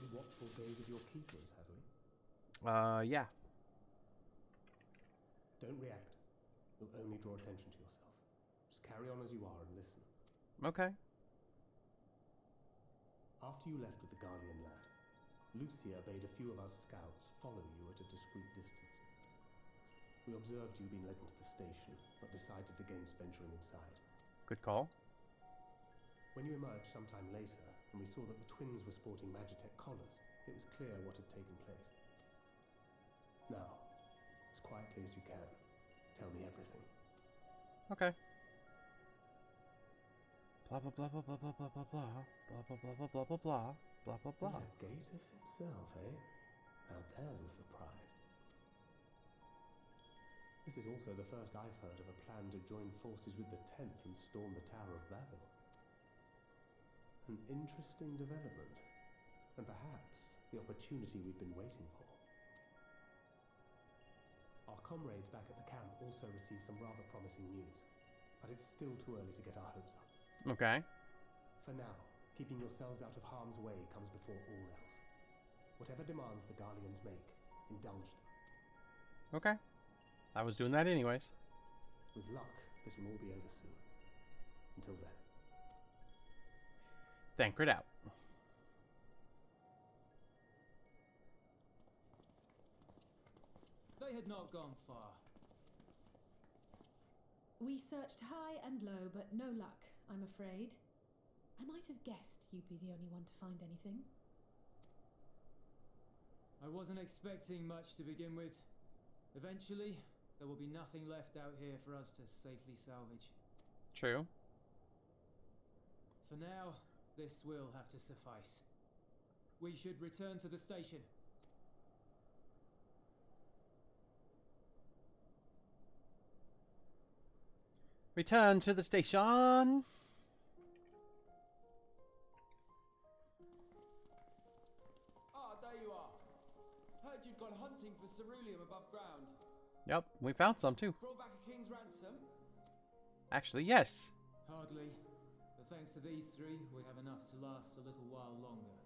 Watchful gaze of your keepers, have we? Yeah. Don't react. You'll only draw attention to yourself. Just carry on as you are and listen. Okay. After you left with the Garlean lad, Lucia bade a few of us scouts follow you at a discreet distance. We observed you being led into the station, but decided against venturing inside. Good call. When you emerged sometime later, and we saw that the twins were sporting Magitech collars, it was clear what had taken place. Now, as quietly as you can, tell me everything. Okay. Blah blah blah blah blah blah blah blah blah blah blah blah blah blah blah blah blah blah. Gatus himself, eh? Now there's a surprise. This is also the first I've heard of a plan to join forces with the 10th and storm the Tower of Babel. An interesting development, and perhaps the opportunity we've been waiting for. Our comrades back at the camp also received some rather promising news, but it's still too early to get our hopes up. Okay. For now, keeping yourselves out of harm's way comes before all else. Whatever demands the Garleans make, indulge them. Okay. I was doing that anyways. With luck, this will all be over soon. Until then. Thancred out. They had not gone far. We searched high and low, but no luck, I'm afraid. I might have guessed you'd be the only one to find anything. I wasn't expecting much to begin with. Eventually, there will be nothing left out here for us to safely salvage. True. For now, this will have to suffice. We should return to the station. Return to the station. Ah, there you are. Heard you'd gone hunting for ceruleum above ground. Yep, we found some too. Brought back a king's ransom? Actually, yes. Hardly. But thanks to these three, we have enough to last a little while longer.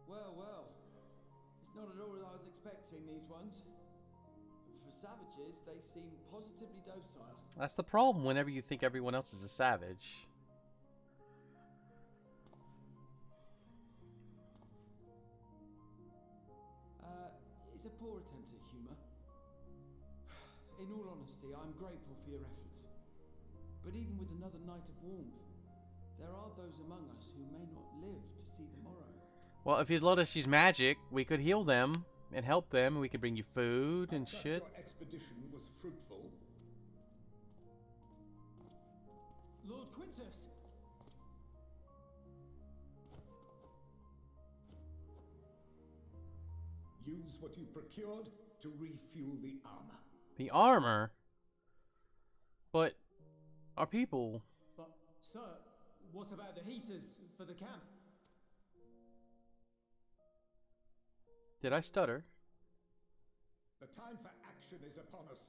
Well, well. It's not at all as I was expecting, these ones. For savages, they seem positively docile. That's the problem whenever you think everyone else is a savage. It's a poor attempt at humour. In all honesty, I'm grateful for your efforts. But even with another night of warmth, there are those among us who may not live to see the morrow. Well, if you'd let us use magic, we could heal them and help them, and we could bring you food and shit. Your expedition was fruitful. Lord Quintus! Use what you procured to refuel the armor. The armor? But our people... But, sir, what about the heaters for the camp? Did I stutter? The time for action is upon us.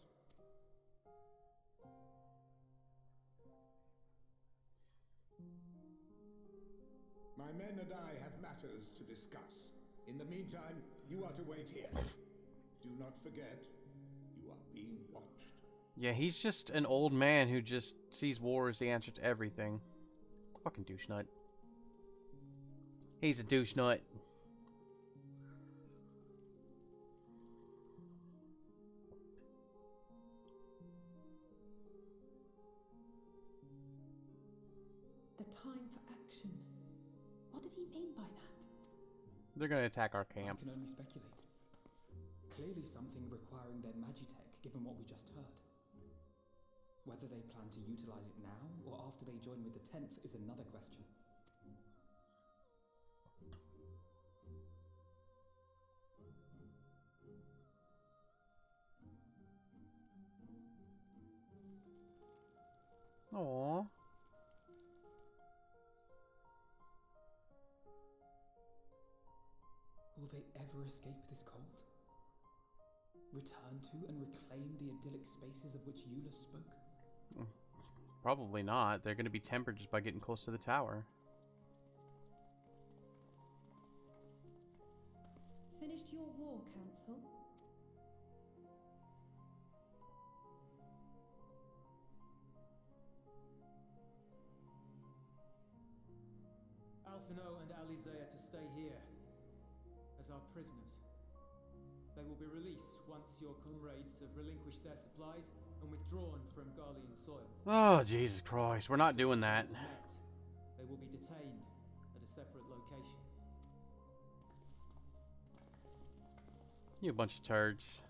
My men and I have matters to discuss. In the meantime, you are to wait here. Do not forget, you are being watched. Yeah, he's just an old man who just sees war as the answer to everything. Fucking douche nut. He's a douche nut. The time for action. What did he mean by that? They're gonna attack our camp. I can only speculate. Clearly something requiring their magitech, given what we just heard. Whether they plan to utilize it now, or after they join with the 10th, is another question. Aww. Will they ever escape this cult? Return to and reclaim the idyllic spaces of which Euless spoke? Probably not. They're going to be tempered just by getting close to the tower. Finished your war, Council? Alphino and Alizea to stay here as our prisoners. They will be released once your comrades have relinquished their supplies and withdrawn from Garlean soil. Oh, Jesus Christ. We're not doing that. They will be detained at a separate location. You bunch of turds.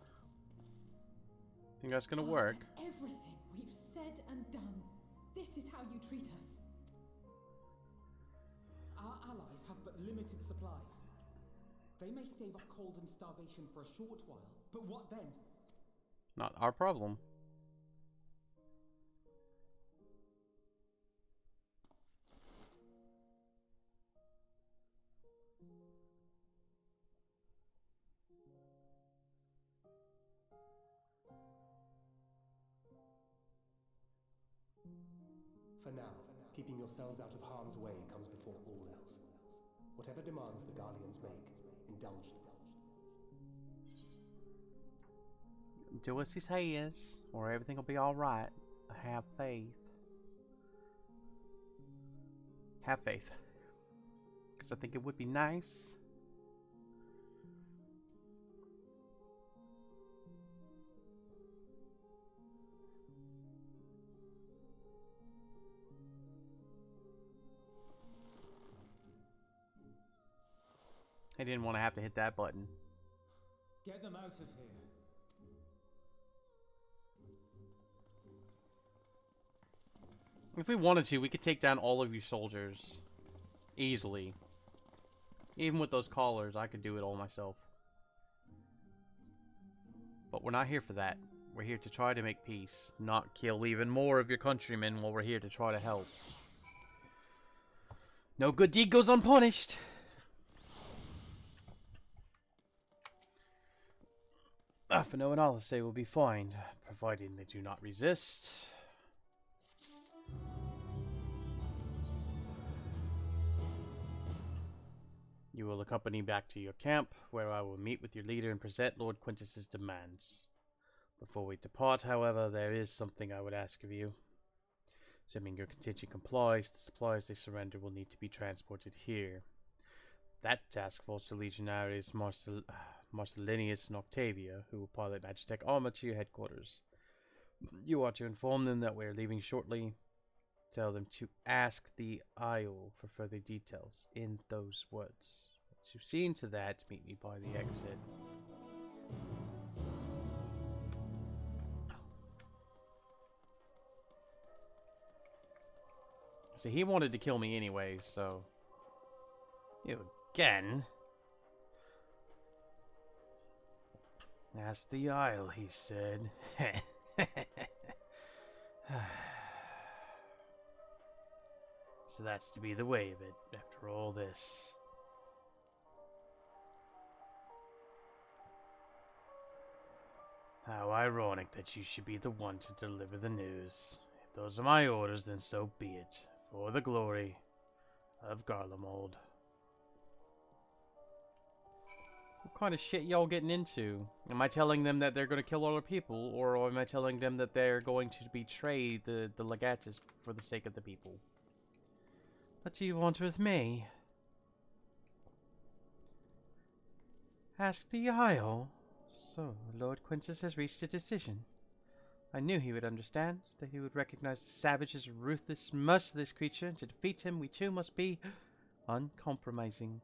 Think that's gonna work? After everything we've said and done, this is how you treat us. Our allies have but limited supplies. They may stave off cold and starvation for a short while, but what then? Not our problem. For now, keeping yourselves out of harm's way comes before all else. Whatever demands the Garleans make, indulge them. Do as he says, or everything will be alright. Have faith. Have faith. Because I think it would be nice. I didn't want to have to hit that button. Get them out of here. If we wanted to, we could take down all of you soldiers. Easily. Even with those collars, I could do it all myself. But we're not here for that. We're here to try to make peace, not kill even more of your countrymen while we're here to try to help. No good deed goes unpunished. For no one I'll say will be fine, providing they do not resist. You will accompany back to your camp, where I will meet with your leader and present Lord Quintus's demands. Before we depart, however, there is something I would ask of you. Assuming your contingent complies, the supplies they surrender will need to be transported here. That task falls to Legionaries Marcellinus and Octavia, who will pilot Magitech armor to your headquarters. You are to inform them that we are leaving shortly. Tell them to ask the Isle for further details in those woods. Once you've seen to that, meet me by the exit. See, he wanted to kill me anyway, so... You again? Ask the Isle, he said. So that's to be the way of it, after all this. How ironic that you should be the one to deliver the news. If those are my orders, then so be it, for the glory of Garlemald. What kind of shit y'all getting into? Am I telling them that they're going to kill all our people, or am I telling them that they're going to betray the legatus for the sake of the people? What do you want with me? Ask the Isle. So, Lord Quintus has reached a decision. I knew he would understand, that he would recognize the savage as a ruthless, merciless creature, and to defeat him we too must be uncompromising.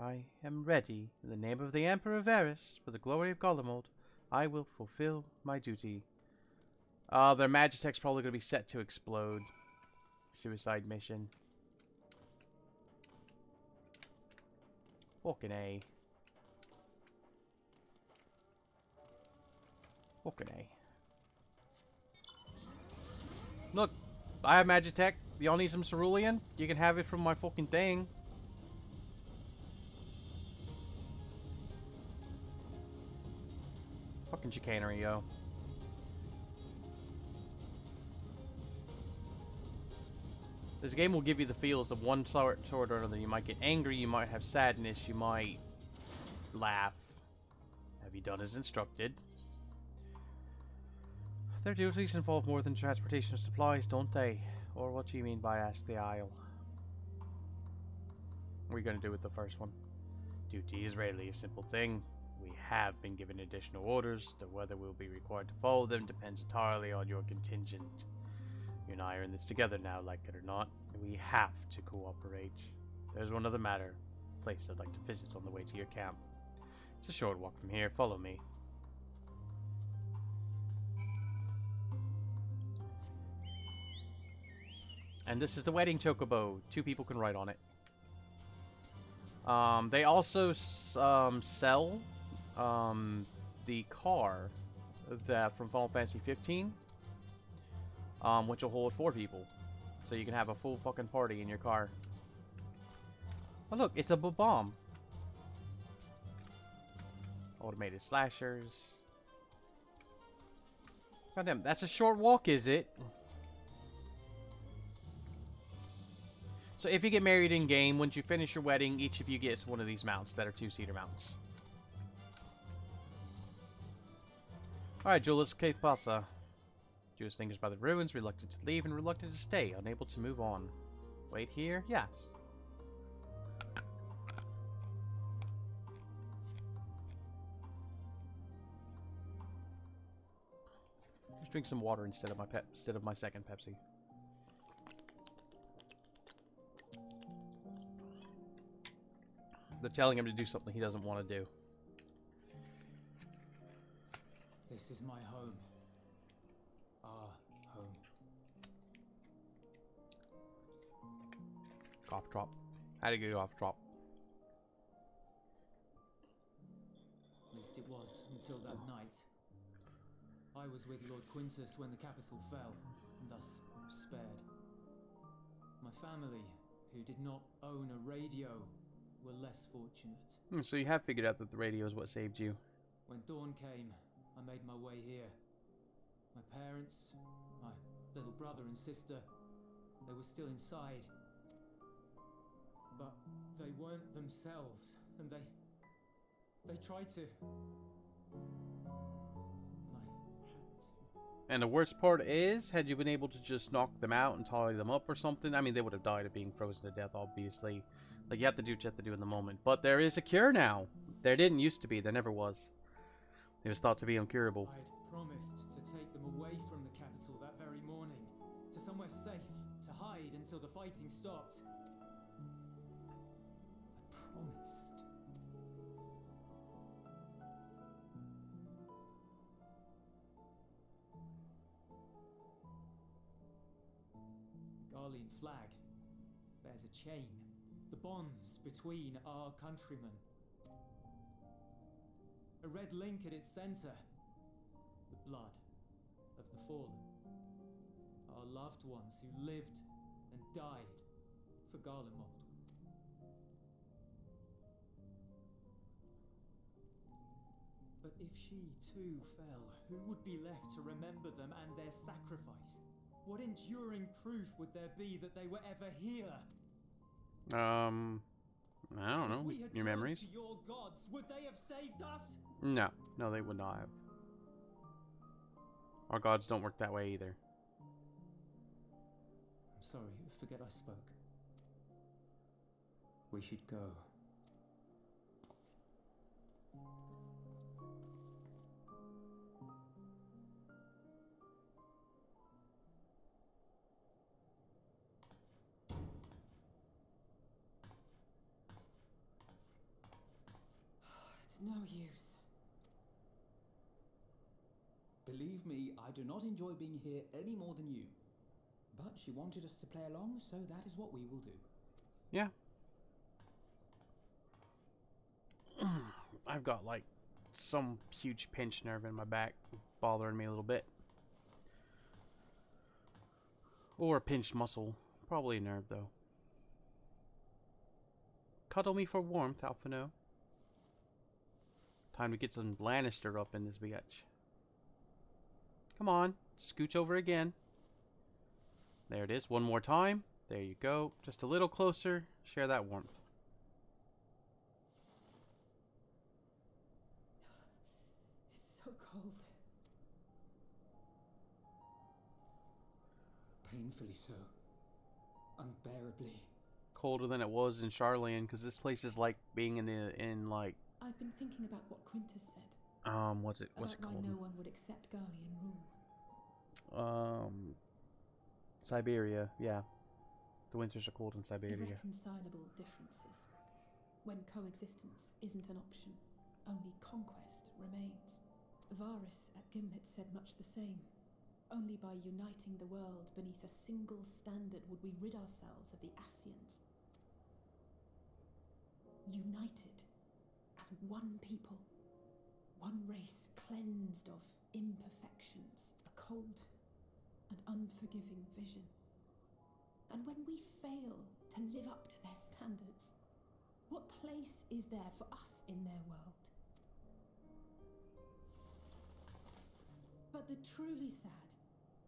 I am ready. In the name of the Emperor Varus, for the glory of Garlemald, I will fulfill my duty. Their Magitech's probably going to be set to explode. Suicide mission. Fucking A. Fucking A. Look, I have Magitech. Y'all need some cerulean? You can have it from my fucking thing. Fucking chicanery, yo. This game will give you the feels of one sort or another. You might get angry, you might have sadness, you might laugh. Have you done as instructed? Their duties involve more than transportation of supplies, don't they? Or what do you mean by ask the Isle? What are you going to do with the first one? Duty is rarely a simple thing. We have been given additional orders, though whether we'll be required to follow them depends entirely on your contingent. You and I are in this together now, like it or not. We have to cooperate. There's one other matter. A place I'd like to visit on the way to your camp. It's a short walk from here. Follow me. And this is the wedding chocobo. 2 people can ride on it. They also sell the car that from Final Fantasy 15, which will hold 4 people. So you can have a full fucking party in your car. Oh look, it's a bomb. Automated slashers. Goddamn, that's a short walk, is it? So if you get married in game, once you finish your wedding, each of you gets one of these mounts that are 2-seater mounts. Alright, Julius, ¿qué pasa? Julius lingers by the ruins, reluctant to leave and reluctant to stay, unable to move on. Wait here? Yes. Let's drink some water instead of my second Pepsi. They're telling him to do something he doesn't want to do. This is my home. Our home. Cough drop. How to get off drop? At least it was until that night. I was with Lord Quintus when the capital fell, and thus spared. My family, who did not own a radio, were less fortunate. So you have figured out that the radio is what saved you. When dawn came, I made my way here. My parents, my little brother and sister, they were still inside. But they weren't themselves, and they tried to. And the worst part is, had you been able to just knock them out and tie them up or something, I mean, they would have died of being frozen to death, obviously. Like, you have to do what you have to do in the moment. But there is a cure now. There didn't used to be. There never was. It was thought to be incurable. I'd promised to take them away from the capital that very morning, to somewhere safe, to hide until the fighting stopped. I promised. The Garlean flag bears a chain, the bonds between our countrymen. A red link at its center, the blood of the fallen. Our loved ones who lived and died for Garlemald. But if she too fell, who would be left to remember them and their sacrifice? What enduring proof would there be that they were ever here? I don't know. Your memories? To your gods, would they have saved us? No. No, they would not have. Our gods don't work that way either. I'm sorry, forget I spoke. We should go. It's no use. Believe me, I do not enjoy being here any more than you. But she wanted us to play along, so that is what we will do. Yeah. I've got like some huge pinched nerve in my back bothering me a little bit. Or a pinched muscle. Probably a nerve though. Cuddle me for warmth, Alphino. Time to get some Lannister up in this bitch. Come on, scooch over again. There it is, one more time. There you go, just a little closer. Share that warmth. It's so cold. Painfully so. Unbearably. Colder than it was in Charlene, because this place is like being in like I I've been thinking about what Quintus said. What's it About called? why no one would accept Garlean rule. Siberia, yeah. The winters are cold in Siberia. Irreconcilable differences. When coexistence isn't an option, only conquest remains. Varys at Gimlet said much the same. Only by uniting the world beneath a single standard would we rid ourselves of the Ascians. United as one people, one race cleansed of imperfections, a cold and unforgiving vision. And when we fail to live up to their standards, what place is there for us in their world? But the truly sad,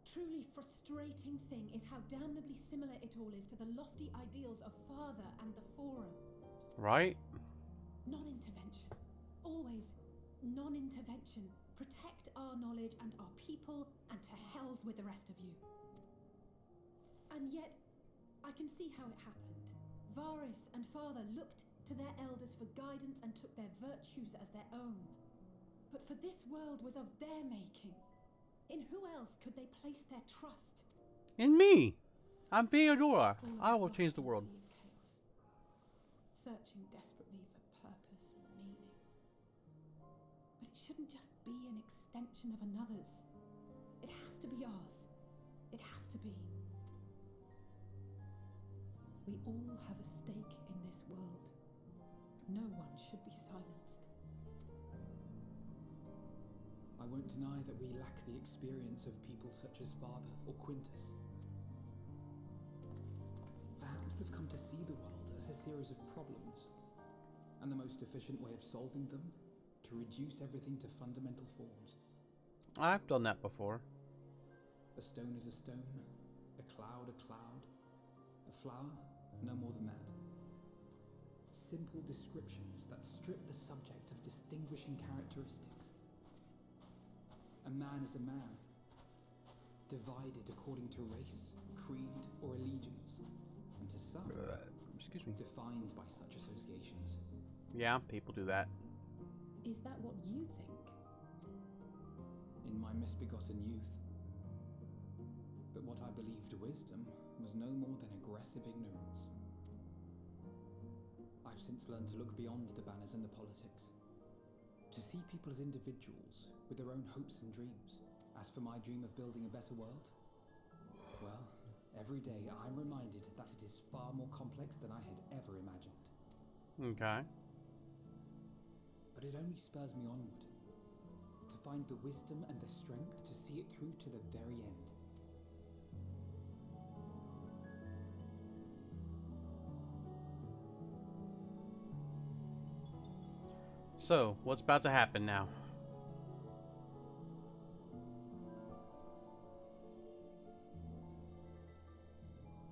truly frustrating thing is how damnably similar it all is to the lofty ideals of Father and the Forum. Right? Non-intervention. Always non-intervention. Protect our knowledge and our people, and to hells with the rest of you. And yet, I can see how it happened. Varys and Father looked to their elders for guidance and took their virtues as their own. But for this world was of their making. In who else could they place their trust? In me! I'm Theodora. I will change the world. Chaos, searching desperately for purpose and meaning. But it shouldn't just be an extension of another's. It has to be ours. It has to be. We all have a stake in this world. No one should be silenced. I won't deny that we lack the experience of people such as Father or Quintus. Perhaps they've come to see the world as a series of problems, and the most efficient way of solving them, to reduce everything to fundamental forms. I've done that before. A stone is a stone, a cloud, a flower, no more than that. Simple descriptions that strip the subject of distinguishing characteristics. A man is a man, divided according to race, creed, or allegiance, and to some, excuse me, defined by such associations. Yeah, people do that. Is that what you think? In my misbegotten youth. But what I believed wisdom was no more than aggressive ignorance. I've since learned to look beyond the banners and the politics. To see people as individuals, with their own hopes and dreams. As for my dream of building a better world, well, every day I'm reminded that it is far more complex than I had ever imagined. Okay. But it only spurs me onward, to find the wisdom and the strength to see it through to the very end. So, what's about to happen now?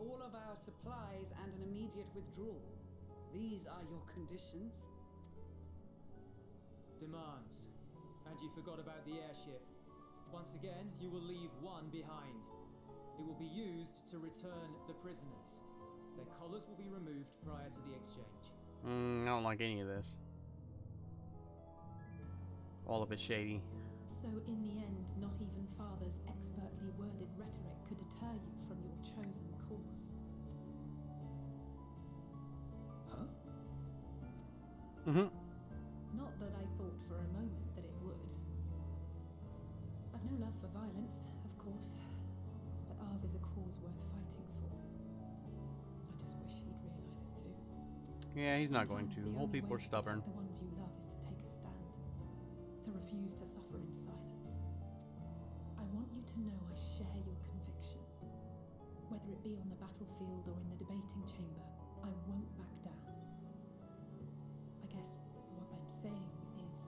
All of our supplies and an immediate withdrawal. These are your conditions? Demands. And you forgot about the airship. Once again, you will leave one behind. It will be used to return the prisoners. Their collars will be removed prior to the exchange. I don't like any of this. All of it's shady. So in the end, not even Father's expertly worded rhetoric could deter you from your chosen course. Huh? Mm-hmm. Not that I thought for a moment that it would. I've no love for violence, of course, but ours is a cause worth fighting for. I just wish he'd realise it too. Yeah, he's not going Sometimes to. the Whole only people way are to stubborn. protect the ones you love is to take a stand, to refuse to suffer in silence. I want you to know I share your conviction. Whether it be on the battlefield or in the debating chamber, I won't back down. I guess what I'm saying is...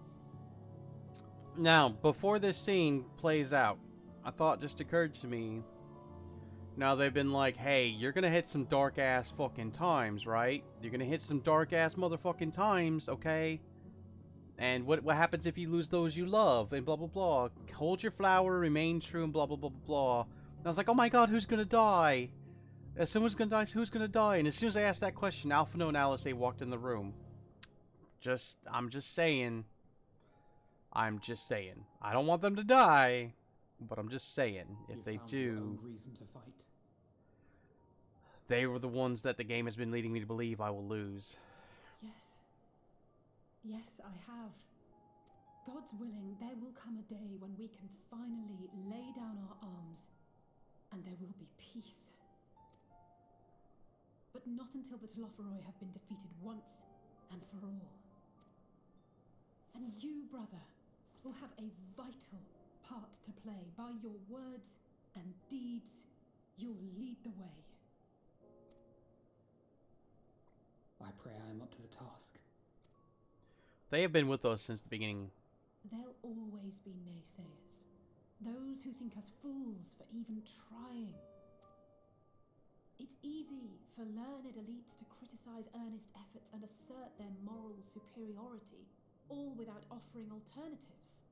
Now, before this scene plays out, a thought just occurred to me. Now they've been like, hey, you're gonna hit some dark ass fucking times, right? You're gonna hit some dark ass motherfucking times, okay? And what happens if you lose those you love, and blah blah blah. Hold your flower, remain true, and blah blah blah blah blah. And I was like, oh my god, who's gonna die? If someone's gonna die, who's gonna die? And as soon as I asked that question, Alphino and Alice walked in the room. I'm just saying. I'm just saying. I don't want them to die, but I'm just saying. If You they found your own do, reason to fight. they were the ones that the game has been leading me to believe I will lose. Yes. Yes, I have. God's willing, there will come a day when we can finally lay down our arms, and there will be peace. But not until the Telophoroi have been defeated once and for all. And you, brother, will have a vital part to play. By your words and deeds, you'll lead the way. I pray I am up to the task. They have been with us since the beginning. There'll always be naysayers. Those who think us fools for even trying. It's easy for learned elites to criticize earnest efforts and assert their moral superiority, all without offering alternatives.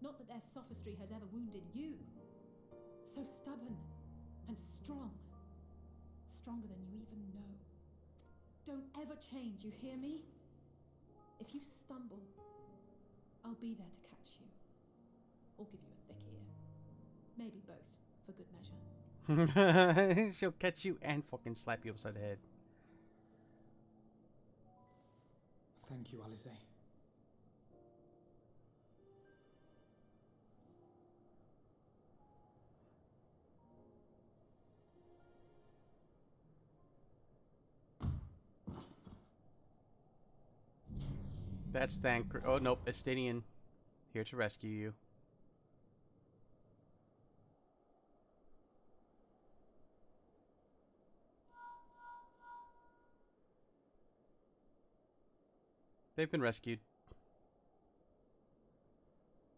Not that their sophistry has ever wounded you. So stubborn and strong. Stronger than you even know. Don't ever change, you hear me? If you stumble, I'll be there to catch you. Or give you a thick ear. Maybe both, for good measure. She'll catch you and fucking slap you upside the head. Thank you, Alize. That's Thancred. Oh, nope. Estinian. Here to rescue you. They've been rescued.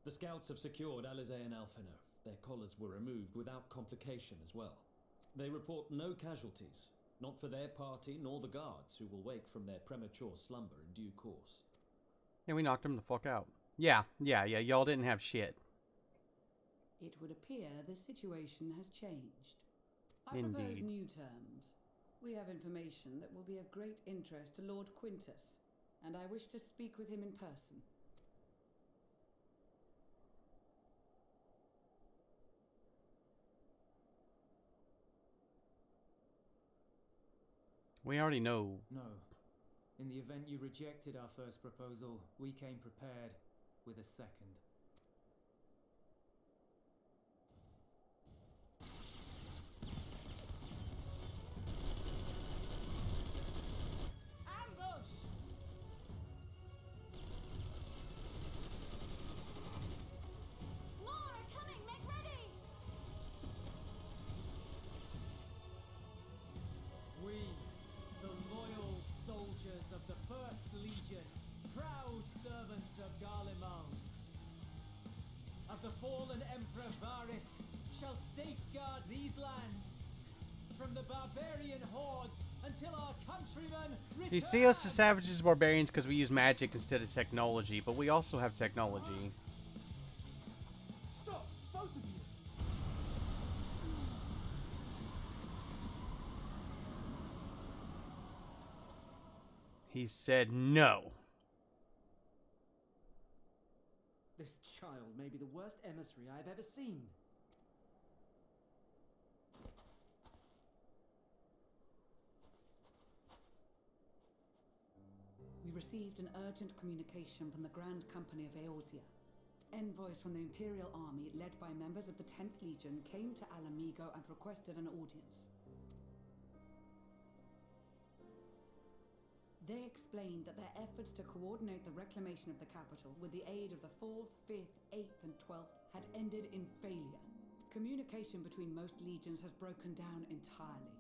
The scouts have secured Alize and Alphino. Their collars were removed without complication as well. They report no casualties, not for their party nor the guards, who will wake from their premature slumber in due course. Yeah, we knocked them the fuck out. Yeah. Y'all didn't have shit. It would appear the situation has changed. I propose Indeed. new terms. We have information that will be of great interest to Lord Quintus, and I wish to speak with him in person. We already know. No. In the event you rejected our first proposal, we came prepared with a second. Ambush! More are coming! Make ready! We, the loyal soldiers of the First Legion, proud servants of Garlemald, of the fallen Emperor Varys, shall safeguard these lands from the barbarian hordes until our countrymen return. You see us as savages and barbarians because we use magic instead of technology, but we also have technology. Stop, both of you! He said no. This child may be the worst emissary I've ever seen. We received an urgent communication from the Grand Company of Eorzea. Envoys from the Imperial Army, led by members of the 10th Legion, came to Alamigo and requested an audience. They explained that their efforts to coordinate the reclamation of the capital with the aid of the 4th, 5th, 8th and 12th had ended in failure. Communication between most legions has broken down entirely.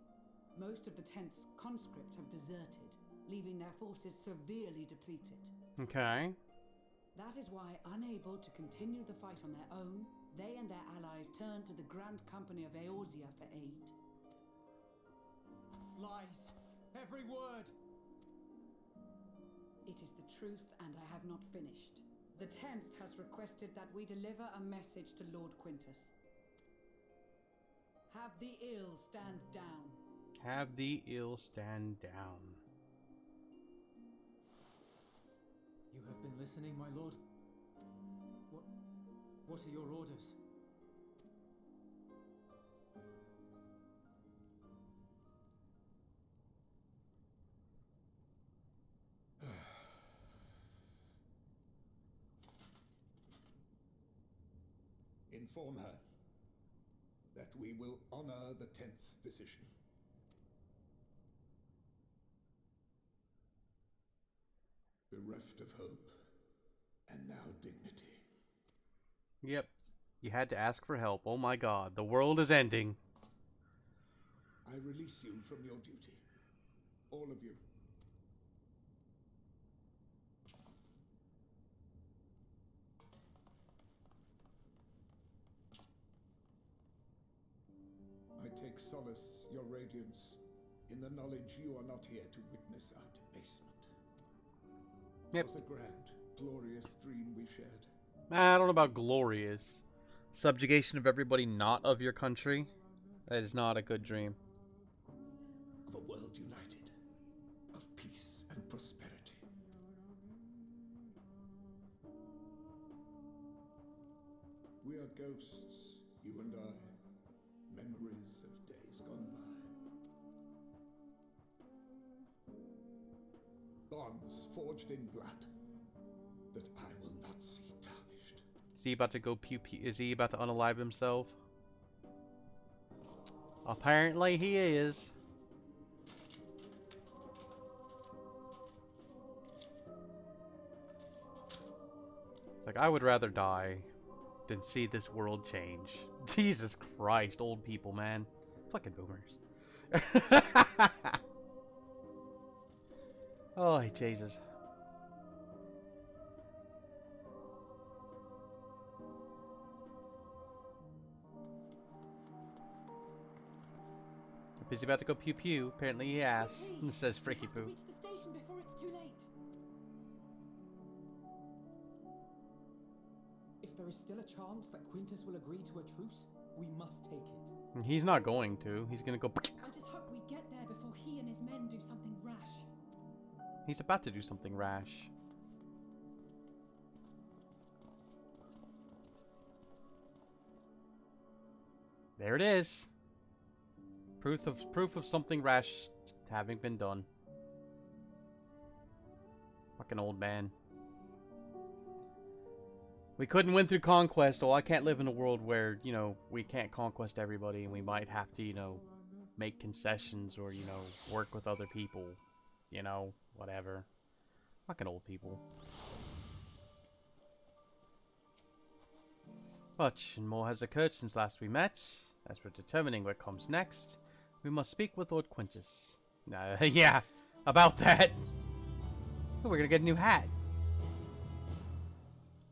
Most of the 10th's conscripts have deserted, leaving their forces severely depleted. Okay. That is why, unable to continue the fight on their own, they and their allies turned to the Grand Company of Eorzea for aid. Lies. Every word. It is the truth, and I have not finished. The 10th has requested that we deliver a message to Lord Quintus. Have the ill stand down. Have the ill stand down. You have been listening, my lord? What are your orders? Inform her that we will honor the 10th decision. Bereft of hope, and now dignity. Yep. You had to ask for help. Oh my god, the world is ending. I release you from your duty. All of you. I take solace, your radiance, in the knowledge you are not here to witness our debasement. Yep. It was a grand, glorious dream we shared. I don't know about glorious. Subjugation of everybody not of your country. That is not a good dream. Of a world united, of peace and prosperity. We are ghosts, you and I. Memories of days gone by. Bonds forged in blood that I will not see tarnished. Is he about to go pew pew? Is he about to unalive himself? Apparently he is. It's like, I would rather die than see this world change. Jesus Christ, old people, man. Fucking boomers. Oh, Jesus. Is he about to go pew pew? Apparently he has. It says Fricky Poo. Reach the station before it's too late. If there is still a chance that Quintus will agree to a truce, we must take it. He's not going to. He's gonna go. I just hope we get there before he and his men do something rash. He's about to do something rash. There it is. Proof of something rash having been done. Fucking old man. We couldn't win through conquest. Oh, I can't live in a world where, you know, we can't conquest everybody and we might have to, you know, make concessions or, you know, work with other people. You know, whatever. Fucking old people. Much and more has occurred since last we met. As for determining what comes next, we must speak with Lord Quintus. Yeah, about that. Ooh, we're gonna get a new hat.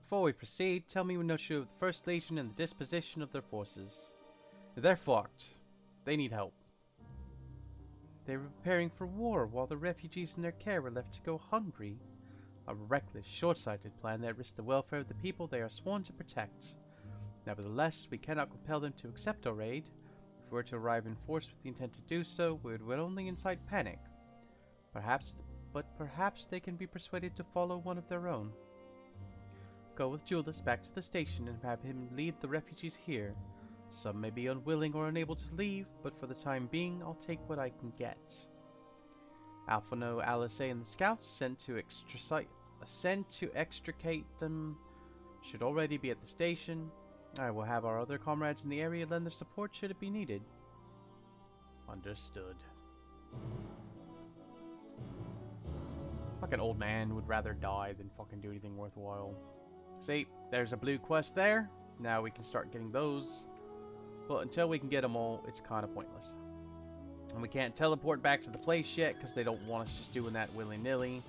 Before we proceed, tell me no issue of the First Legion and the disposition of their forces. They're fucked. They need help. They were preparing for war while the refugees in their care were left to go hungry. A reckless, short-sighted plan that risks the welfare of the people they are sworn to protect. Nevertheless, we cannot compel them to accept our aid. If we were to arrive in force with the intent to do so, we would only incite panic. Perhaps they can be persuaded to follow one of their own. Go with Julius back to the station and have him lead the refugees here. Some may be unwilling or unable to leave, but for the time being, I'll take what I can get. Alphano, Alice, and the scouts sent to extricate them should already be at the station. I will have our other comrades in the area lend their support should it be needed. Understood. Fucking old man would rather die than fucking do anything worthwhile. See, there's a blue quest there. Now we can start getting those. But until we can get them all, it's kind of pointless. And we can't teleport back to the place yet because they don't want us just doing that willy-nilly.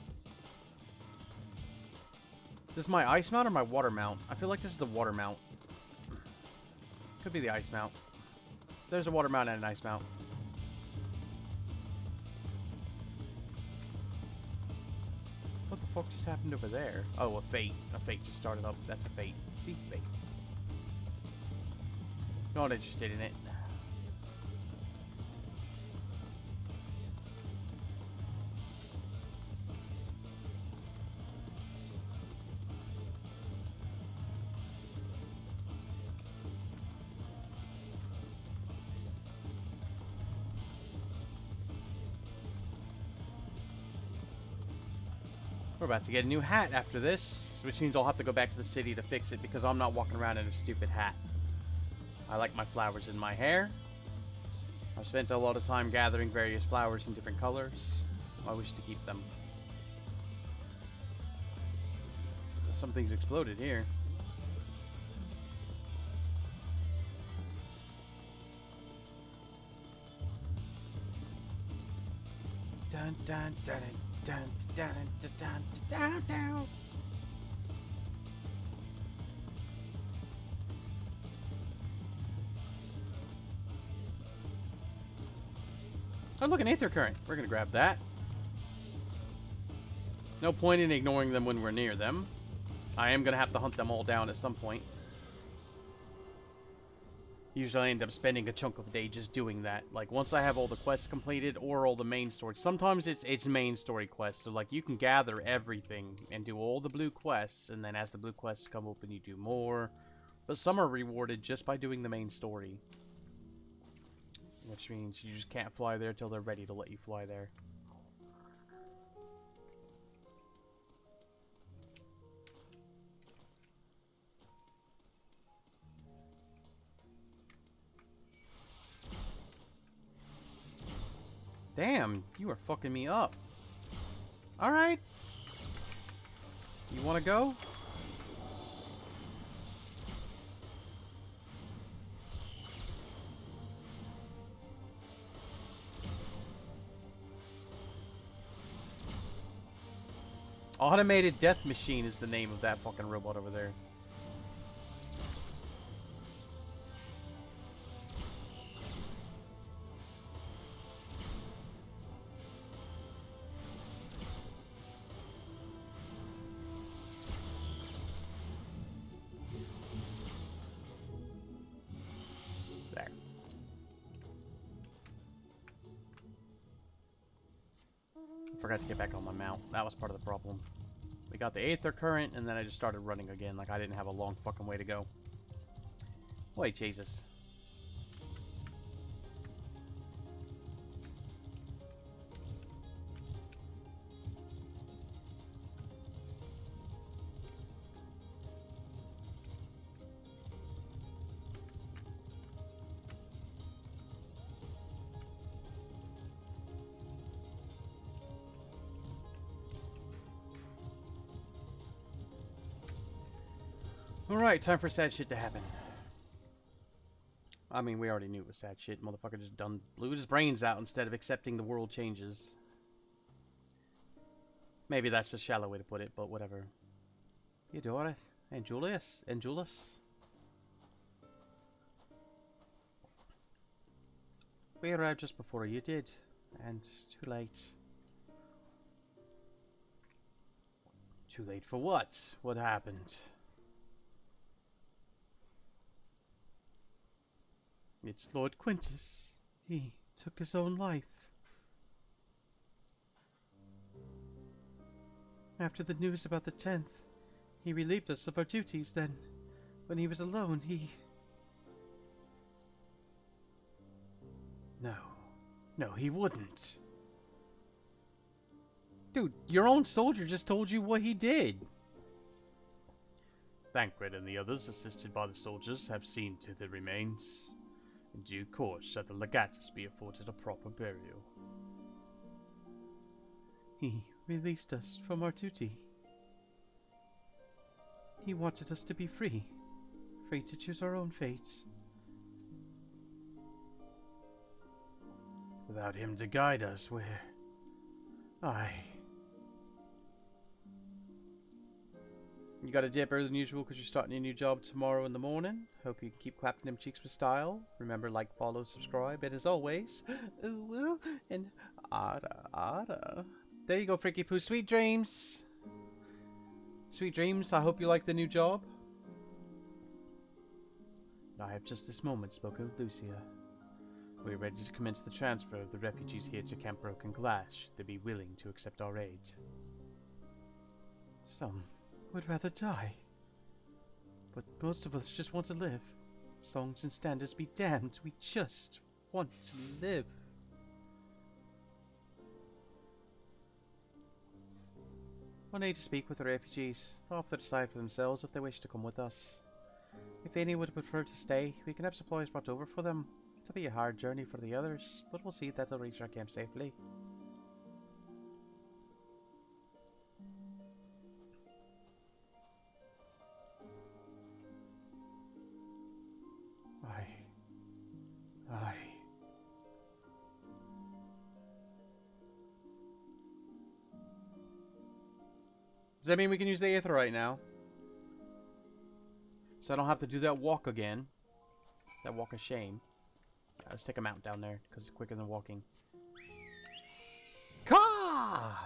Is this my ice mount or my water mount? I feel like this is the water mount. Could be the ice mount. There's a water mount and an ice mount. What the fuck just happened over there? Oh, a fate. A fate just started up. That's a fate. See? Fate. Not interested in it. We're about to get a new hat after this, which means I'll have to go back to the city to fix it because I'm not walking around in a stupid hat. I like my flowers in my hair. I've spent a lot of time gathering various flowers in different colors. I wish to keep them. Something's exploded here. Dun dun dun dun dun dun dun dun dun. Oh, look, an Aether Current. We're gonna grab that. No point in ignoring them when we're near them. I am gonna have to hunt them all down at some point. Usually I end up spending a chunk of the day just doing that. Like, once I have all the quests completed, or all the main story. Sometimes it's main story quests, so like, you can gather everything and do all the blue quests, and then as the blue quests come open, you do more. But some are rewarded just by doing the main story. Which means you just can't fly there till they're ready to let you fly there. Damn, you are fucking me up. Alright. You wanna go? Automated Death Machine is the name of that fucking robot over there. There. I forgot to get back on my mount. That was part of the problem. We got the Aether Current, and then I just started running again, like I didn't have a long fucking way to go. Wait, Jesus. Alright, time for sad shit to happen. I mean, we already knew it was sad shit. Motherfucker just blew his brains out instead of accepting the world changes. Maybe that's a shallow way to put it, but whatever. Eudora and Julius and Julius. We arrived just before you did, and too late. Too late for what? What happened? It's Lord Quintus. He took his own life. After the news about the 10th, he relieved us of our duties. Then, when he was alone, he... No, he wouldn't. Dude, your own soldier just told you what he did. Thancred and the others, assisted by the soldiers, have seen to the remains. In due course, shall the legatus be afforded a proper burial. He released us from our duty. He wanted us to be free. Free to choose our own fate. Without him to guide us, where... You got a day better than usual because you're starting a new job tomorrow in the morning. Hope you can keep clapping them cheeks with style. Remember, like, follow, subscribe, and as always, ooh, and ada. There you go, Freaky Poo. Sweet dreams. Sweet dreams. I hope you like the new job. I have just this moment spoken with Lucia. We are ready to commence the transfer of the refugees here to Camp Broken Glass, should they be willing to accept our aid. Some would rather die. But most of us just want to live. Songs and standards be damned, we just want to live. We'll need to speak with the refugees. They'll have to decide for themselves if they wish to come with us. If any would prefer to stay, we can have supplies brought over for them. It'll be a hard journey for the others, but we'll see that they'll reach our camp safely. Aye. Does that mean we can use the Aetherite now? So I don't have to do that walk again. That walk of shame. Let's take a mount down there, because it's quicker than walking. Caw!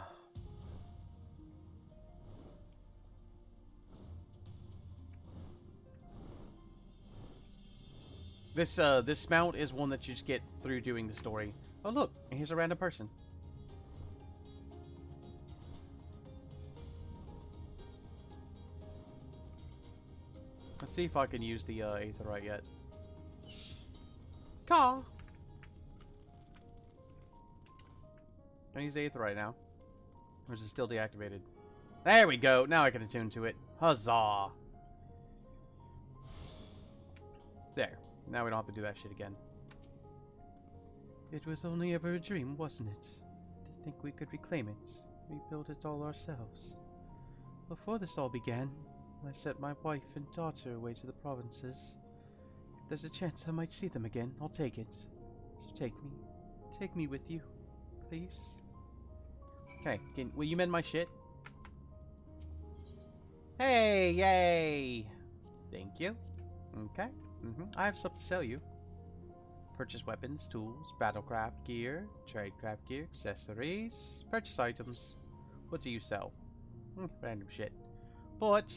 This mount is one that you just get through doing the story. Oh look, here's a random person. Let's see if I can use the Aetherite yet. Caw! Can I use the Aetherite now? Or is it still deactivated? There we go! Now I can attune to it. Huzzah! There. Now we don't have to do that shit again. It was only ever a dream, wasn't it? To think we could reclaim it. Rebuild it all ourselves. Before this all began, I sent my wife and daughter away to the provinces. If there's a chance I might see them again, I'll take it. So take me. Take me with you. Please. Okay, will you mend my shit? Hey, yay! Thank you. Okay. I have stuff to sell you. Purchase weapons, tools, battlecraft gear, tradecraft gear, accessories, purchase items. What do you sell? Random shit. But,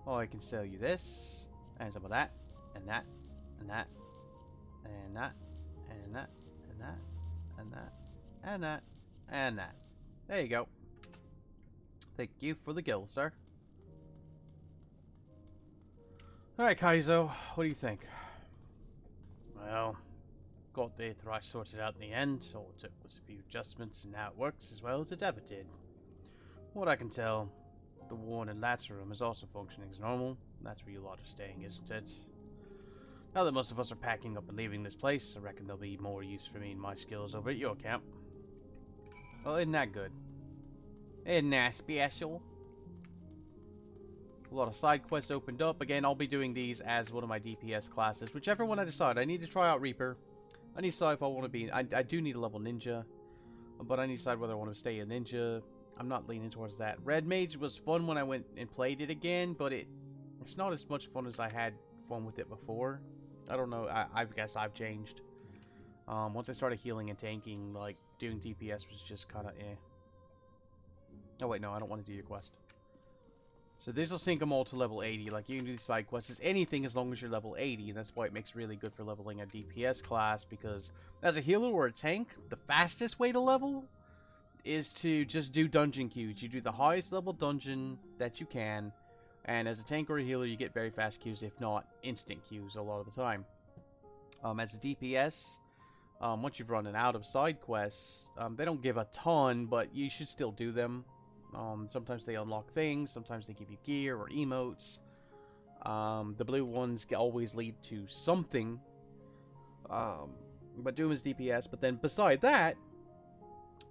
I can sell you this, and some of that, and that, and that, and that, and that, and that, and that, and that, and that. There you go. Thank you for the guild, sir. Alright, Kaizo, what do you think? Well, got the Aetherite sorted out in the end. All it took was a few adjustments, and now it works as well as it ever did. What I can tell, the Warren and Latter room is also functioning as normal. That's where you lot are staying, isn't it? Now that most of us are packing up and leaving this place, I reckon there'll be more use for me and my skills over at your camp. Oh, isn't that good? Isn't that special? A lot of side quests opened up. Again, I'll be doing these as one of my DPS classes. Whichever one I decide. I need to try out Reaper. I need to decide if I want to be... I do need a level Ninja. But I need to decide whether I want to stay a Ninja. I'm not leaning towards that. Red Mage was fun when I went and played it again. But it's not as much fun as I had fun with it before. I don't know. I guess I've changed. Once I started healing and tanking, like, doing DPS was just kind of eh. Oh, wait, no. I don't want to do your quest. So this will sync them all to level 80. Like, you can do the side quests as anything as long as you're level 80. And that's why it makes it really good for leveling a DPS class. Because as a healer or a tank, the fastest way to level is to just do dungeon queues. You do the highest level dungeon that you can. And as a tank or a healer, you get very fast queues, if not instant queues a lot of the time. As a DPS, once you've run out of side quests, they don't give a ton, but you should still do them. Sometimes they unlock things, sometimes they give you gear or emotes. The blue ones always lead to something. But do them as DPS. But then beside that,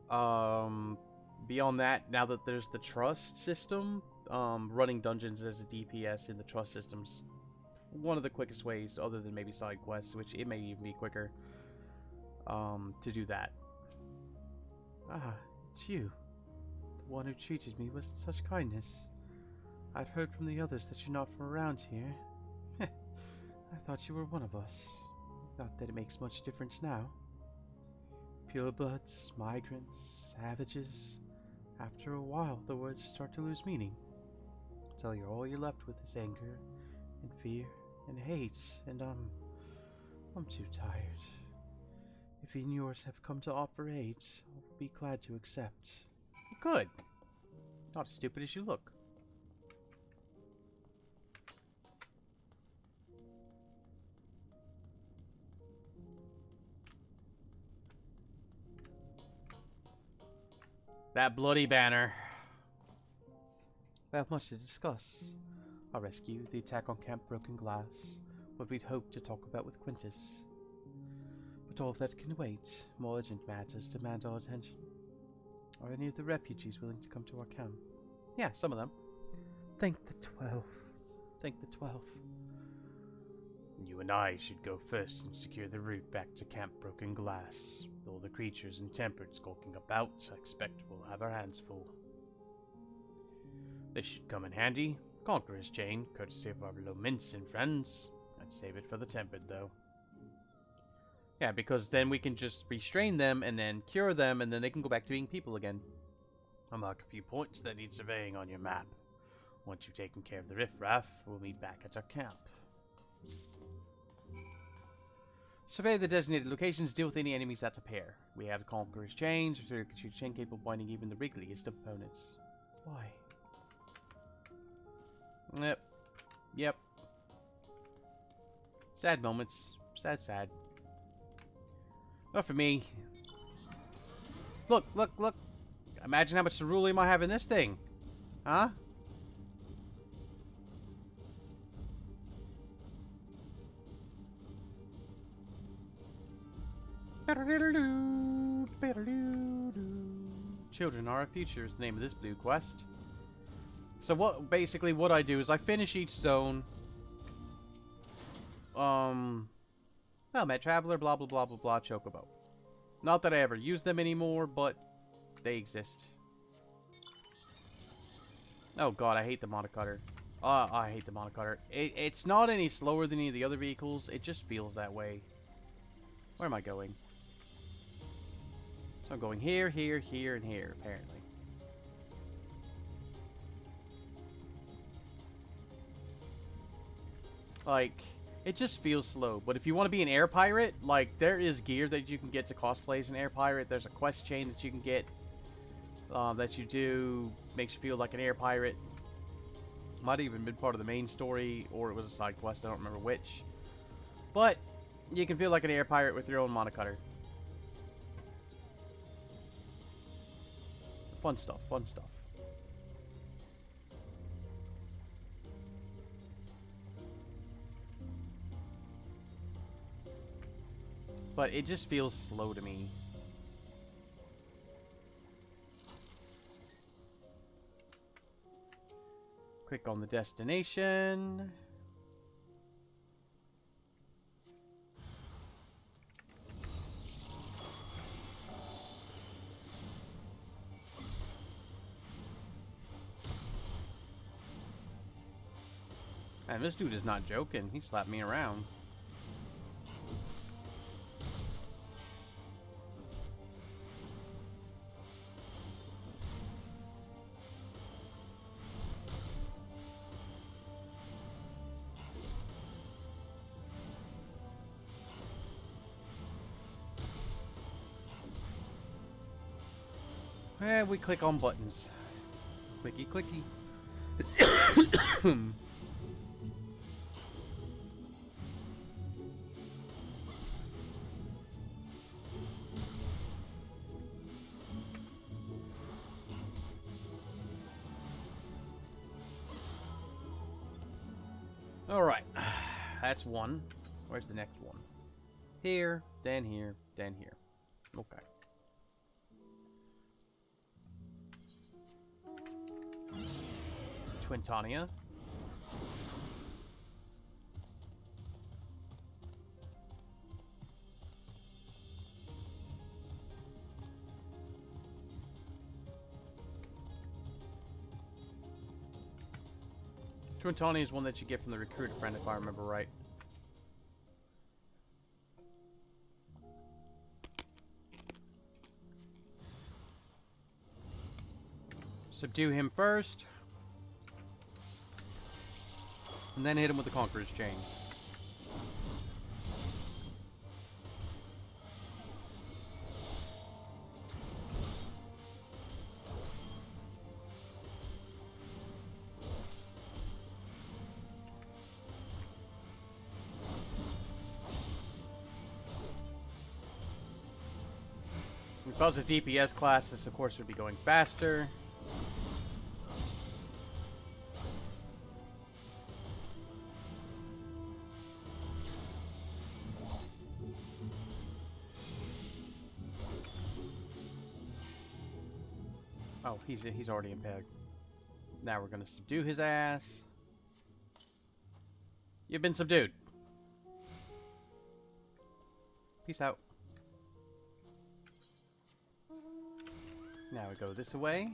beyond that, now that there's the trust system, running dungeons as a DPS in the trust system's one of the quickest ways, other than maybe side quests, which it may even be quicker, to do that. Ah, it's you. One who treated me with such kindness. I'd heard from the others that you're not from around here. I thought you were one of us. Not that it makes much difference now. Purebloods, migrants, savages. After a while, the words start to lose meaning. Until all you're left with is anger, and fear, and hate, and I'm too tired. If even yours have come to offer aid, I'll be glad to accept. Good. Not as stupid as you look. That bloody banner. We have much to discuss. Our rescue, the attack on Camp Broken Glass, what we'd hoped to talk about with Quintus. But all of that can wait. More urgent matters demand our attention. Are any of the refugees willing to come to our camp? Yeah, some of them. Thank the 12. Thank the 12. You and I should go first and secure the route back to Camp Broken Glass. With all the creatures and tempered skulking about, I expect we'll have our hands full. This should come in handy. Conqueror's Chain, courtesy of our Lominson friends. I'd save it for the tempered, though. Yeah, because then we can just restrain them and then cure them, and then they can go back to being people again. I'll mark a few points that need surveying on your map. Once you've taken care of the riffraff, we'll meet back at our camp. Survey the designated locations, deal with any enemies that appear. We have Conqueror's Chains, which are a chain capable of binding even the wriggliest of opponents. Why? Yep. Yep. Sad moments. Sad. Not for me. Look. Imagine how much ceruleum I have in this thing. Huh? Children are our future is the name of this blue quest. So what I do is I finish each zone. Met Traveler, blah blah blah blah blah, Chocobo. Not that I ever use them anymore, but they exist. Oh god, I hate the monocutter. I hate the monocutter. It's not any slower than any of the other vehicles, it just feels that way. Where am I going? So I'm going here, and here, apparently. Like, it just feels slow. But if you want to be an air pirate, like, there is gear that you can get to cosplay as an air pirate. There's a quest chain that you can get that you do. Makes you feel like an air pirate. Might have even been part of the main story, or it was a side quest. I don't remember which. But you can feel like an air pirate with your own monocutter. Fun stuff. But it just feels slow to me. Click on the destination. And this dude is not joking. He slapped me around. And we click on buttons. Clicky, clicky. Alright. That's one. Where's the next one? Here, then here, then here. Okay. Twintania. Twintania is one that you get from the recruiter friend, if I remember right. Subdue him first. And then hit him with the Conqueror's Chain. If I was a DPS class, this of course would be going faster. Oh, he's already impaired. Now we're gonna subdue his ass. You've been subdued. Peace out. Now we go this way.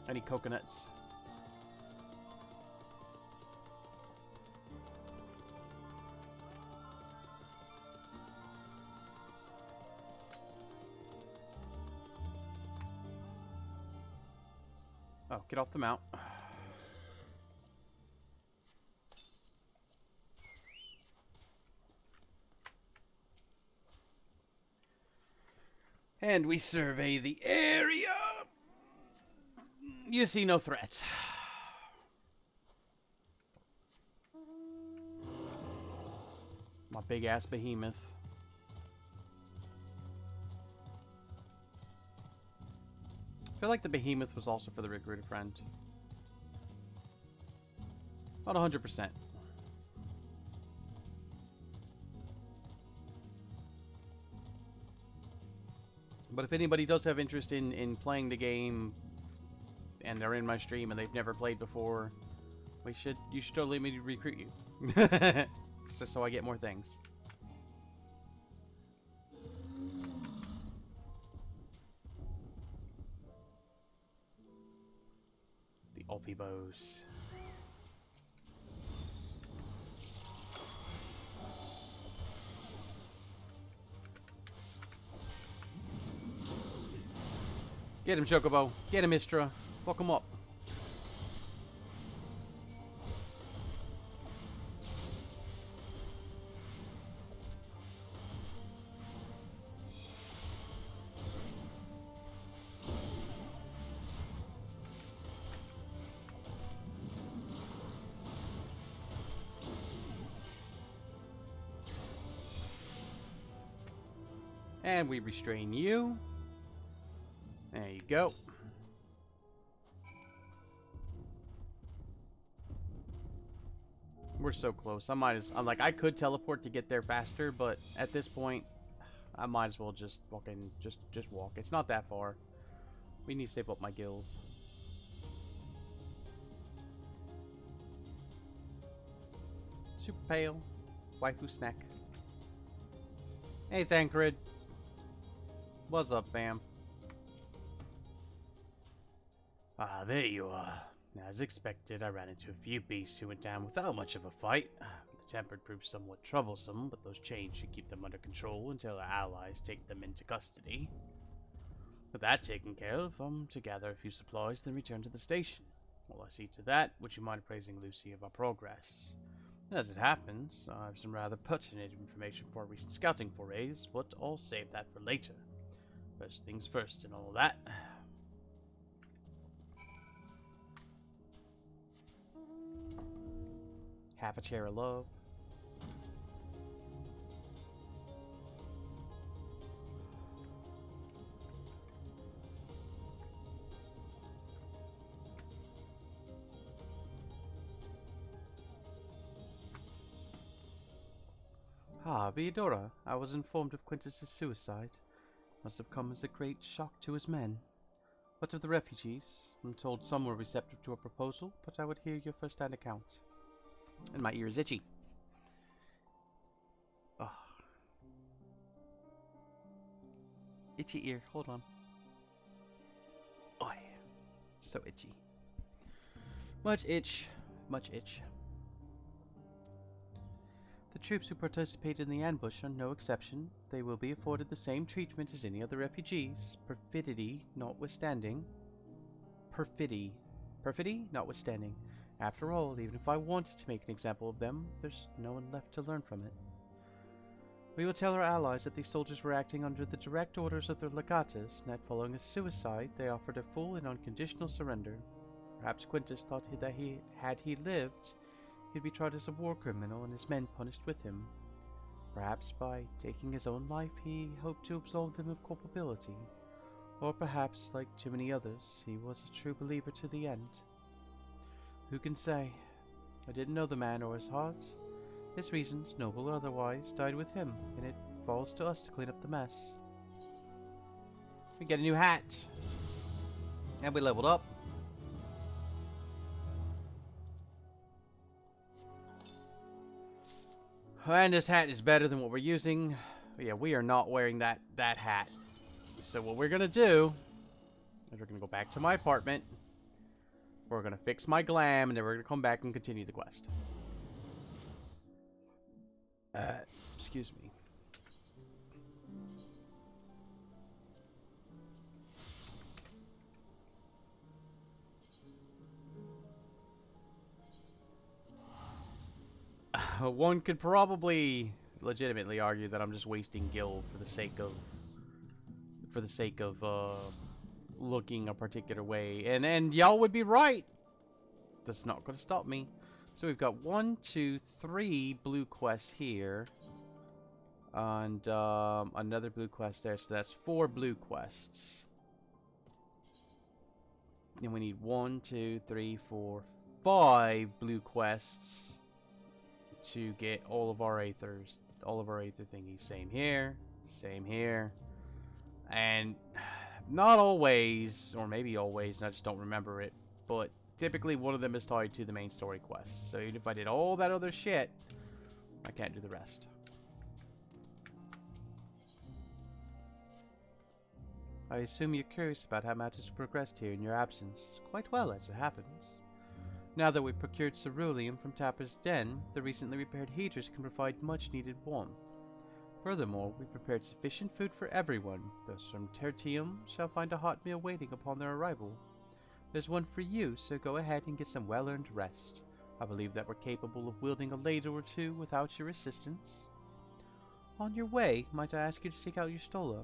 Any coconuts? Oh, get off the mount. And we survey the area. You see no threats. My big ass behemoth. I feel like the behemoth was also for the recruiter friend. About 100%. But if anybody does have interest in playing the game and they're in my stream and they've never played before, you should totally let me recruit you. It's just so I get more things. The Ulfibos. Get him, Chocobo. Get him, Istra. Fuck him up. And we restrain you. There you go. We're so close. I'm like, I could teleport to get there faster, but at this point, I might as well just fucking just walk. It's not that far. We need to save up my gills. Super pale. Waifu snack. Hey, Thancred. What's up, fam? Ah, there you are. As expected, I ran into a few beasts who went down without much of a fight. The Tempered proved somewhat troublesome, but those chains should keep them under control until our allies take them into custody. With that taken care of, to gather a few supplies, then return to the station. While I see to that, would you mind appraising Lucy of our progress? As it happens, I have some rather pertinent information for our recent scouting forays, but I'll save that for later. First things first and all that. Half a chair of love. Ah, Viadora, I was informed of Quintus's suicide. Must have come as a great shock to his men. What of the refugees? I'm told some were receptive to a proposal, but I would hear your first-hand account. And my ear is itchy. Ugh. Itchy ear, hold on. Oi. So itchy. Much itch. Much itch. The troops who participate in the ambush are no exception. They will be afforded the same treatment as any other refugees, perfidy notwithstanding. Perfidy notwithstanding. After all, even if I wanted to make an example of them, there's no one left to learn from it. We will tell our allies that these soldiers were acting under the direct orders of their legatus, and that following his suicide, they offered a full and unconditional surrender. Perhaps Quintus thought that had he lived, he'd be tried as a war criminal and his men punished with him. Perhaps by taking his own life, he hoped to absolve them of culpability. Or perhaps, like too many others, he was a true believer to the end. Who can say? I didn't know the man or his heart. His reasons, noble or otherwise, died with him, and it falls to us to clean up the mess. We get a new hat! And we leveled up. And this hat is better than what we're using. But yeah, we are not wearing that hat. So what we're gonna do is we're gonna go back to my apartment. We're gonna fix my glam, and then we're gonna come back and continue the quest. Excuse me. One could probably legitimately argue that I'm just wasting gil for the sake of looking a particular way, and y'all would be right. That's not going to stop me. So we've got 1, 2, 3 blue quests here, and another blue quest there. So that's 4 blue quests. And we need 1, 2, 3, 4, 5 blue quests to get all of our aethers, aether thingies. Same here, and not always, or maybe always, and I just don't remember it, but typically one of them is tied to the main story quest. So even if I did all that other shit, I can't do the rest. I assume you're curious about how matters progressed here in your absence. Quite well, as it happens. Now that we've procured ceruleum from Tapper's Den, the recently repaired heaters can provide much-needed warmth. Furthermore, we prepared sufficient food for everyone. Those from Tertium shall find a hot meal waiting upon their arrival. There's one for you, so go ahead and get some well-earned rest. I believe that we're capable of wielding a ladle or two without your assistance. On your way, might I ask you to seek out Yustola?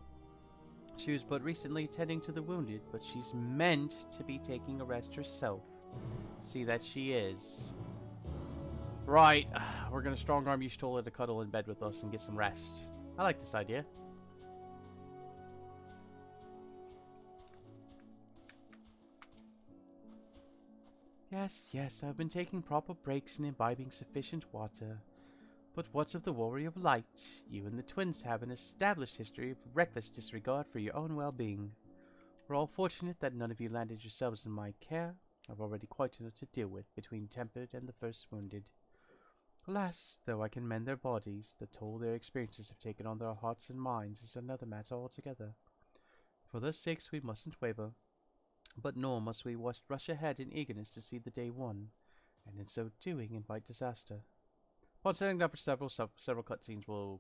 She was but recently tending to the wounded, but she's meant to be taking a rest herself. See that she is. Right, we're gonna strong-arm Yustola to cuddle in bed with us and get some rest. I like this idea. Yes, I've been taking proper breaks and imbibing sufficient water. But what's of the Warrior of Light? You and the twins have an established history of reckless disregard for your own well-being. We're all fortunate that none of you landed yourselves in my care. I've already quite enough to deal with between Tempered and the first wounded. Alas, though I can mend their bodies, the toll their experiences have taken on their hearts and minds is another matter altogether. For their sakes we mustn't waver, but nor must we rush ahead in eagerness to see the day won, and in so doing invite disaster. Upon setting down for several cutscenes will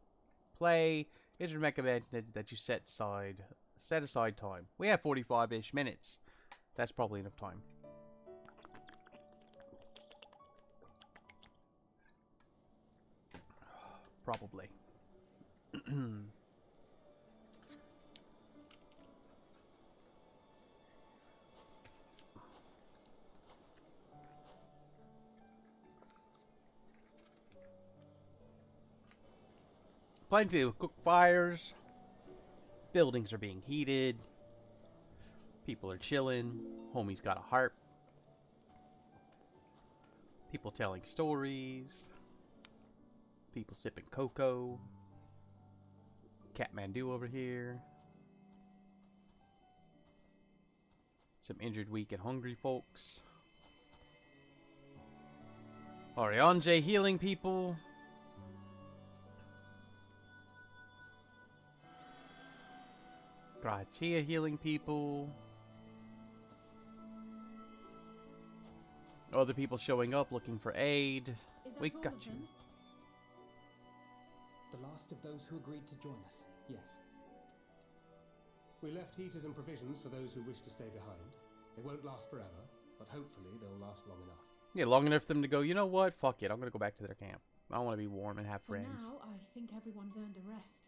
play, it is recommended that you set aside time. We have 45-ish minutes. That's probably enough time. Probably. Plenty of cook fires. Buildings are being heated. People are chilling. Homie's got a harp. People telling stories. People sipping cocoa. Kathmandu over here. Some injured, weak, and hungry folks. Arianje healing people. Gratia healing people. Other people showing up looking for aid. We got you. The last of those who agreed to join us, yes. We left heaters and provisions for those who wish to stay behind. They won't last forever, but hopefully they'll last long enough. Yeah, long enough for them to go, you know what? Fuck it, I'm gonna go back to their camp. I want to be warm and have For friends. now, I think everyone's earned a rest.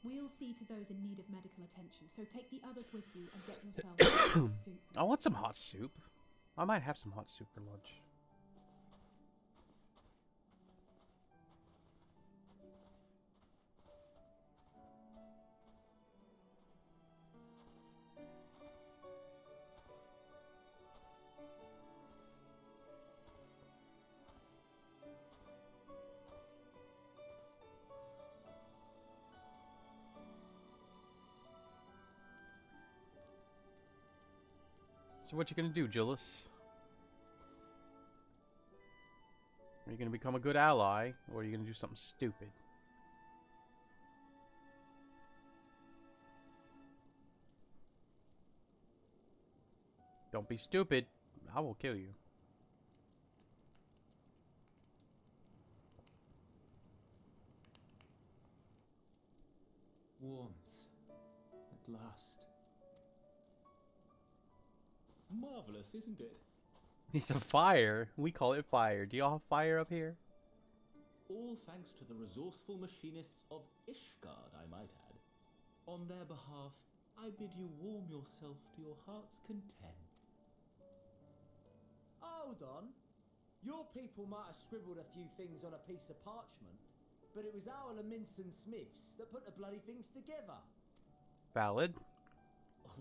We'll see to those in need of medical attention, so take the others with you and get yourself some soup. I want some hot soup. I might have some hot soup for lunch. So what you gonna do, Julius? Are you gonna become a good ally, or are you gonna do something stupid? Don't be stupid. I will kill you. Warmth. At last. Marvelous, isn't it? It's a fire. We call it fire. Do y'all have fire up here? All thanks to the resourceful machinists of Ishgard, I might add. On their behalf, I bid you warm yourself to your heart's content. Hold on. Your people might have scribbled a few things on a piece of parchment, but it was our Leminson Smiths that put the bloody things together. Valid.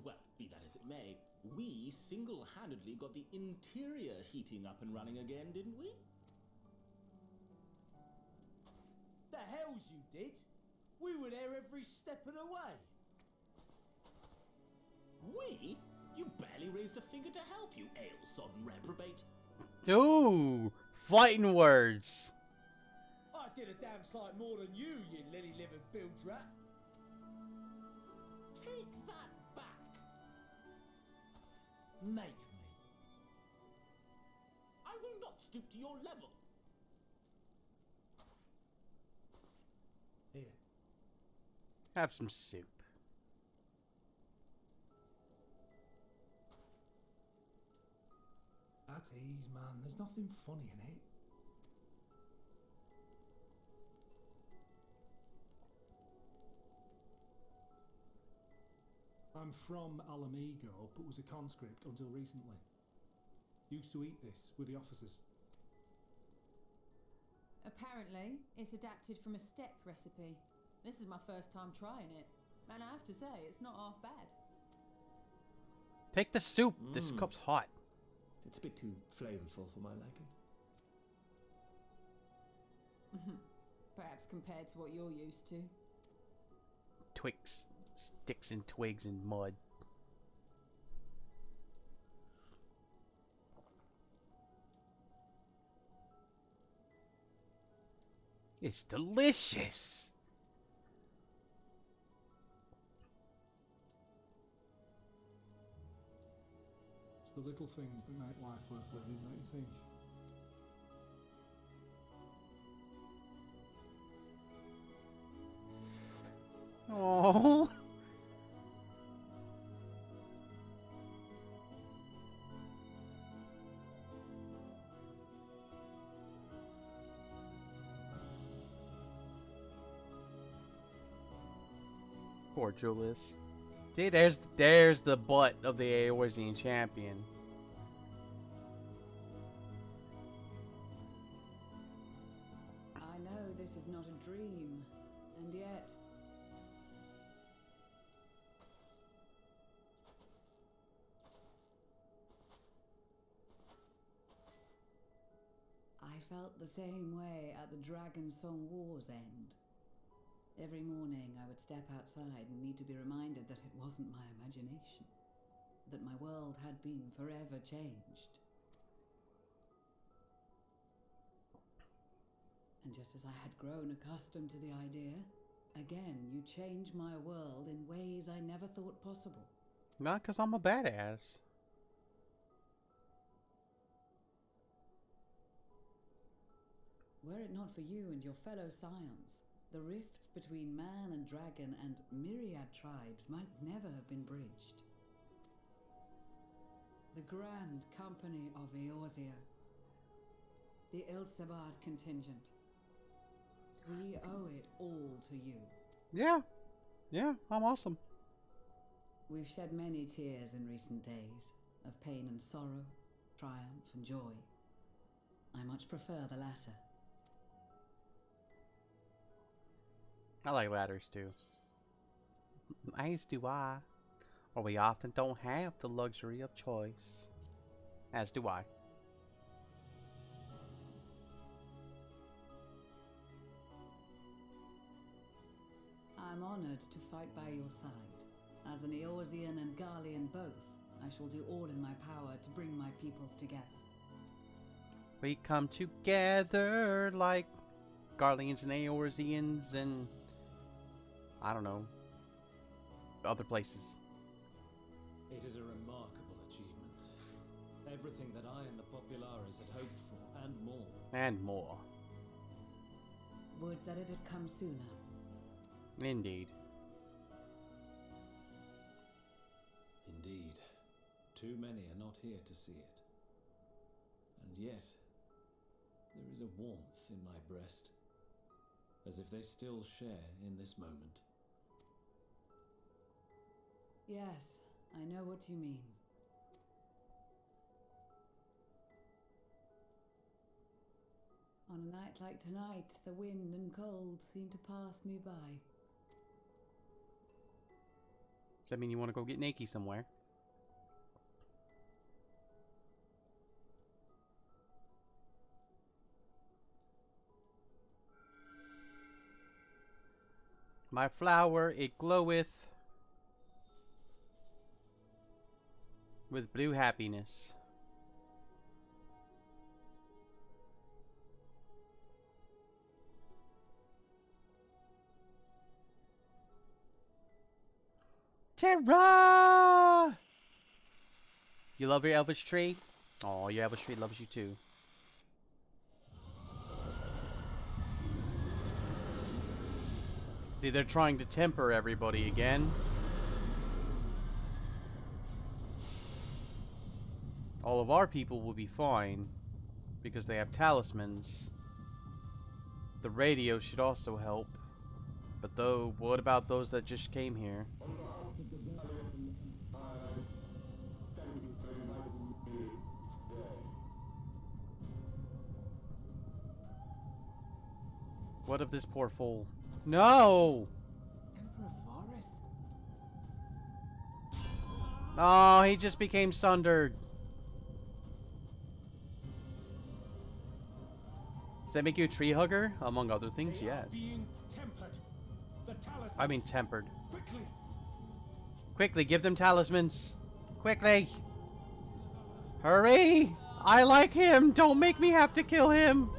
Well, be that as it may, we single-handedly got the interior heating up and running again, didn't we? The hells you did! We were there every step of the way. We? You barely raised a finger to help, you ale-sodden reprobate. Ooh, fighting words. I did a damn sight more than you lily-livered bilge rat. Take that back. Make me. I will not stoop to your level. Here. Have some soup. At ease, man. There's nothing funny in it. I'm from Alamego, but was a conscript until recently. Used to eat this with the officers. Apparently, it's adapted from a steppe recipe. This is my first time trying it, and I have to say, it's not half bad. Take the soup. This cup's hot. It's a bit too flavorful for my liking. Perhaps compared to what you're used to. Twigs, sticks and twigs and mud. It's delicious. It's the little things that make life worth living, don't you think? Oh. Poor Julius. See, there's the butt of the Eorzean champion. I know this is not a dream, and yet... I felt the same way at the Dragon Song War's end. Every morning I would step outside and need to be reminded that it wasn't my imagination, that my world had been forever changed. And just as I had grown accustomed to the idea, again you change my world in ways I never thought possible. Not 'cause I'm a badass. Were it not for you and your fellow scions, the rifts between man and dragon and myriad tribes might never have been bridged. The Grand Company of Eorzea. The Ilsebard contingent. We owe it all to you. Yeah. Yeah, I'm awesome. We've shed many tears in recent days, of pain and sorrow, triumph and joy. I much prefer the latter. I like ladders too. As do I. Or we often don't have the luxury of choice. As do I. I'm honored to fight by your side, as an Eorzean and Garlean both, I shall do all in my power to bring my peoples together. We come together like Garleans and Eorzeans and I don't know, other places. It is a remarkable achievement. Everything that I and the Populares had hoped for, and more. And more. Would that it had come sooner. Indeed. Indeed. Too many are not here to see it. And yet, there is a warmth in my breast, as if they still share in this moment. Yes, I know what you mean. On a night like tonight, the wind and cold seem to pass me by. Does that mean you want to go get naked somewhere? My flower, it gloweth with blue happiness. Terra! You love your Elvish tree? Oh, your Elvish tree loves you too. See, they're trying to temper everybody again. All of our people will be fine because they have talismans. The radio should also help. But though, what about those that just came here? What of this poor fool? No! Emperor Varus? Oh, he just became sundered. Does that make you a tree hugger? Among other things, yes. I mean tempered. Quickly! Quickly, give them talismans. Quickly! Hurry! I like him! Don't make me have to kill him!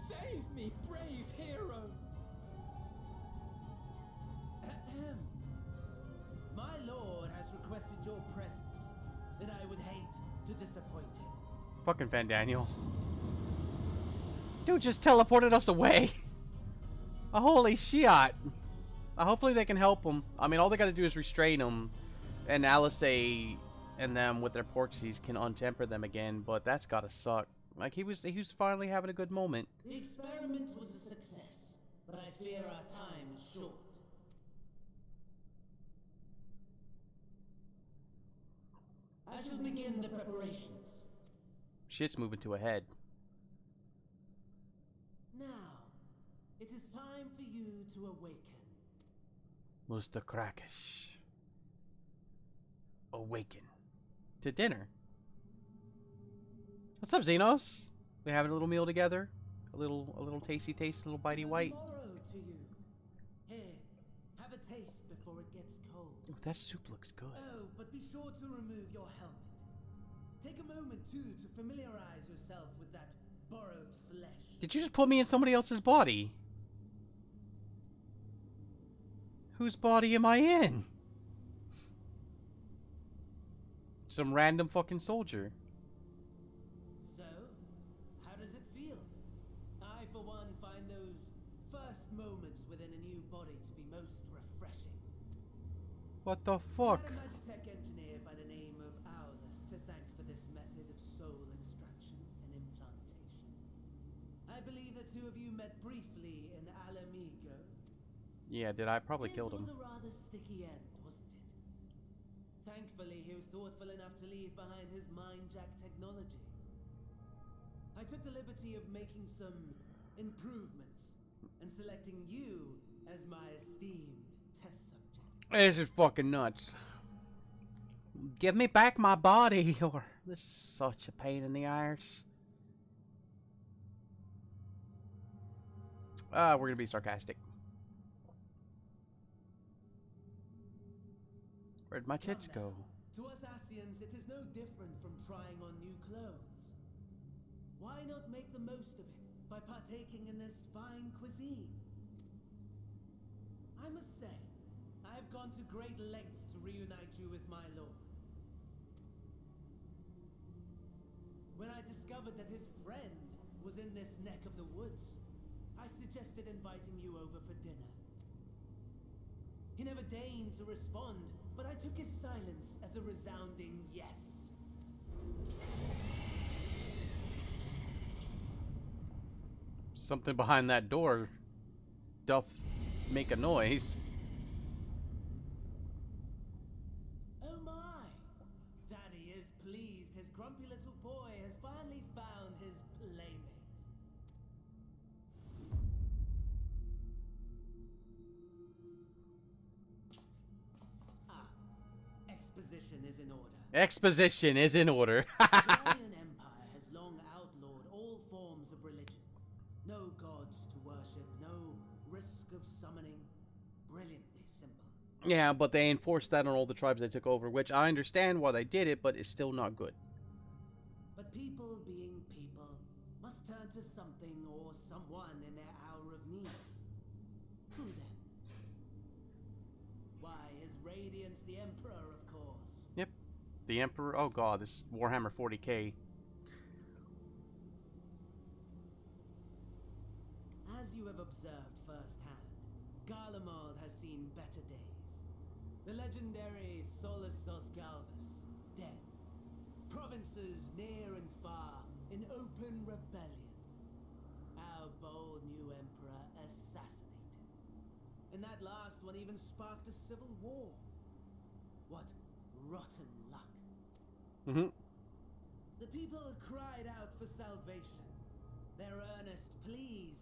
Save me, brave hero! Ahem. My lord has requested your presence, and I would hate to disappoint him. Fucking Van Daniel. Dude just teleported us away. Holy shit. Hopefully they can help him. I mean, all they gotta do is restrain him. And Alice and them with their porksies can untemper them again. But that's gotta suck. Like, he was finally having a good moment. The experiment was a success, but I fear our time is short. I shall begin the preparations. Shit's moving to a head. Now, it is time for you to awaken. Mr. Krakish. Awaken. To dinner. What's up, Xenos? We having a little meal together? A little tasty taste, a little bitey white. Tomorrow to you. Here, have a taste before it gets cold. Ooh, that soup looks good. Oh, but be sure to remove your helmet. Take a moment, too, to familiarize yourself with that borrowed flesh. Did you just put me in somebody else's body? Whose body am I in? Some random fucking soldier. So, how does it feel? I, for one, find those first moments within a new body to be most refreshing. What the fuck? We had a Magitech engineer by the name of Aulus to thank for this method of soul extraction and implantation. I believe the two of you met briefly in Alamigo. Yeah, did I probably killed him. This was a rather sticky end, wasn't it? Thankfully, he was thoughtful enough to leave behind his mind-jack technology. I took the liberty of making some improvements and selecting you as my esteemed test subject. This is fucking nuts. Give me back my body, or this is such a pain in the arse. We're gonna be sarcastic. Where'd my tits go? To us Asians, it is no different from trying on new clothes. Why not make the most of it by partaking in this fine cuisine? I must say, I have gone to great lengths to reunite you with my lord. When I discovered that his friend was in this neck of the woods, I suggested inviting you over for dinner. He never deigned to respond, but I took his silence as a resounding yes. Something behind that door doth make a noise. Oh my! Daddy is pleased his grumpy little boy has finally found his playmate. Exposition is in order. Exposition is in order. The Gallian Empire has long outlawed all forms of religion. No gods to worship, no risk of summoning. Brilliantly simple. Yeah, but they enforced that on all the tribes they took over, which I understand why they did it, but it's still not good. But people being people must turn to something or someone in their hour of need. Who then? Why, His Radiance the Emperor, of course. Yep. The Emperor. Oh god, this Warhammer 40k. As you have observed firsthand, Garlemald has seen better days. The legendary Solus Galvus, dead. Provinces near and far in open rebellion. Our bold new emperor assassinated. And that last one even sparked a civil war. What rotten luck. Mm-hmm. The people cried out for salvation. Their earnest pleas,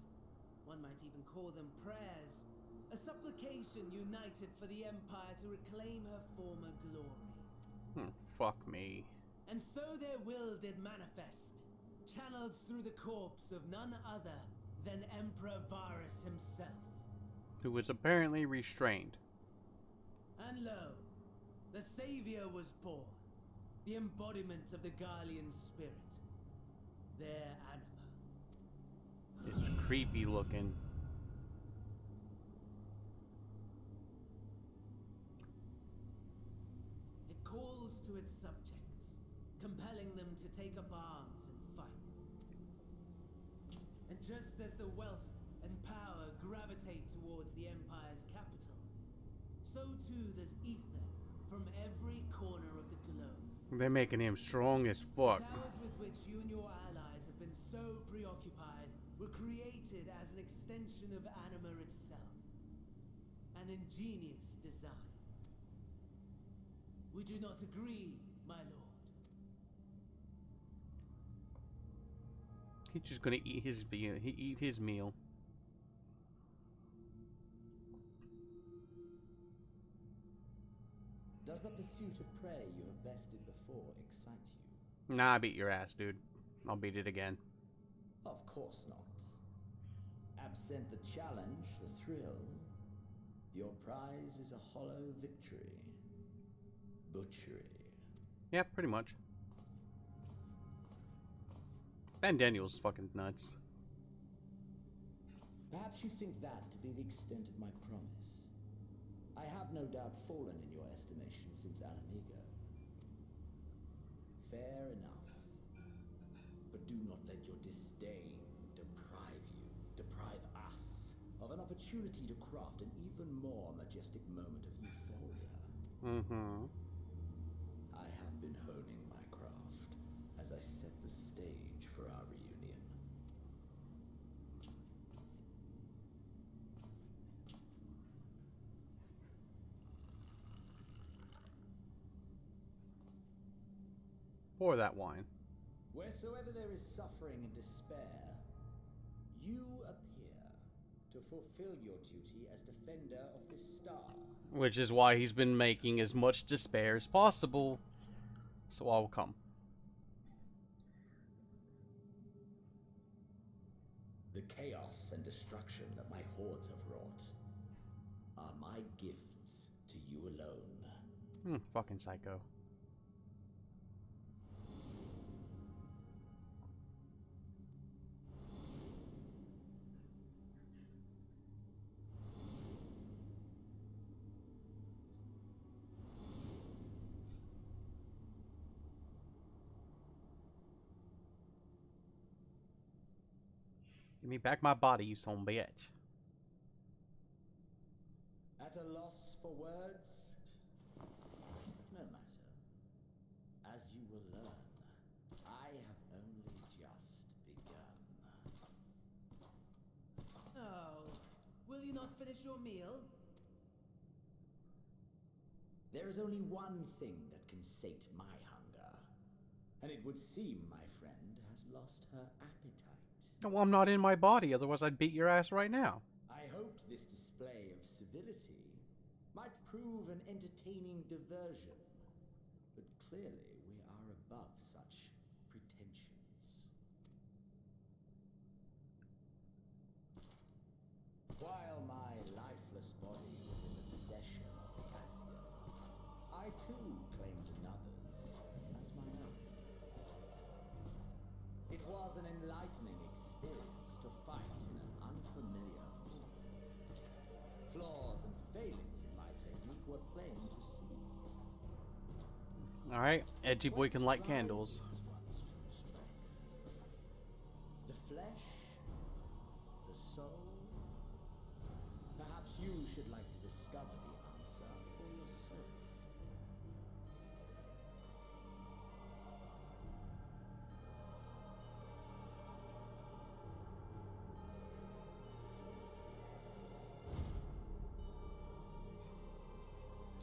one might even call them prayers, a supplication united for the Empire to reclaim her former glory. Fuck me. And so their will did manifest, channeled through the corpse of none other than Emperor Varus himself. Who was apparently restrained. And lo, the Savior was born, the embodiment of the Garlean spirit, their anima. It's creepy looking. It calls to its subjects, compelling them to take up arms and fight. And just as the wealth and power gravitate towards the Empire's capital, so too does ether from every corner of the globe. They're making him strong as fuck. The towers with which you and your allies have been so preoccupied were created as an extension of anima itself. An ingenious design. Would you not agree, my lord? He's just gonna eat his meal. Does the pursuit of prey you have bested before excite you? Nah, I beat your ass, dude. I'll beat it again. Of course not. Absent the challenge, the thrill, your prize is a hollow victory. Butchery. Yeah, pretty much. Ben Daniel's fucking nuts. Perhaps you think that to be the extent of my promise. I have no doubt fallen in your estimation since Alamigo. Fair enough. But do not let your disdain deprive us, of an opportunity to craft an even more majestic moment of euphoria. Mm-hmm. I have been honing my craft as I set the stage for our reunion. Pour that wine. Wheresoever there is suffering and despair, you appear to fulfill your duty as defender of this star. Which is why he's been making as much despair as possible. So I will come. The chaos and destruction that my hordes have wrought are my gifts to you alone. Fucking psycho. Give me back my body, you son of a bitch. At a loss for words? No matter. As you will learn, I have only just begun. Oh, will you not finish your meal? There is only one thing that can sate my hunger. And it would seem my friend has lost her appetite. Well, I'm not in my body, otherwise I'd beat your ass right now. I hoped this display of civility might prove an entertaining diversion. But clearly we are above such pretensions. While my lifeless body was in the possession of the Cassio, I too claimed another's as my own. It was an enlightening experience to fight in an unfamiliar form. Flaws and failings in my technique were plain to see. Alright, edgy boy can light candles. The flesh? The soul? Perhaps you should like to discover the answer for yourself.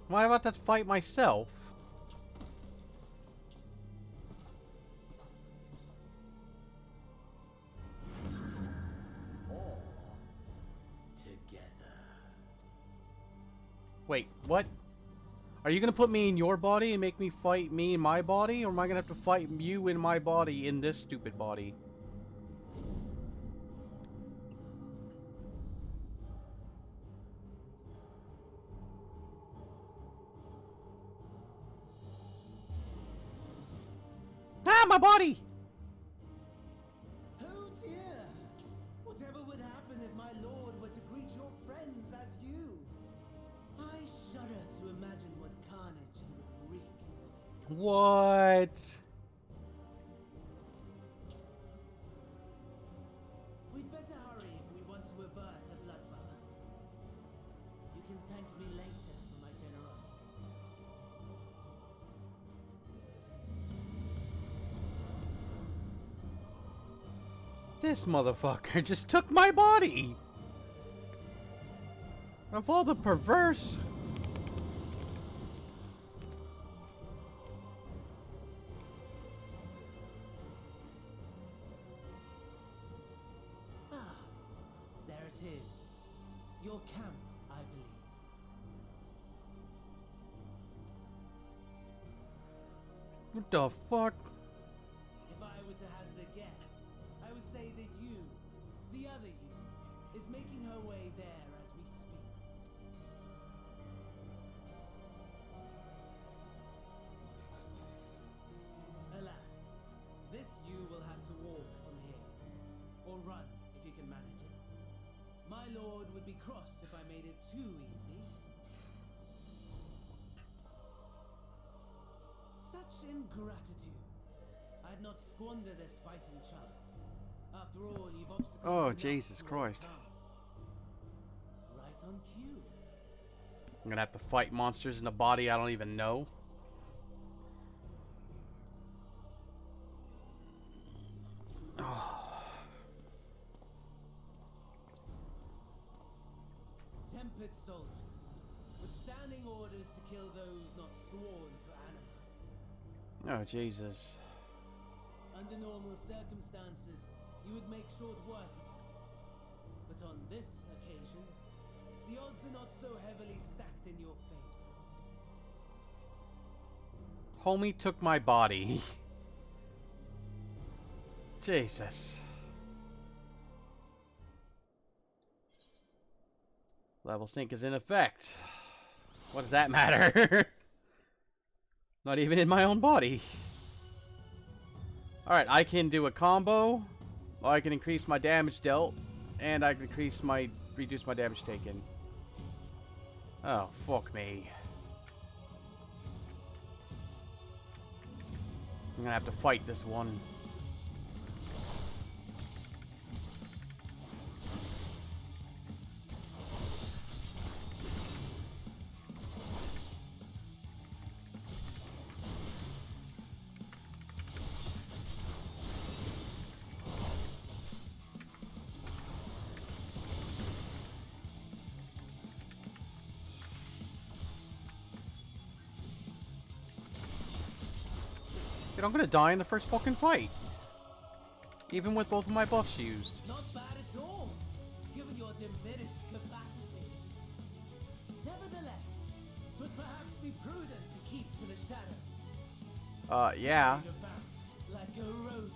Am I about to fight myself? Or together. Wait, what? Are you gonna put me in your body and make me fight me in my body? Or am I gonna have to fight you in my body in this stupid body? Ah, my body! Oh dear! Whatever would happen if my lord were to greet your friends as you? I shudder to imagine what carnage he would wreak. What? We'd better hurry if we want to avert the bloodbath. You can thank me later for my generosity. This motherfucker just took my body! Of all the perverse... Ah, there it is. Your camp, I believe. What the fuck? If I were to hazard a guess, I would say that you, the other you, is making her way there as we speak. Alas, this you will have to walk from here. Or run, if you can manage it. My lord would be cross if I made it too easy. Such ingratitude. I'd not squander this fighting chance. After all, you've obstacles Oh, enough Jesus to Christ. overcome. Right on cue. I'm gonna have to fight monsters in a body I don't even know. Tempered soldiers, with standing orders to kill those not sworn to anima. Oh, Jesus. Under normal circumstances, you would make short work of them. But on this occasion, the odds are not so heavily stacked in your favor. Homie took my body. Jesus. Level sync is in effect. What does that matter? Not even in my own body. Alright, I can do a combo. Or I can increase my damage dealt. And I can reduce my damage taken. Oh, fuck me. I'm gonna have to fight this one. Dude, I'm gonna die in the first fucking fight. Even with both of my buffs used. Not bad at all, given your diminished capacity. Nevertheless, 'twould perhaps be prudent to keep to the shadows. Yeah. Moving about like a rodent.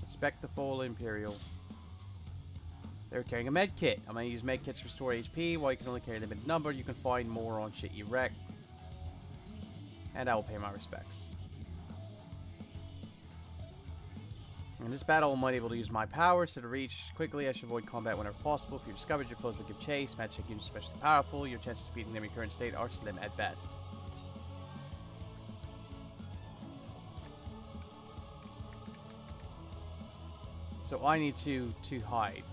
Inspect the full Imperial. They're carrying a med kit. I'm gonna use med kits to restore HP. While you can only carry a limited number, you can find more on shit you wreck. And I will pay my respects. In this battle, I'm unable to use my powers, so to reach quickly, I should avoid combat whenever possible. If you're discovered, your foes will give chase. Magic units are especially powerful. Your chances of defeating them in your current state are slim at best. So I need to hide.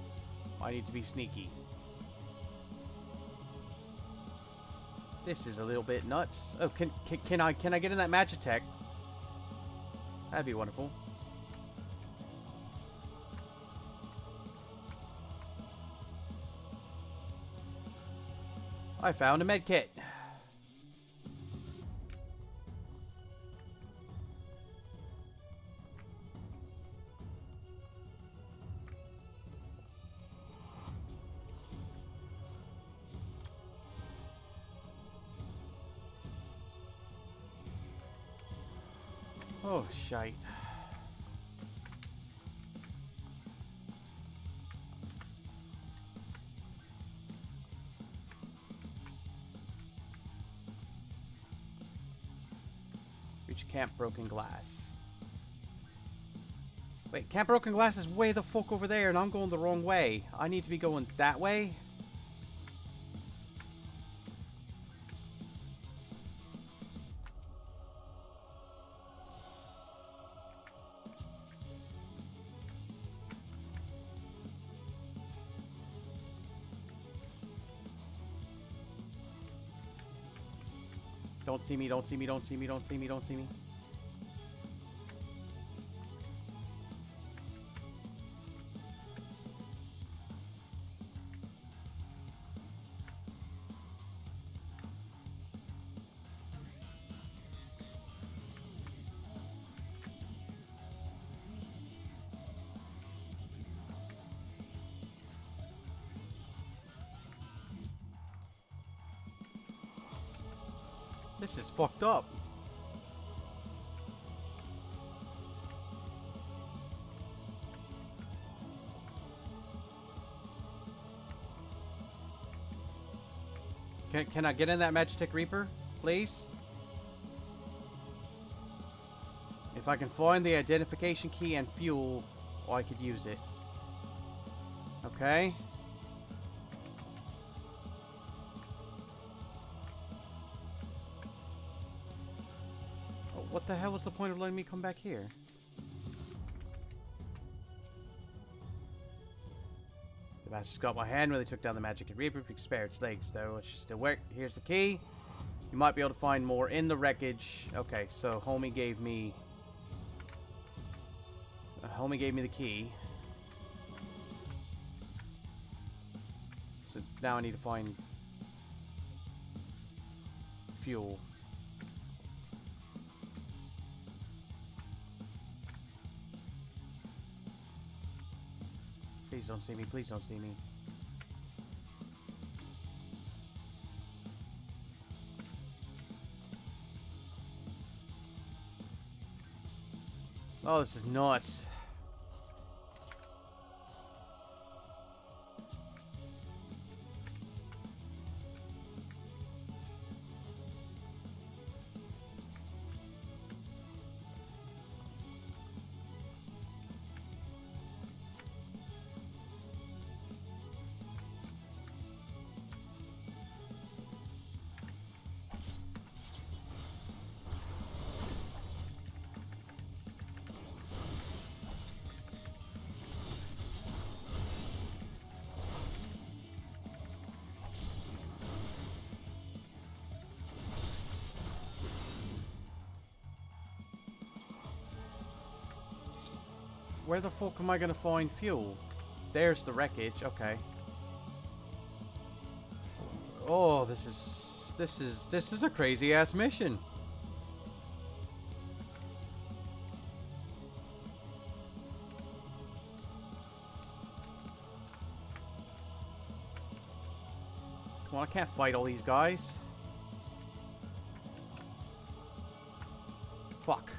I need to be sneaky. This is a little bit nuts. Oh, can I get in that match attack? That'd be wonderful. I found a med kit. Oh, shite. Reach Camp Broken Glass. Wait, Camp Broken Glass is way the fuck over there, and I'm going the wrong way. I need to be going that way? Don't see me, don't see me, don't see me, don't see me, don't see me. This is fucked up. Can I get in that Magitek Reaper, please? If I can find the identification key and fuel, oh, I could use it. Okay. Oh, what the hell was the point of letting me come back here? The master's got my hand when they took down the Magitek Reaper. If you can spare its legs, though, it should still work. Here's the key. You might be able to find more in the wreckage. Okay, so homie gave me the key. So now I need to find fuel. Please don't see me, please don't see me. Oh, this is nuts. Where the fuck am I gonna find fuel? There's the wreckage. Okay. Oh, this is a crazy ass mission. Come on, I can't fight all these guys. Fuck.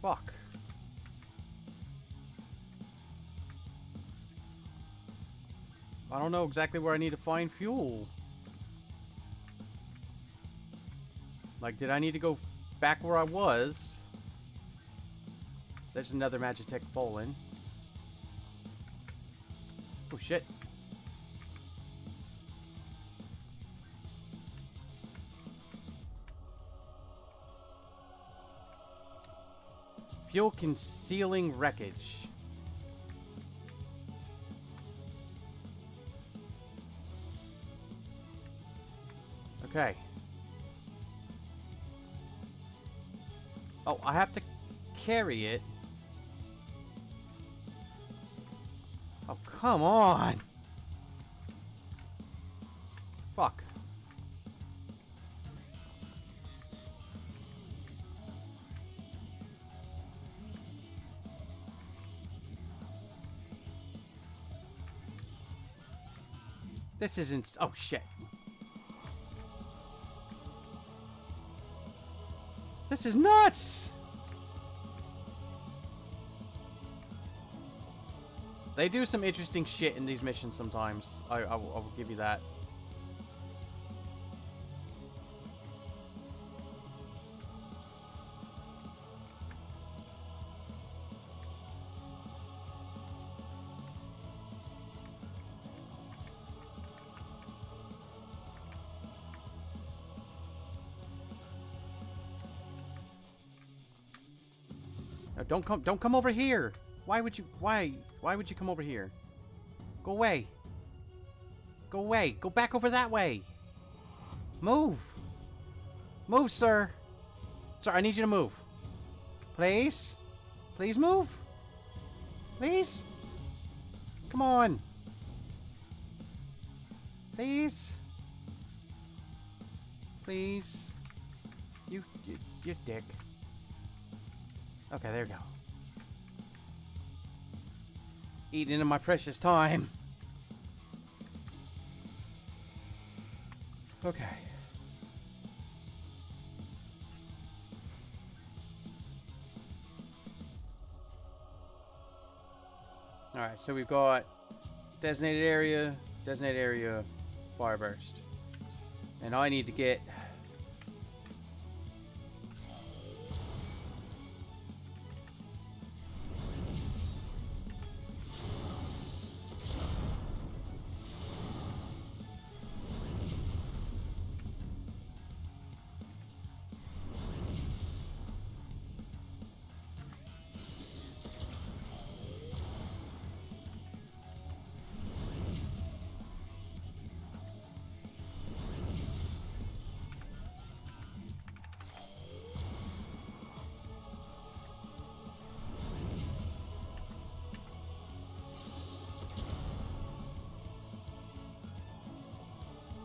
Fuck. I don't know exactly where I need to find fuel. Like, did I need to go back where I was? There's another Magitech fallen. Oh shit. Fuel concealing wreckage. Okay. Oh, I have to carry it. Oh, come on. Fuck. This isn't... Oh, shit. This is nuts! They do some interesting shit in these missions sometimes. I will give you that. No, don't come over here. Why would you come over here? Go away. Go away. Go back over that way. Move. Move, sir. Sir, I need you to move. Please? Please move. Please? Come on. Please? Please? You dick. Okay, there we go. Eating into my precious time. Okay. Alright, so we've got designated area, fire burst. And I need to get...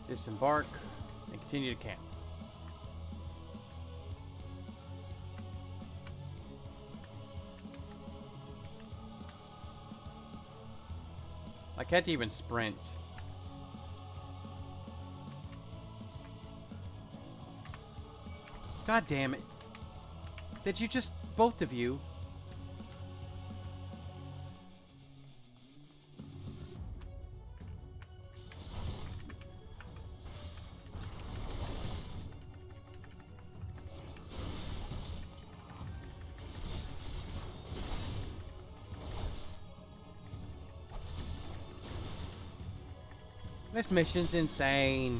disembark and continue to camp. I can't even sprint. God damn it. Did you just, both of you? This mission's insane.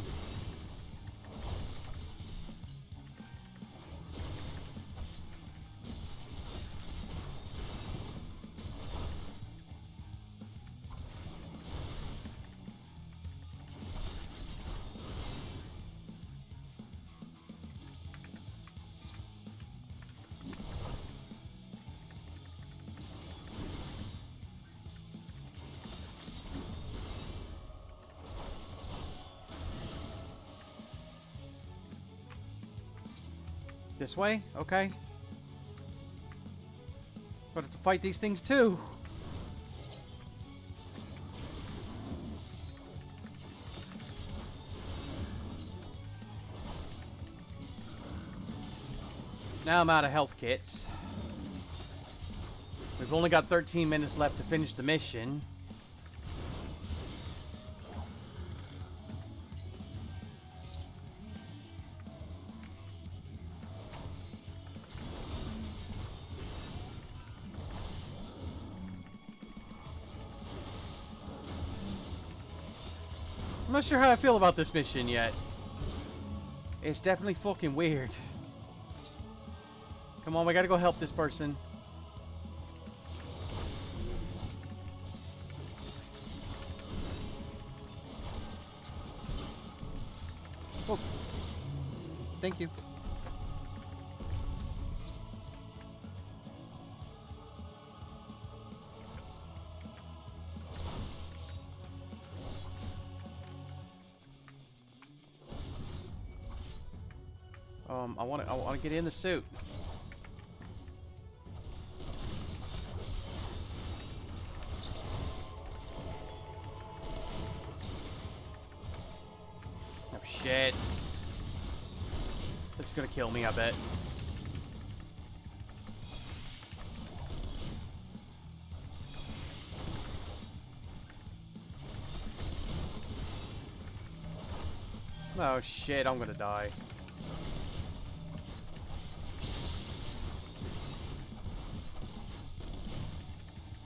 This way? Okay. Got to fight these things too. Now I'm out of health kits. We've only got 13 minutes left to finish the mission. I'm not sure how I feel about this mission yet. It's definitely fucking weird. Come on, we gotta go help this person. Oh. Thank you. I want to get in the suit. Oh shit. This is gonna kill me, I bet. Oh shit, I'm gonna die.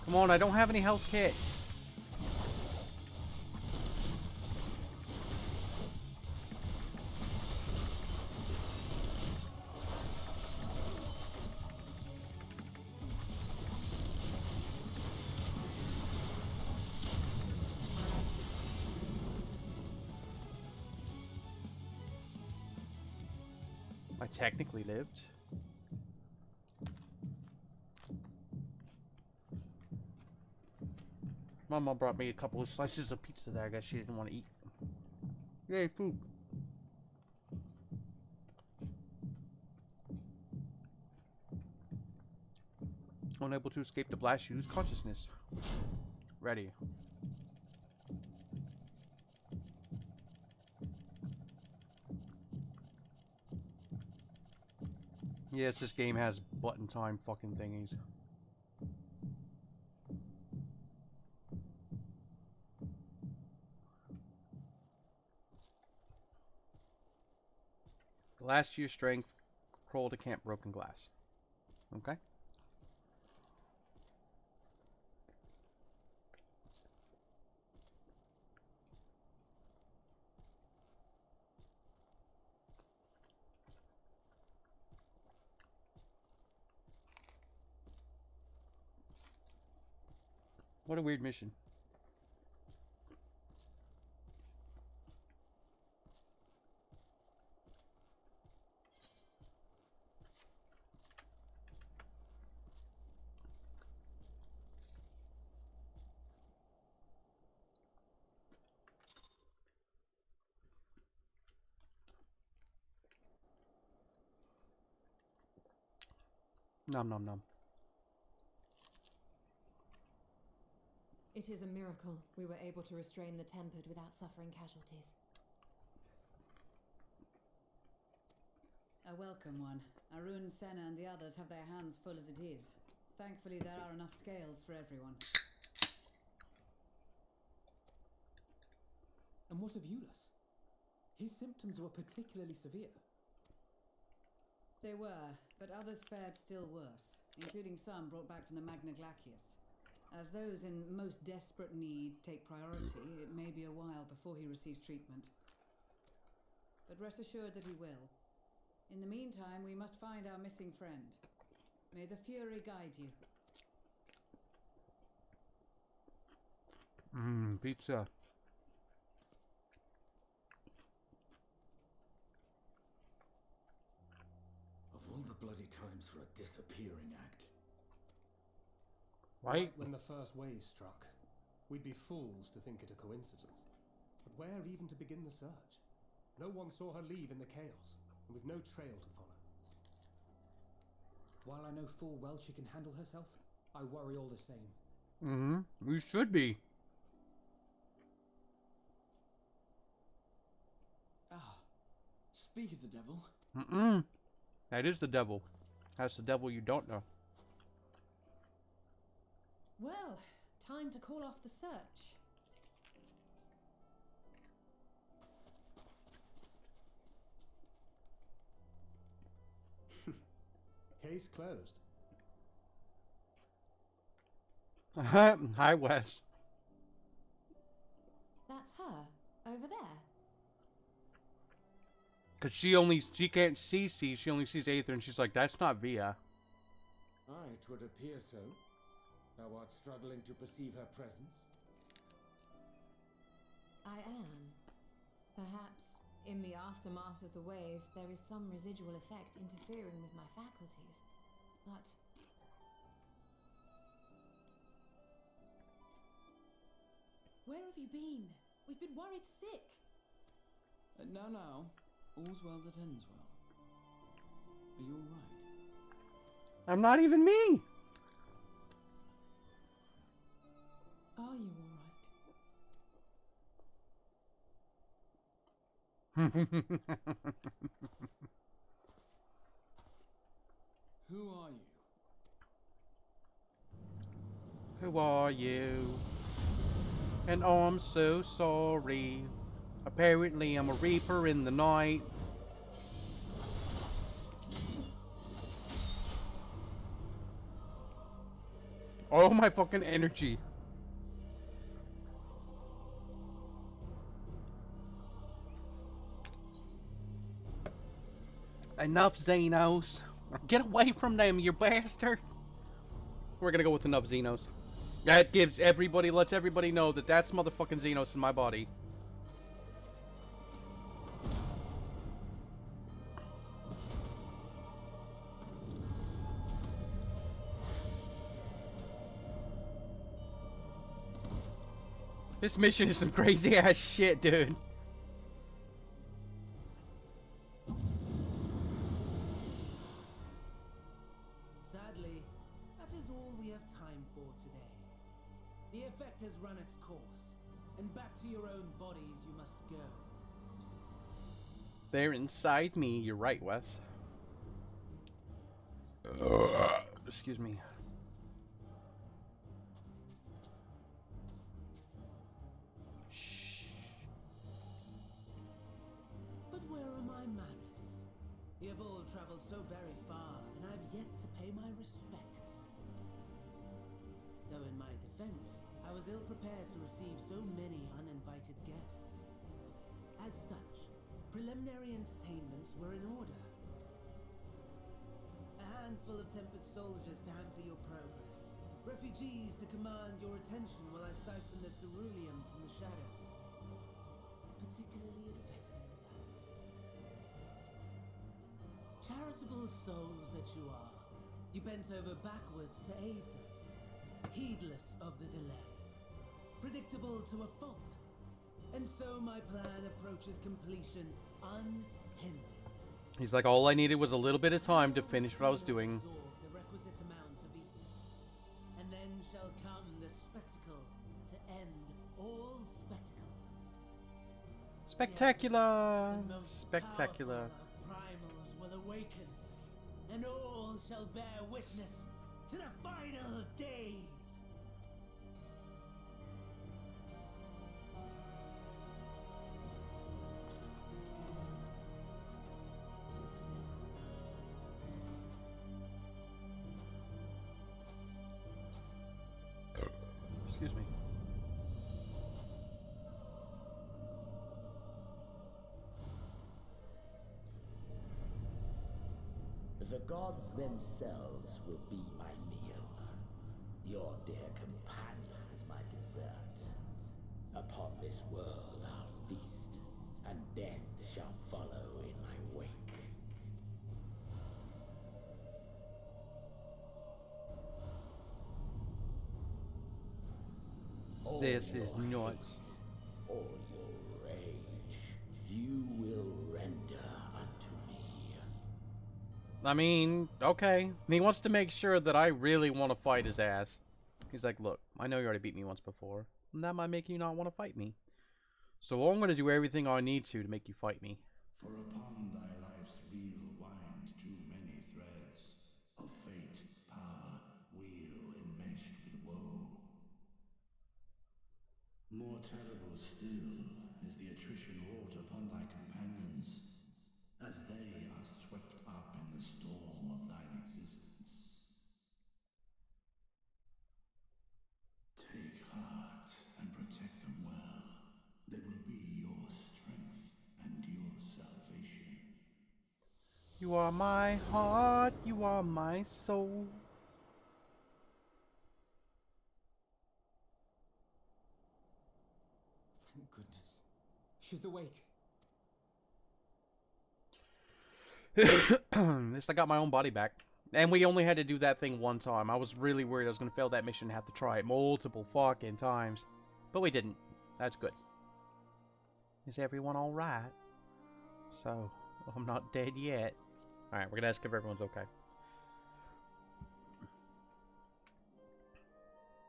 Come on, I don't have any health kits. I technically lived. My mom brought me a couple of slices of pizza that I guess she didn't want to eat. Yay, food. Unable to escape the blast, use consciousness. Ready. Yes, this game has button time fucking thingies. Last year's strength, crawl to camp broken glass. Okay. What a weird mission. Nom nom nom. It is a miracle we were able to restrain the Tempered without suffering casualties. A welcome one. Arun, Senna and the others have their hands full as it is. Thankfully there are enough scales for everyone. And what of Eulus? His symptoms were particularly severe. They were, but others fared still worse, including some brought back from the Magna Glacius. As those in most desperate need take priority, it may be a while before he receives treatment. But rest assured that he will. In the meantime, we must find our missing friend. May the Fury guide you. Pizza. Of all the bloody times for a disappearing act. Right? When the first wave struck, we'd be fools to think it a coincidence. But where even to begin the search? No one saw her leave in the chaos, and we've no trail to follow. While I know full well she can handle herself, I worry all the same. We should be. Ah, speak of the devil. That is the devil. That's the devil you don't know. Well, time to call off the search. Case closed. Hi, Wes. That's her, over there. Cause she can't see C, she only sees Aether, and she's like, that's not Via. Aye, 'twould appear so. Thou art struggling to perceive her presence? I am. Perhaps, in the aftermath of the wave, there is some residual effect interfering with my faculties. But... Where have you been? We've been worried sick. Now, all's well that ends well. Are you alright? I'm not even me! Are you Who are you? Who are you? And I'm so sorry. Apparently I'm a reaper in the night. Oh my fucking energy. Enough, Xenos. Get away from them, you bastard. We're gonna go with enough Xenos. That gives everybody, lets everybody know that that's motherfucking Xenos in my body. This mission is some crazy ass shit, dude. Sadly, that is all we have time for today. The effect has run its course, and back to your own bodies you must go. They're inside me. You're right, Wes. Excuse me. But where are my manners? You have all traveled so very far, and I have yet to pay my respects. Though in my defense, I was ill prepared to receive so many uninvited guests. As such, preliminary entertainments were in order. A handful of tempered soldiers to hamper your progress. Refugees to command your attention while I siphon the ceruleum from the shadows. Particularly effective. Charitable souls that you are, you bent over backwards to aid them, heedless of the delay, predictable to a fault. And so my plan approaches completion unhindered. He's like, all I needed was a little bit of time to finish what I was doing. Absorb the requisite amount of ether, and then shall come the spectacle to end all spectacles. Spectacular! The most Spectacular. powerful of primals will awaken, and all shall bear witness to the final days. Excuse me. The gods themselves will be my meal. Your dear companions my dessert. Upon this world I'll feast, and death shall follow in my wake. This is nuts. All your rage, you will render unto me. I mean, okay. He wants to make sure that I really want to fight his ass. He's like, look, I know you already beat me once before, and that might make you not want to fight me. So I'm going to do everything I need to make you fight me. For upon thy life's reel wind too many threads of fate, power, wheel enmeshed with woe. More terrible still is the attrition wrought upon thy companions, as they are swept up in the storm of thine existence. Take heart and protect them well. They will be your strength and your salvation. You are my heart, you are my soul. Thank goodness. She's awake. At least I got my own body back. And we only had to do that thing one time. I was really worried I was going to fail that mission and have to try it multiple fucking times. But we didn't. That's good. Is everyone alright? So, I'm not dead yet. Alright, we're going to ask if everyone's okay.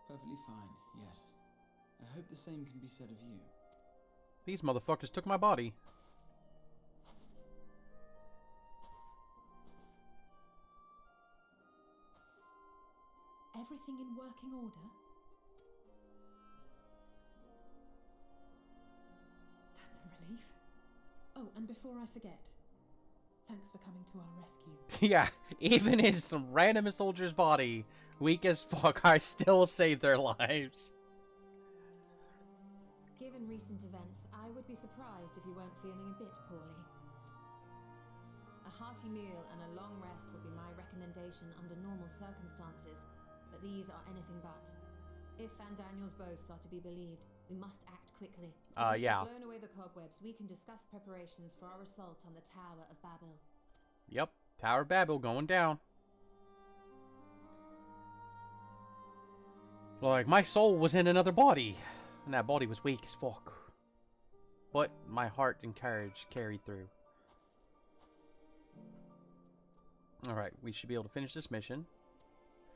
Perfectly fine, yes. I hope the same can be said of you. These motherfuckers took my body. Everything in working order? That's a relief. Oh, and before I forget, thanks for coming to our rescue. Yeah, even in some random soldier's body, weak as fuck, I still saved their lives. Given recent events, I would be surprised if you weren't feeling a bit poorly. A hearty meal and a long rest would be my recommendation under normal circumstances, but these are anything but. If Van Daniel's boasts are to be believed, we must act quickly. Once Yeah. we've blown away the cobwebs, we can discuss preparations for our assault on the Tower of Babel. Yep, Tower of Babel going down. Like, my soul was in another body, and that body was weak as fuck. But my heart and courage carried through. Alright, we should be able to finish this mission.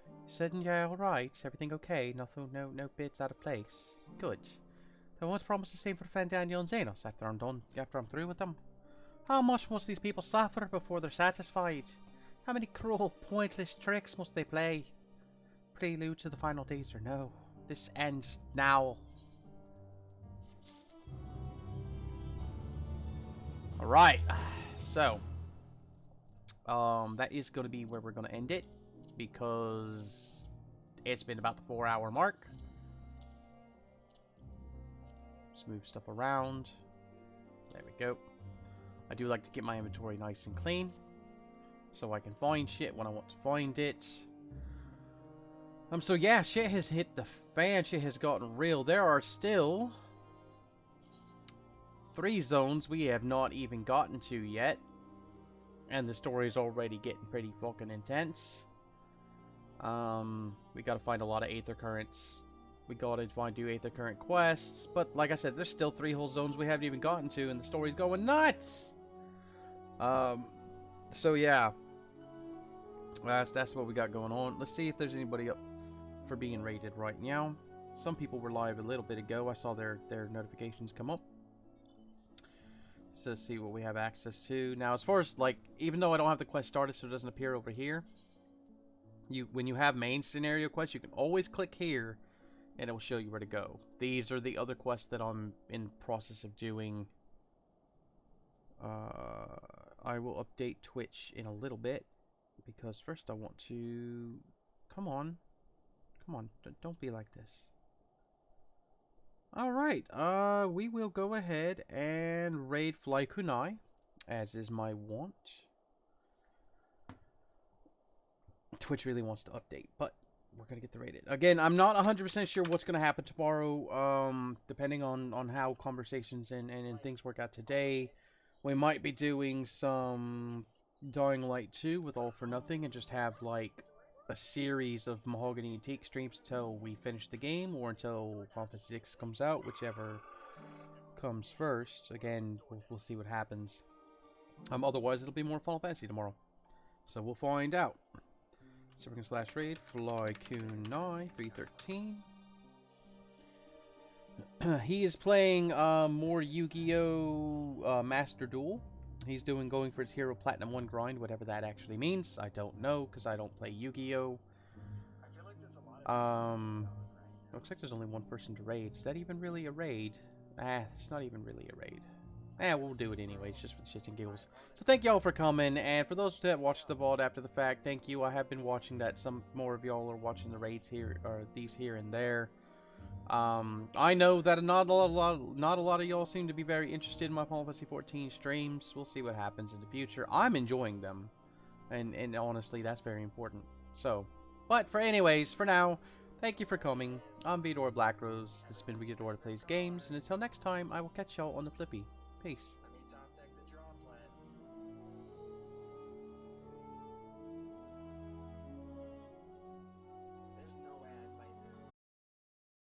You said, yeah, alright. Everything okay? Nothing, no bits out of place. Good. I won't promise the same for Van Daniel and Xenos after I'm through with them. How much must these people suffer before they're satisfied? How many cruel, pointless tricks must they play? Prelude to the final days or no? This ends now. Alright, so that is going to be where we're going to end it, because it's been about the 4-hour mark. Just move stuff around. There we go. I do like to get my inventory nice and clean, so I can find shit when I want to find it. So yeah, shit has hit the fan. Shit has gotten real. There are still 3 zones we have not even gotten to yet, and the story is already getting pretty fucking intense. We gotta find a lot of Aether Currents. We gotta do Aether Current quests, but like I said, there's still 3 whole zones we haven't even gotten to, and the story's going nuts! So yeah. That's what we got going on. Let's see if there's anybody up for being rated right now. Some people were live a little bit ago. I saw their notifications come up. So let's see what we have access to. Now, as far as, like, even though I don't have the quest started so it doesn't appear over here, when you have main scenario quests, you can always click here and it will show you where to go. These are the other quests that I'm in process of doing. I will update Twitch in a little bit, because first I want to... Come on. Come on, don't be like this. Alright, we will go ahead and raid Fly Kunai, as is my want. Twitch really wants to update, but we're gonna get the rated. Again, I'm not 100% sure what's gonna happen tomorrow, depending on how conversations and things work out today. We might be doing some Dying Light 2 with All for Nothing and just have, like, a series of Mahogany Antique streams until we finish the game, or until Final Fantasy 6 comes out, whichever comes first. Again, we'll see what happens. Otherwise, it'll be more Final Fantasy tomorrow. So we'll find out. So we're going to /raid Fly Kunai 313. He is playing more Yu-Gi-Oh! Master Duel. He's going for his Hero Platinum 1 grind, whatever that actually means. I don't know, because I don't play Yu-Gi-Oh! Looks like there's only one person to raid. Is that even really a raid? It's not even really a raid. We'll do it anyways, just for the shits and giggles. So thank y'all for coming, and for those that watched the VOD after the fact, thank you. I have been watching that. Some more of y'all are watching the raids here, or these here and there. I know that not a lot of y'all seem to be very interested in my Final Fantasy 14 streams. We'll see what happens in the future. I'm enjoying them, and honestly, that's very important. So, but for now, thank you for coming. I'm Vidor Blackrose. This has been Vidor Plays Games, and until next time, I will catch y'all on the flippy. Peace.